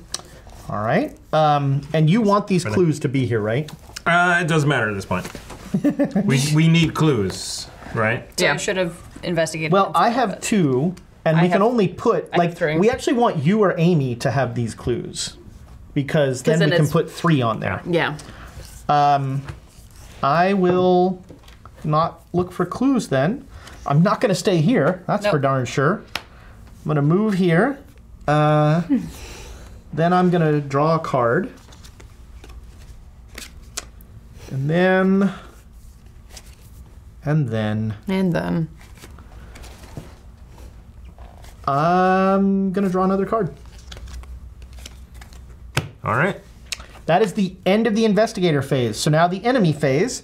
All right. And you want these clues to be here, right? It doesn't matter at this point. we need clues, right? So Yeah. I should have investigated. Well, them I first, have but- 2, and I we can have- only put I have like 3. we actually want you or Amy to have these clues because then then we can it's- put 3 on there. Yeah. I will not look for clues then. I'm not going to stay here. That's for Nope. darn sure. I'm going to move here. Then I'm going to draw a card. And then And then. I'm going to draw another card. All right. That is the end of the investigator phase. So now the enemy phase.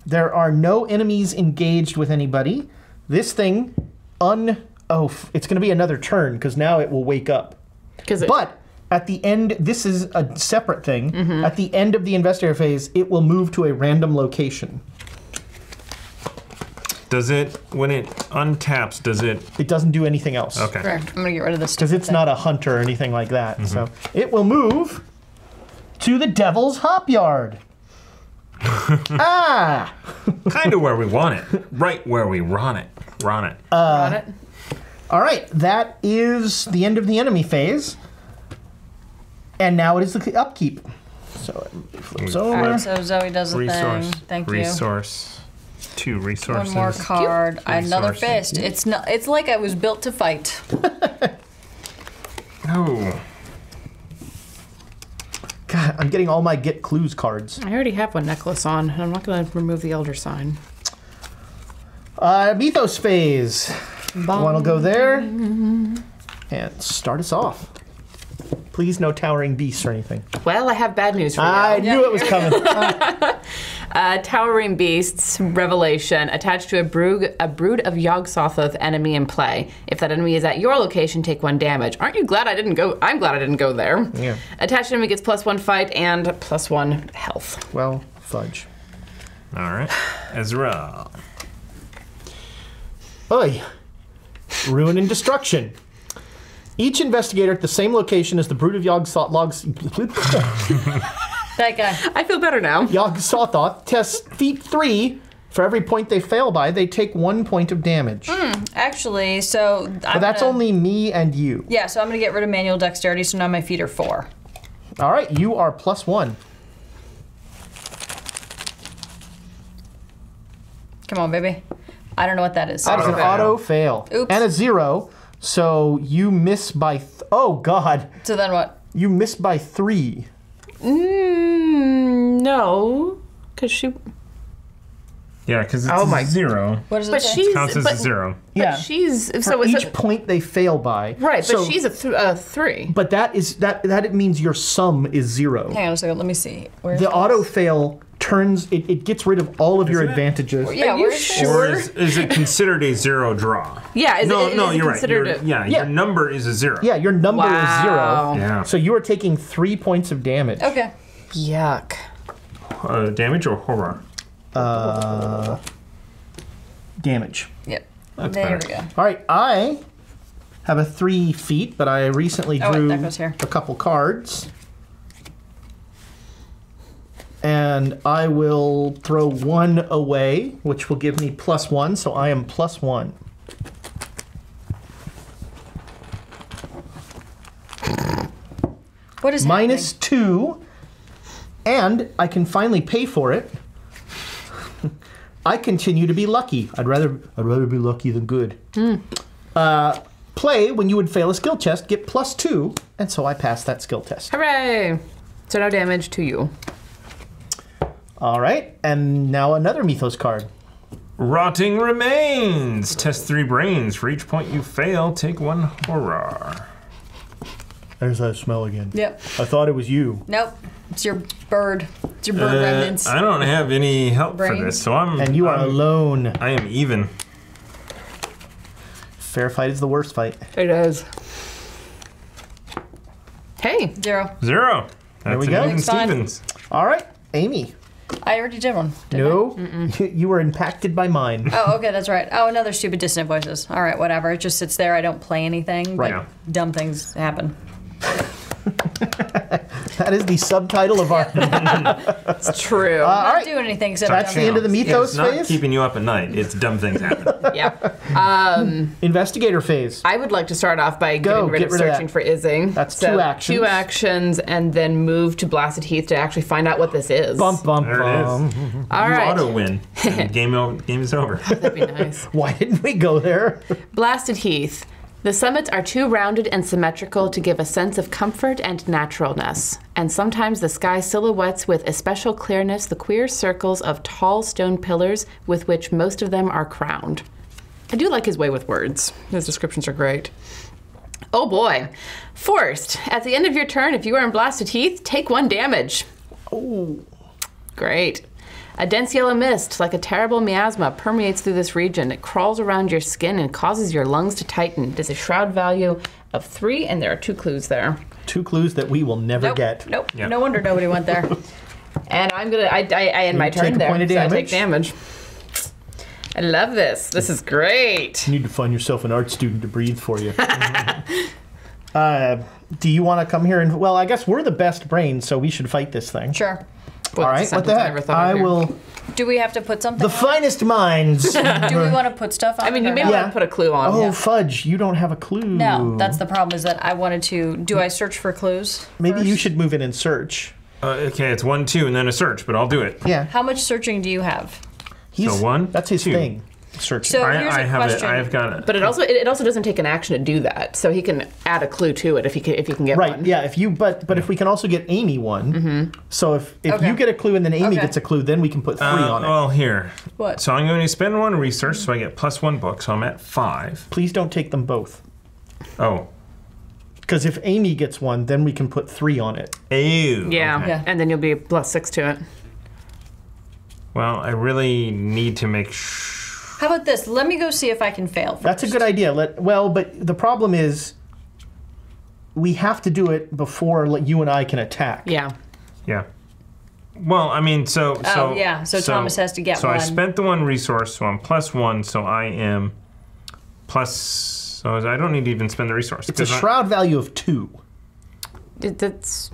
There are no enemies engaged with anybody. This thing, it's going to be another turn because now it will wake up. But at the end, this is a separate thing. Mm-hmm. At the end of the investigator phase, it will move to a random location. Does it, when it untaps, does it? It doesn't do anything else. Okay. Correct. I'm gonna get rid of this Because it's not a hunter or anything like that. So it will move to the Devil's Hop Yard. Kind of where we want it. Right where we want it. Got it? All right, that is the end of the enemy phase. And now it is the upkeep. So it flips All over. right, so Zoe does a Resource. thing. Thank you. Resource. 2 resources. One more card. Another Resources. fist. It's like I was built to fight. Oh. God, I'm getting all my get clues cards. I already have 1 necklace on, and I'm not going to remove the elder sign. Mythos phase. One will go there and start us off. Please no towering beasts or anything. Well, I have bad news for you. I knew it was coming. Towering beasts, revelation, attached to a brood of Yog-Sothoth enemy in play. If that enemy is at your location, take 1 damage. Aren't you glad I didn't go? I'm glad I didn't go there. Yeah. Attached enemy gets +1 fight and +1 health. Well, fudge. All right. Ezra. Oi. Ruin and destruction. Each investigator at the same location as the brood of That guy. I feel better now. Yog-Sothoth tests feat 3. For every point they fail by, they take 1 point of damage. Actually, so But that's only me and you. Yeah, so I'm gonna get rid of manual dexterity, so now my feet are 4. All right, you are +1. Come on, baby. I don't know what that is. That is an auto fail. Oops. And a 0. So you miss by. Oh God. So then what? You miss by 3. No, because she. Yeah, because it's Oh my- 0. What does it But say? she's. Counts as but, a 0. Yeah. she's. For So it's each point they fail by. right, but So- she's a 3. But that it means your sum is 0. Hang on a second, let me see. Where's The this? auto fail turns it gets rid of all of your Isn't it? advantages. Yeah, Are you where's sure? Or is it considered a 0 draw? Yeah, is No, it, no, is it you're right. considered a- Yeah, Yeah. your number is a 0. Yeah, your number is 0. Wow. Yeah. So you are taking 3 points of damage. Okay. Yuck. Damage or horror? Damage. Yep. That's there better. we go. All right, I have a 3 feet, but I recently Oh, wait, drew that goes here. a couple cards. And I will throw 1 away, which will give me +1, so I am +1. What is Minus 2, and I can finally pay for it. I continue to be lucky. I'd rather be lucky than good. Play when you would fail a skill test, get +2, and so I passed that skill test. Hooray! So no damage to you. All right, and now another Mythos card. Rotting remains. Test 3 brains. For each point you fail, take 1 horror. There's that smell again. Yep. I thought it was you. Nope. It's your bird. It's your bird remnants. I don't have any help for Brains? this, so I'm. And you are I'm- alone. I am even. Fair fight is the worst fight. It is. Hey. 0. 0. That's we go. an even Next time. Stevens. All right, Amy. I already did one. didn't I? No, you were impacted by mine. Oh, okay, that's right. Oh, another stupid dissonant voices. All right, whatever. It just sits there. I don't play anything. Right. But dumb things happen. That is the subtitle of our. It's true. All Not right, doing anything except that's dumb the end of the things. Mythos It's not phase. keeping you up at night. It's dumb things happen. yeah. Investigator phase. I would like to start off by getting rid get of rid of searching that. for Izzing. That's So, 2 actions. 2 actions, and then move to Blasted Heath to actually find out what this is. Bump, bump, There it bump. is. All You right. auto win. And game is over. That'd be nice. Why didn't we go there? Blasted Heath. The summits are too rounded and symmetrical to give a sense of comfort and naturalness. And sometimes the sky silhouettes with especial clearness the queer circles of tall stone pillars with which most of them are crowned. I do like his way with words. His descriptions are great. Oh boy. Forced. At the end of your turn, if you are in Blasted Heath, take 1 damage. Oh, Great. A dense yellow mist, like a terrible miasma, permeates through this region. It crawls around your skin and causes your lungs to tighten. It is a shroud value of 3, and there are 2 clues there. 2 clues that we will never Nope. get. Nope. Yeah. No wonder nobody went there. And I'm gonna, I end my take turn a there, point of so I take damage. damage. I love this. This is great. You need to find yourself an art student to breathe for you. Do you want to come here and? Well, I guess we're the best brains, so we should fight this thing. Sure. All right. What the heck? I will. Do we have to put something The on finest minds. it? Do we want to put stuff on I mean, it you or may not? want to put a clue on. Oh, fudge! You don't have a clue. No, that's the problem is that I wanted to... Do I search for clues Maybe you first? should move in and search. Okay, it's 1, 2, and then a search, but I'll do it. Yeah. How much searching do you have? He's, 1, That's his 2. thing. Searching. So I here's a have question. it. I've got it. But it also doesn't take an action to do that, so he can add a clue to it if he can get Right. one. Yeah. If you but if we can also get Amy one. So if Okay. you get a clue and then Amy Okay. gets a clue, then we can put 3 on it. Well, here. What? So I'm going to spend 1 research, so I get +1 book, so I'm at 5. Please don't take them both. Oh. Because if Amy gets one, then we can put 3 on it. Ew. Yeah. okay. Yeah. And then you'll be +6 to it. Well, I really need to make sure. How about this? Let me go see if I can fail first. That's a good idea. But the problem is we have to do it before you and I can attack. Yeah. Yeah. Well, I mean, so Thomas has to get so one. I spent the 1 resource, so I'm +1, so I am plus. So I don't need to even spend the resource. It's a shroud value of 2. That's...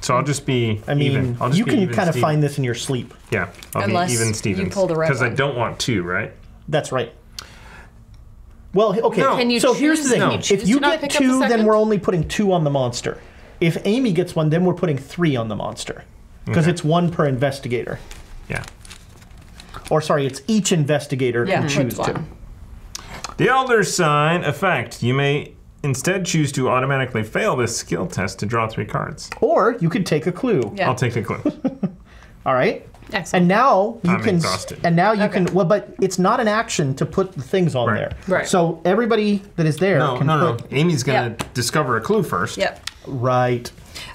So I'll just be I mean, even. I'll just you be can even kind of Steven. find this in your sleep. Yeah, I'll Unless be even you Stevens. pull the red Because I one. don't want 2, right? That's right. Well, okay. No. Can you So here's the choose- thing. can you choose If you to not get pick up the 2, then second? we're only putting 2 on the monster. If Amy gets 1, then we're putting 3 on the monster. Because Okay. it's 1 per investigator. Yeah. Or sorry, it's each investigator Yeah, who choose puts to. one. The Elder Sign effect. You may instead choose to automatically fail this skill test to draw 3 cards. Or you could take a clue. Yeah. I'll take a clue. All right. Excellent. And now you I'm can. exhausted. And now you Okay. can. Well, but it's not an action to put the things on Right. there. Right. So everybody that is there No, can no. put. Amy's gonna Yep. discover a clue first. Yep. Right.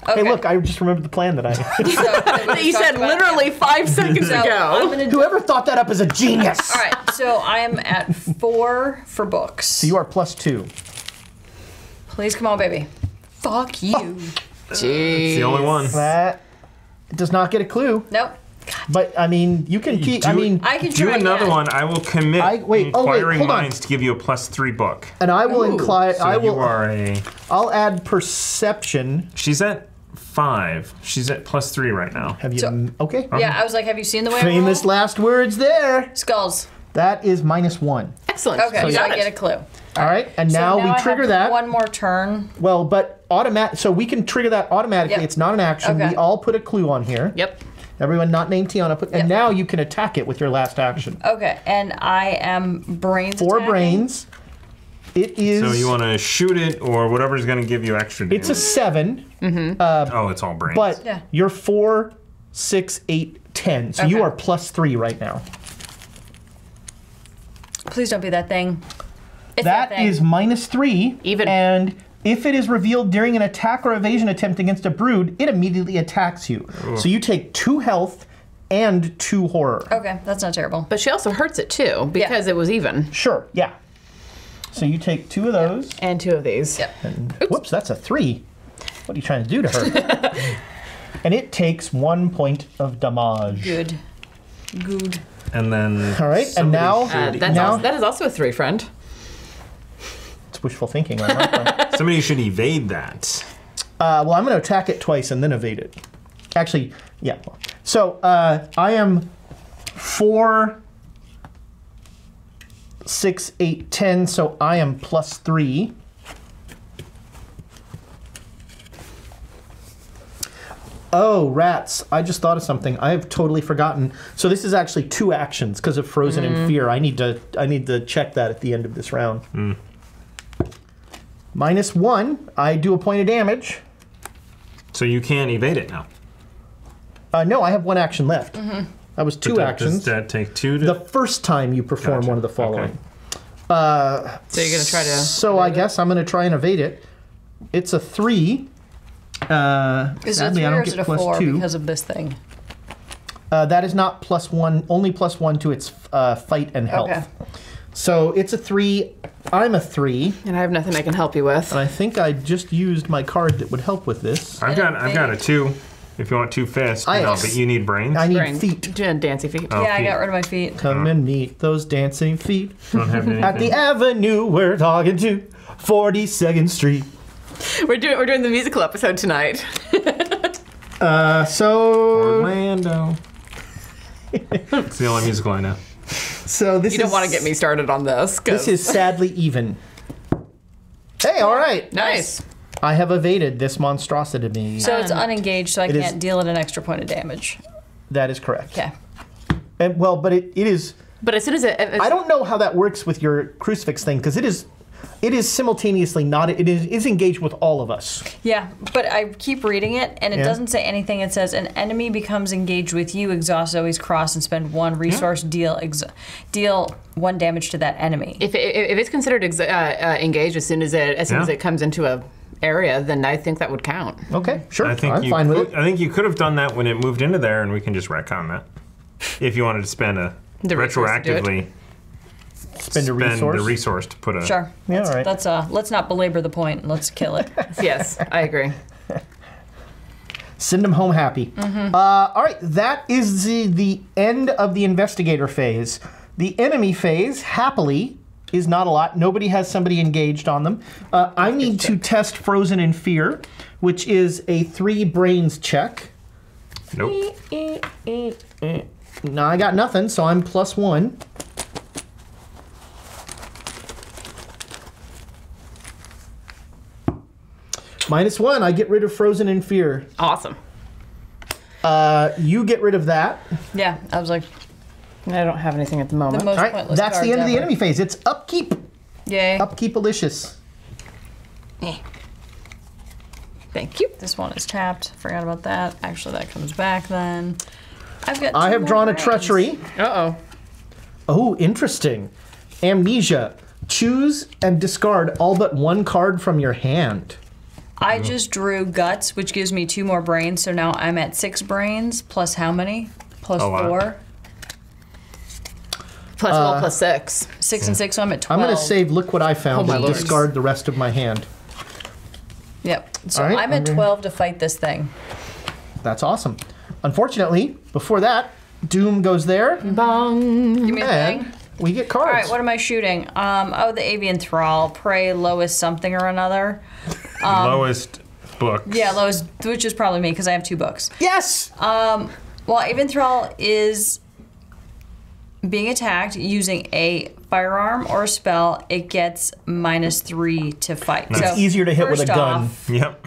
Okay. Hey, look! I just remembered the plan that I. So, that That you said literally 5 seconds So I'm ago. gonna do, Whoever thought that up is a genius. all right. So I am at 4 for books. So you are +2. Please come on, baby. Fuck you. It's the only one. That does not get a clue. Nope. But I mean, you can keep. I do- mean, I can Do try another again. one. I will commit wait, Inquiring hold on. Minds to give you a +3 book. and I will incline. So I will. you are a. I'll add perception. She's at 5. She's at +3 right now. Have you? So- Okay. Yeah, I was like, have you seen the way I Famous roll? last words there. Skulls. That is -1. Excellent. Okay, You so got I it. get a clue. All right, and So now we I trigger have that. one more turn. Well, but automatic. So we can trigger that automatically. Yep. It's not an action. Okay. We all put a clue on here. Yep. Everyone not named Tiana put, and Yep. now you can attack it with your last action. Okay, and I am brains 4 attacking. brains. It is. So you want to shoot it or whatever's going to give you extra damage. It's a 7, Oh, it's all brains. but Yeah. you're 4, 6, 8, 10. So you Okay. are +3 right now. Please don't be that thing. It's That thing. is -3. Even. And if it is revealed during an attack or evasion attempt against a brood, it immediately attacks you. So you take 2 health and 2 horror. Okay, that's not terrible. But she also hurts it too because it was even. Sure, yeah. So you take 2 of those. And 2 of these. Yep. And whoops, that's a 3. What are you trying to do to her? And it takes 1 point of damage. Good. Good. And then. All right, and now That is also a 3, friend. it's wishful thinking on my part. Somebody should evade that. Well, I'm going to attack it twice and then evade it. Actually, yeah. So I am 4, 6, 8, 10. So I am +3. Oh, rats. I just thought of something. I have totally forgotten. So this is actually 2 actions because of Frozen in Fear. I need to check that at the end of this round. -1. I do a point of damage. So you can't evade it now. No, I have 1 action left. That was 2 actions. Does that take 2 to. The first time you perform Gotcha. one of the following. Okay. So you're going to try to. So I guess I'm going to try and evade it. It's a 3. Is it a Sadly, 3 I or don't is it get a 4 +2. because of this thing? That is not +1, only +1 to its fight and health. Okay. So it's a 3. I'm a 3. And I have nothing I can help you with. And I think I just used my card that would help with this. I've got a 2. If you want 2 fists, but you need brains. I need Brain. feet. Dancy feet. Oh, Yeah, I feet. got rid of my feet. Come and meet those dancing feet. Don't have anything. At the avenue we're talking to 42nd Street. We're doing the musical episode tonight. So Orlando. It's the only musical I know. this You don't is- want to get me started on this. 'Cause- This is sadly even. Hey, all right. nice. I have evaded this monstrosity. So it's unengaged, so I It is- can't deal it an extra point of damage. That is correct. Okay. And, well, but it is. But as soon as I don't know how that works with your crucifix thing because it is simultaneously not. It is engaged with all of us. Yeah, but I keep reading it, and it Yeah. doesn't say anything. It says an enemy becomes engaged with you, exhaust Zoe's cross, and spend 1 resource. Deal 1 damage to that enemy. if it's considered engaged as soon as it Yeah. comes into area, then I think that would count. Okay, sure. I think I'm fine with it. I think you could have done that when it moved into there, and we can just retcon that. If you wanted to spend The resource to do it. retroactively Spend a resource. the resource to put a. Sure. Yeah, all right. Let's not belabor the point. Let's kill it. Yes, I agree. Send them home happy. All right, that is the end of the investigator phase. The enemy phase, happily, is not a lot. Nobody has somebody engaged on them. I need to test Frozen in Fear, which is a 3 brains check. Nope. No, I got nothing, so I'm +1. -1, I get rid of Frozen in Fear. Awesome. You get rid of that. Yeah, I was like, I don't have anything at the moment. the most All right, pointless that's the cards end of the ever. enemy phase. It's upkeep. Yay. Upkeep-alicious. Thank you. This one is tapped. Forgot about that. Actually, that comes back then. I've got. I two have more drawn a brains. treachery. Uh-oh. Oh, interesting. Amnesia. Choose and discard all but 1 card from your hand. I just drew guts, which gives me 2 more brains. So now I'm at 6 brains. Plus how many? Plus A lot. 4. Plus 6. 6 and 6. So I'm at 12. I'm going to save look what I found Oh, my and lord. discard the rest of my hand. Yep. So All right, I'm at I'm 12 to fight this thing. That's awesome. Unfortunately, before that, Doom goes there, Bong. Give me a and thing. we get cards. All right, what am I shooting? Oh, the Avian Thrall. Prey lowest something or another. Lowest books. Yeah, lowest, which is probably me because I have 2 books. Yes! Well, Avian Thrall is being attacked using a firearm or a spell. It gets -3 to fight. It's So, easier to hit with a first gun. off- Yep.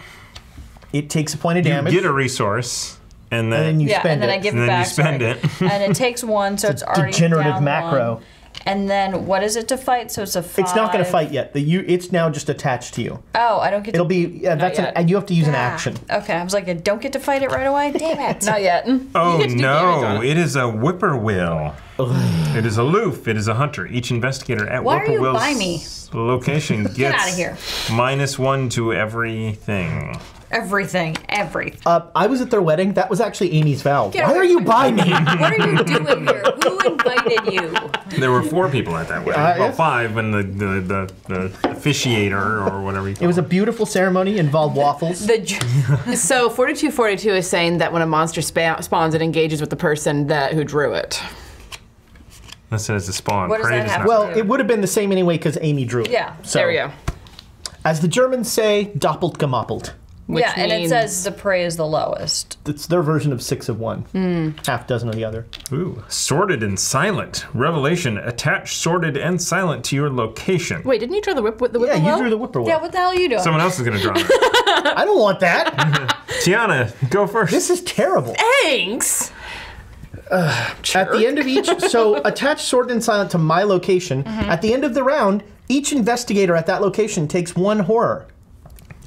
It takes a point of You damage. get a resource, and and then then you yeah, spend and then it. I give And it then you back. spend sorry. it. And it takes 1, so it's already degenerative down macro. 1. And then what is it to fight? So it's a 5. It's not going to fight yet. It's now just attached to you. Oh, I don't get to. It'll be that's yet. you have to use an Ah, action. Okay, I was like, I don't get to fight it right away. Damn it! Not yet. Oh You get to do damage on no! it. It is a whippoorwill. It is aloof. It is a hunter. Each investigator at Why are you whippoorwill's by me? location gets outta here. -1 to everything. Everything. I was at their wedding. That was actually Amy's vow. Get Why away are you from by me? What are you doing here? Who invited you? There were 4 people at that wedding. Well, yes. 5 and the officiator or whatever you call It was a beautiful ceremony, involved waffles. So 4242 is saying that when a monster spawns, it engages with the person who drew it. That says a spawn. What does Prey that does have not- to Well, do? it would have been the same anyway because Amy drew it. Yeah. So, There we go. as the Germans say, doppelt gemoppelt. Which Yeah, and it means- says the prey is the lowest. It's their version of 6 of 1. Half dozen of the other. Ooh, sorted and silent. Revelation. Attach sorted and silent to your location. Wait, didn't you draw the Yeah, whippoorwill? you drew the whippoorwill. Yeah, what the hell are you doing? Someone else is going to draw that. I don't want that. Tiana, go first. This is terrible. Thanks. At the end of each, so attach sorted and silent to my location. At the end of the round, each investigator at that location takes 1 horror.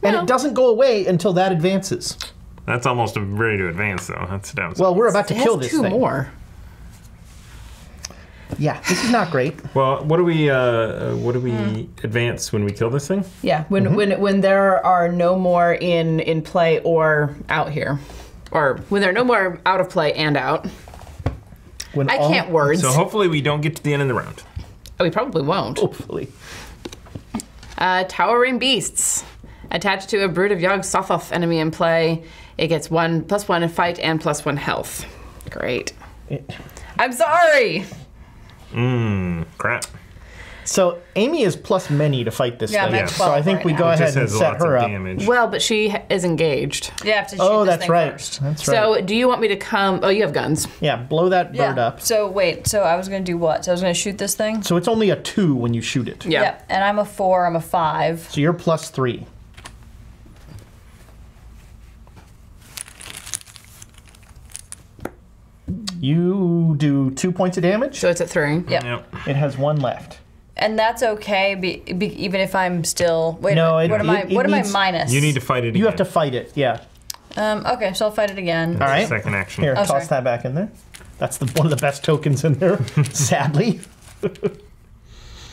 And Well. it doesn't go away until that advances. That's almost ready to advance, though. That's down. Well, we're about to It kill has this 2 thing. more. Yeah, this is not great. Well, what do we advance when we kill this thing? Yeah, when there are no more in play or out here, or when there are no more out of play and out. When I all- can't words. So hopefully we don't get to the end of the round. Oh, we probably won't. Hopefully. Towering beasts. Attached to a brood of Yogg Sothoth enemy in play, it gets +1 in fight and +1 health. Great. I'm sorry. Crap. So Amy is plus many to fight this Yeah, I'm thing. at So I 12 think right we now. go It ahead just and has set lots her of up. damage. Well, but she is engaged. You have to shoot Oh, this that's thing right. first. That's right. So, do you want me to come? Oh, you have guns. Yeah, blow that bird Yeah. up. So wait. So I was gonna do what? So I was gonna shoot this thing. So it's only a 2 when you shoot it. Yeah. Yep. And I'm a 4. I'm a 5. So you're plus 3. You do 2 points of damage. So it's at 3. Yep. Yep. It has 1 left. And that's okay, even if I'm still. Wait. No, what am I? it What am I needs- minus? You need to fight it again. You have to fight it, yeah. Okay, so I'll fight it again. All right. Second action. Here, Oh, toss sorry. that back in there. That's one of the best tokens in there, sadly.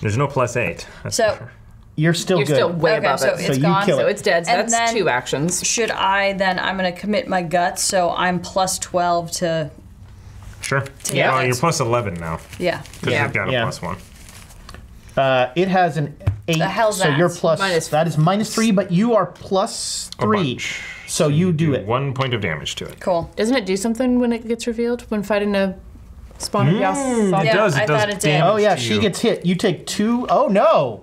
There's no +8. That's So- for sure. You're still You're good. still way Okay, above so it. it's you gone. kill it. So it's dead. So And that's then- 2 actions. Should I then? I'm going to commit my guts, so I'm plus 12 to. Sure. Yeah. Oh, you're plus 11 now. Yeah. Because Yeah. you've got a Yeah. +1. It has an 8, The hell's so that? you're plus. Minus- That is -3, but you are plus A 3. bunch. So you do it. 1 point of damage to it. Cool. Doesn't it do something when it gets revealed? When fighting a spawn of Yas? It Yeah, does. I It does thought it did. damage Oh yeah, to she you. gets hit. You take 2. Oh no,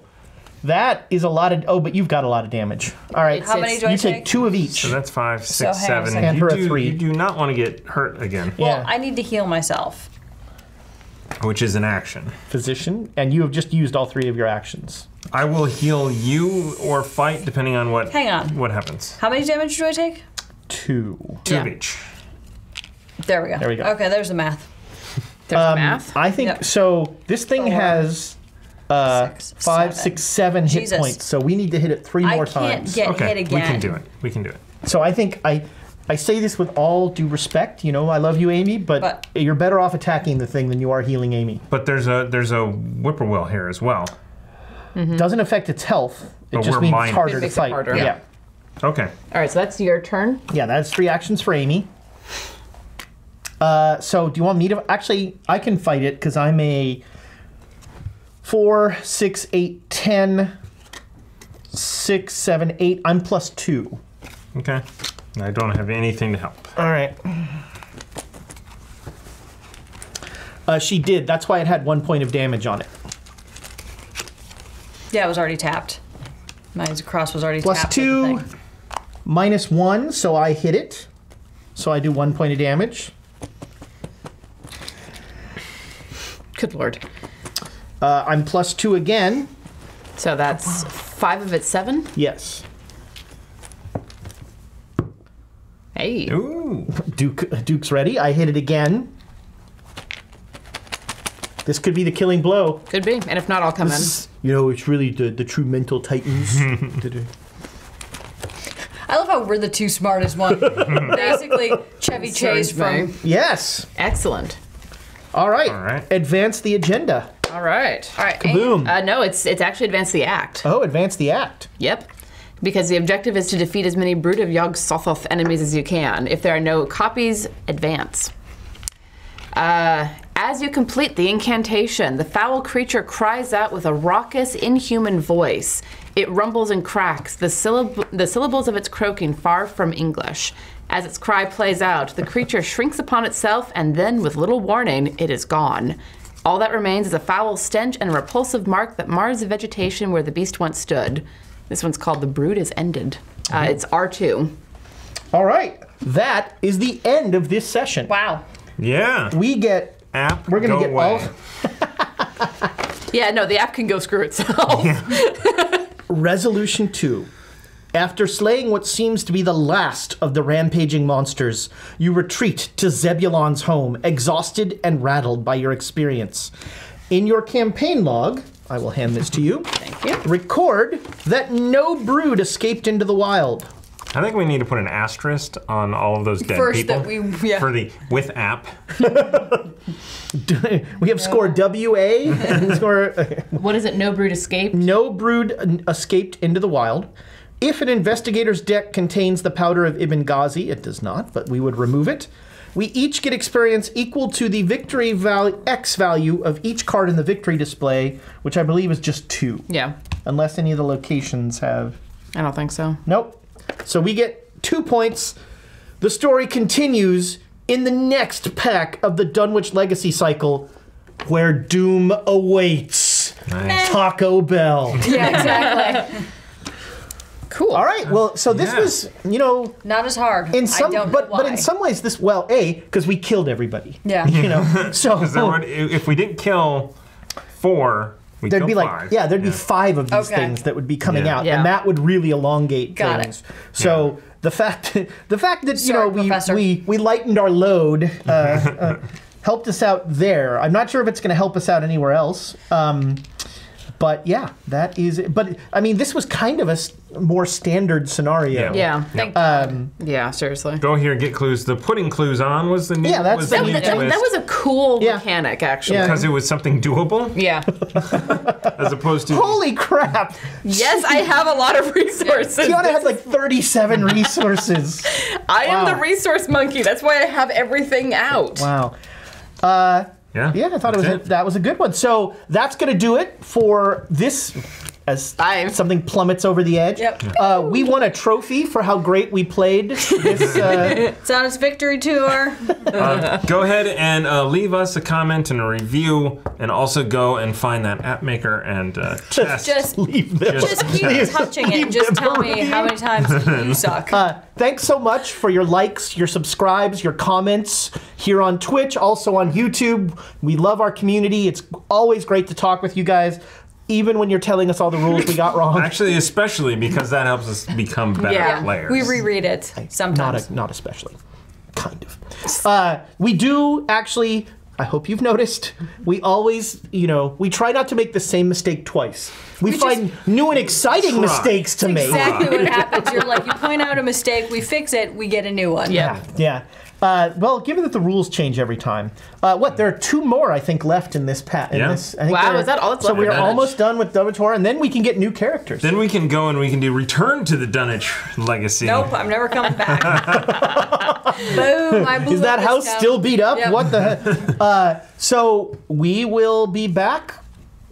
that is a lot of. Oh, but you've got a lot of damage. All right, How many do I you take? take 2 of each. So that's 5, 6, hang on a 7. second. And You her a do, 3. you do not want to get hurt again, Well, Yeah. I need to heal myself. which is an action. Physician, and you have just used all 3 of your actions. I will heal you or fight depending on what. Hang on. What happens. How many damage do I take? 2. 2 Yeah. of each. There we go. There we go. Okay, there's the math. There's math. I think Yep. so. This thing 4, has 6, 5, 7. 6, 7 hit Jesus. points. So we need to hit it 3 more I can't times. get Okay, hit again. we can do it. We can do it. So I think I say this with all due respect. You know, I love you, Amy, but you're better off attacking the thing than you are healing Amy. But there's a whippoorwill here as well. Doesn't affect its health. It But just we're means mined. it's harder It to makes it fight. harder. Yeah. Okay. All right, so that's your turn. Yeah, that's 3 actions for Amy. So do you want me to... Actually, I can fight it because I'm a 4, 6, 8, 10, 6, 7, 8. I'm plus 2. Okay. I don't have anything to help. All right. She did. That's why it had 1 point of damage on it. Yeah, it was already tapped. My cross was already Plus tapped. with 2, the thing. minus 1, so I hit it. So I do 1 point of damage. Good lord. I'm plus 2 again. So that's 5 of it, 7. Yes. Hey. Ooh. Duke's ready. I hit it again. This could be the killing blow. Could be. And if not, I'll come in. You know, it's really the true mental titans. I love how we're the 2 smartest one. Basically, Chevy Chase from. Yes. Excellent. All right. All right. Advance the agenda. All right. All right. Boom. No, it's actually advance the act. Oh, advance the act. Yep. Because the objective is to defeat as many Brood of Yog-Sothoth enemies as you can. If there are no copies, advance. As you complete the incantation, the foul creature cries out with a raucous, inhuman voice. It rumbles and cracks, the syllables of its croaking far from English. As its cry plays out, the creature shrinks upon itself, and then, with little warning, it is gone. All that remains is a foul stench and a repulsive mark that mars the vegetation where the beast once stood. This one's called The Brood is Ended. It's R2. All right. That is the end of this session. Wow. Yeah. We get... App. We're going go to get away. all... Yeah, no, the app can go screw itself. Resolution 2. After slaying what seems to be the last of the rampaging monsters, you retreat to Zebulon's home, exhausted and rattled by your experience. In your campaign log, I will hand this to you. Thank you. Record that no brood escaped into the wild. I think we need to put an asterisk on all of those dead First people that we- yeah. for the with app. We have score WA and score What is it? No Brood escaped? no brood escaped into the wild. If an investigator's deck contains the powder of Ibn Ghazi, it does not, but we would remove it. We each get experience equal to the victory X value of each card in the victory display, which I believe is just 2. Yeah, Unless any of the locations have... I don't think so. Nope. So we get 2 points. The story continues in the next pack of the Dunwich Legacy cycle, where doom awaits. Nice. Taco Bell. Yeah, exactly. Cool. All right. Well, so this Yeah. was, you know, Not as hard. in some, I don't but know why. in some ways, this because we killed everybody. Yeah. You know, so If we didn't kill 4, we'd there'd kill be 5. there'd be 5 of these Okay. things that would be coming Yeah. out, Yeah. and that would really elongate Got it. things. So the fact that Sorry, Professor. we lightened our load helped us out there. I'm not sure if it's going to help us out anywhere else. But yeah, that is it. But I mean, this was kind of a more standard scenario. Yeah. Thank God. Yeah, seriously. Go here and get clues. The putting clues on was the new. Yeah, that's was the the new new That twist. was a cool Yeah. mechanic, actually. Yeah. Because it was something doable, Yeah. as opposed to. Holy crap! Yes, I have a lot of resources. Tiana had like 37 resources. I am Wow. the resource monkey. That's why I have everything out. Wow. Yeah. Yeah, I thought that was a good one. So that's going to do it for this. As something plummets over the edge. Yep. We won a trophy for how great we played this. It's on its victory tour. Go ahead and leave us a comment and a review, and also go and find that app maker and test. Just Leave them. Just keep touching it and just tell me how many times you suck. Thanks so much for your likes, your subscribes, your comments here on Twitch, also on YouTube. We love our community. It's always great to talk with you guys, even when you're telling us all the rules we got wrong. Actually, especially because that helps us become better players. We reread it sometimes. Not especially. Kind of. We do actually, I hope you've noticed, we always, we try not to make the same mistake twice. We find new and exciting mistakes to make. Exactly what happens. You're like, you point out a mistake, we fix it, we get a new one. Yeah. Well, given that the rules change every time, there are 2 more I think left in this I think Wow, is that all that's so left? we're Dunwich? almost done with Dunwich Horror, and then we can get new characters. Then we can go and we can do Return to the Dunwich Legacy. Nope, I'm never coming back. Boom, I blew Is that up house this town. still beat up? Yep. What the heck? So we will be back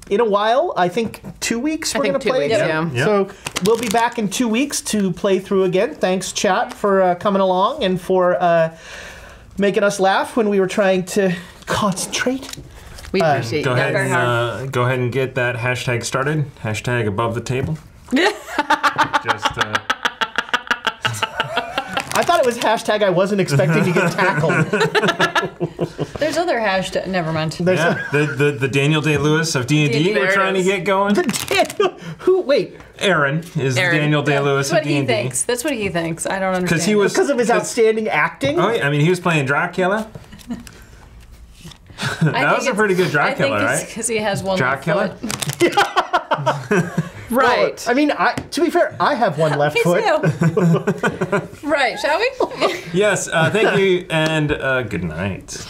in a while. I think 2 weeks we're think going to 2 play weeks, again. yeah. So we'll be back in 2 weeks to play through again. Thanks, chat, for coming along and for making us laugh when we were trying to concentrate. We appreciate Go you. ahead, very and, go ahead and get that hashtag started. Hashtag above the table. Just I thought it was hashtag I wasn't expecting to get tackled. There's other hashtag. Never mind. There's the Daniel Day-Lewis of D&D D&D, we're there it trying to is. get going. wait, Aaron is Aaron. Daniel Day-Lewis That's of what he D&D. thinks. That's what he thinks. I don't understand. Because he was because of his outstanding acting? Oh, yeah, I mean, he was playing Dracula. That was a pretty good Dracula, I think right? it's because he has one Dracula? left foot. Right. I mean, to be fair, I have one left Me foot. too. Right, shall we? Yes, thank you, and good night.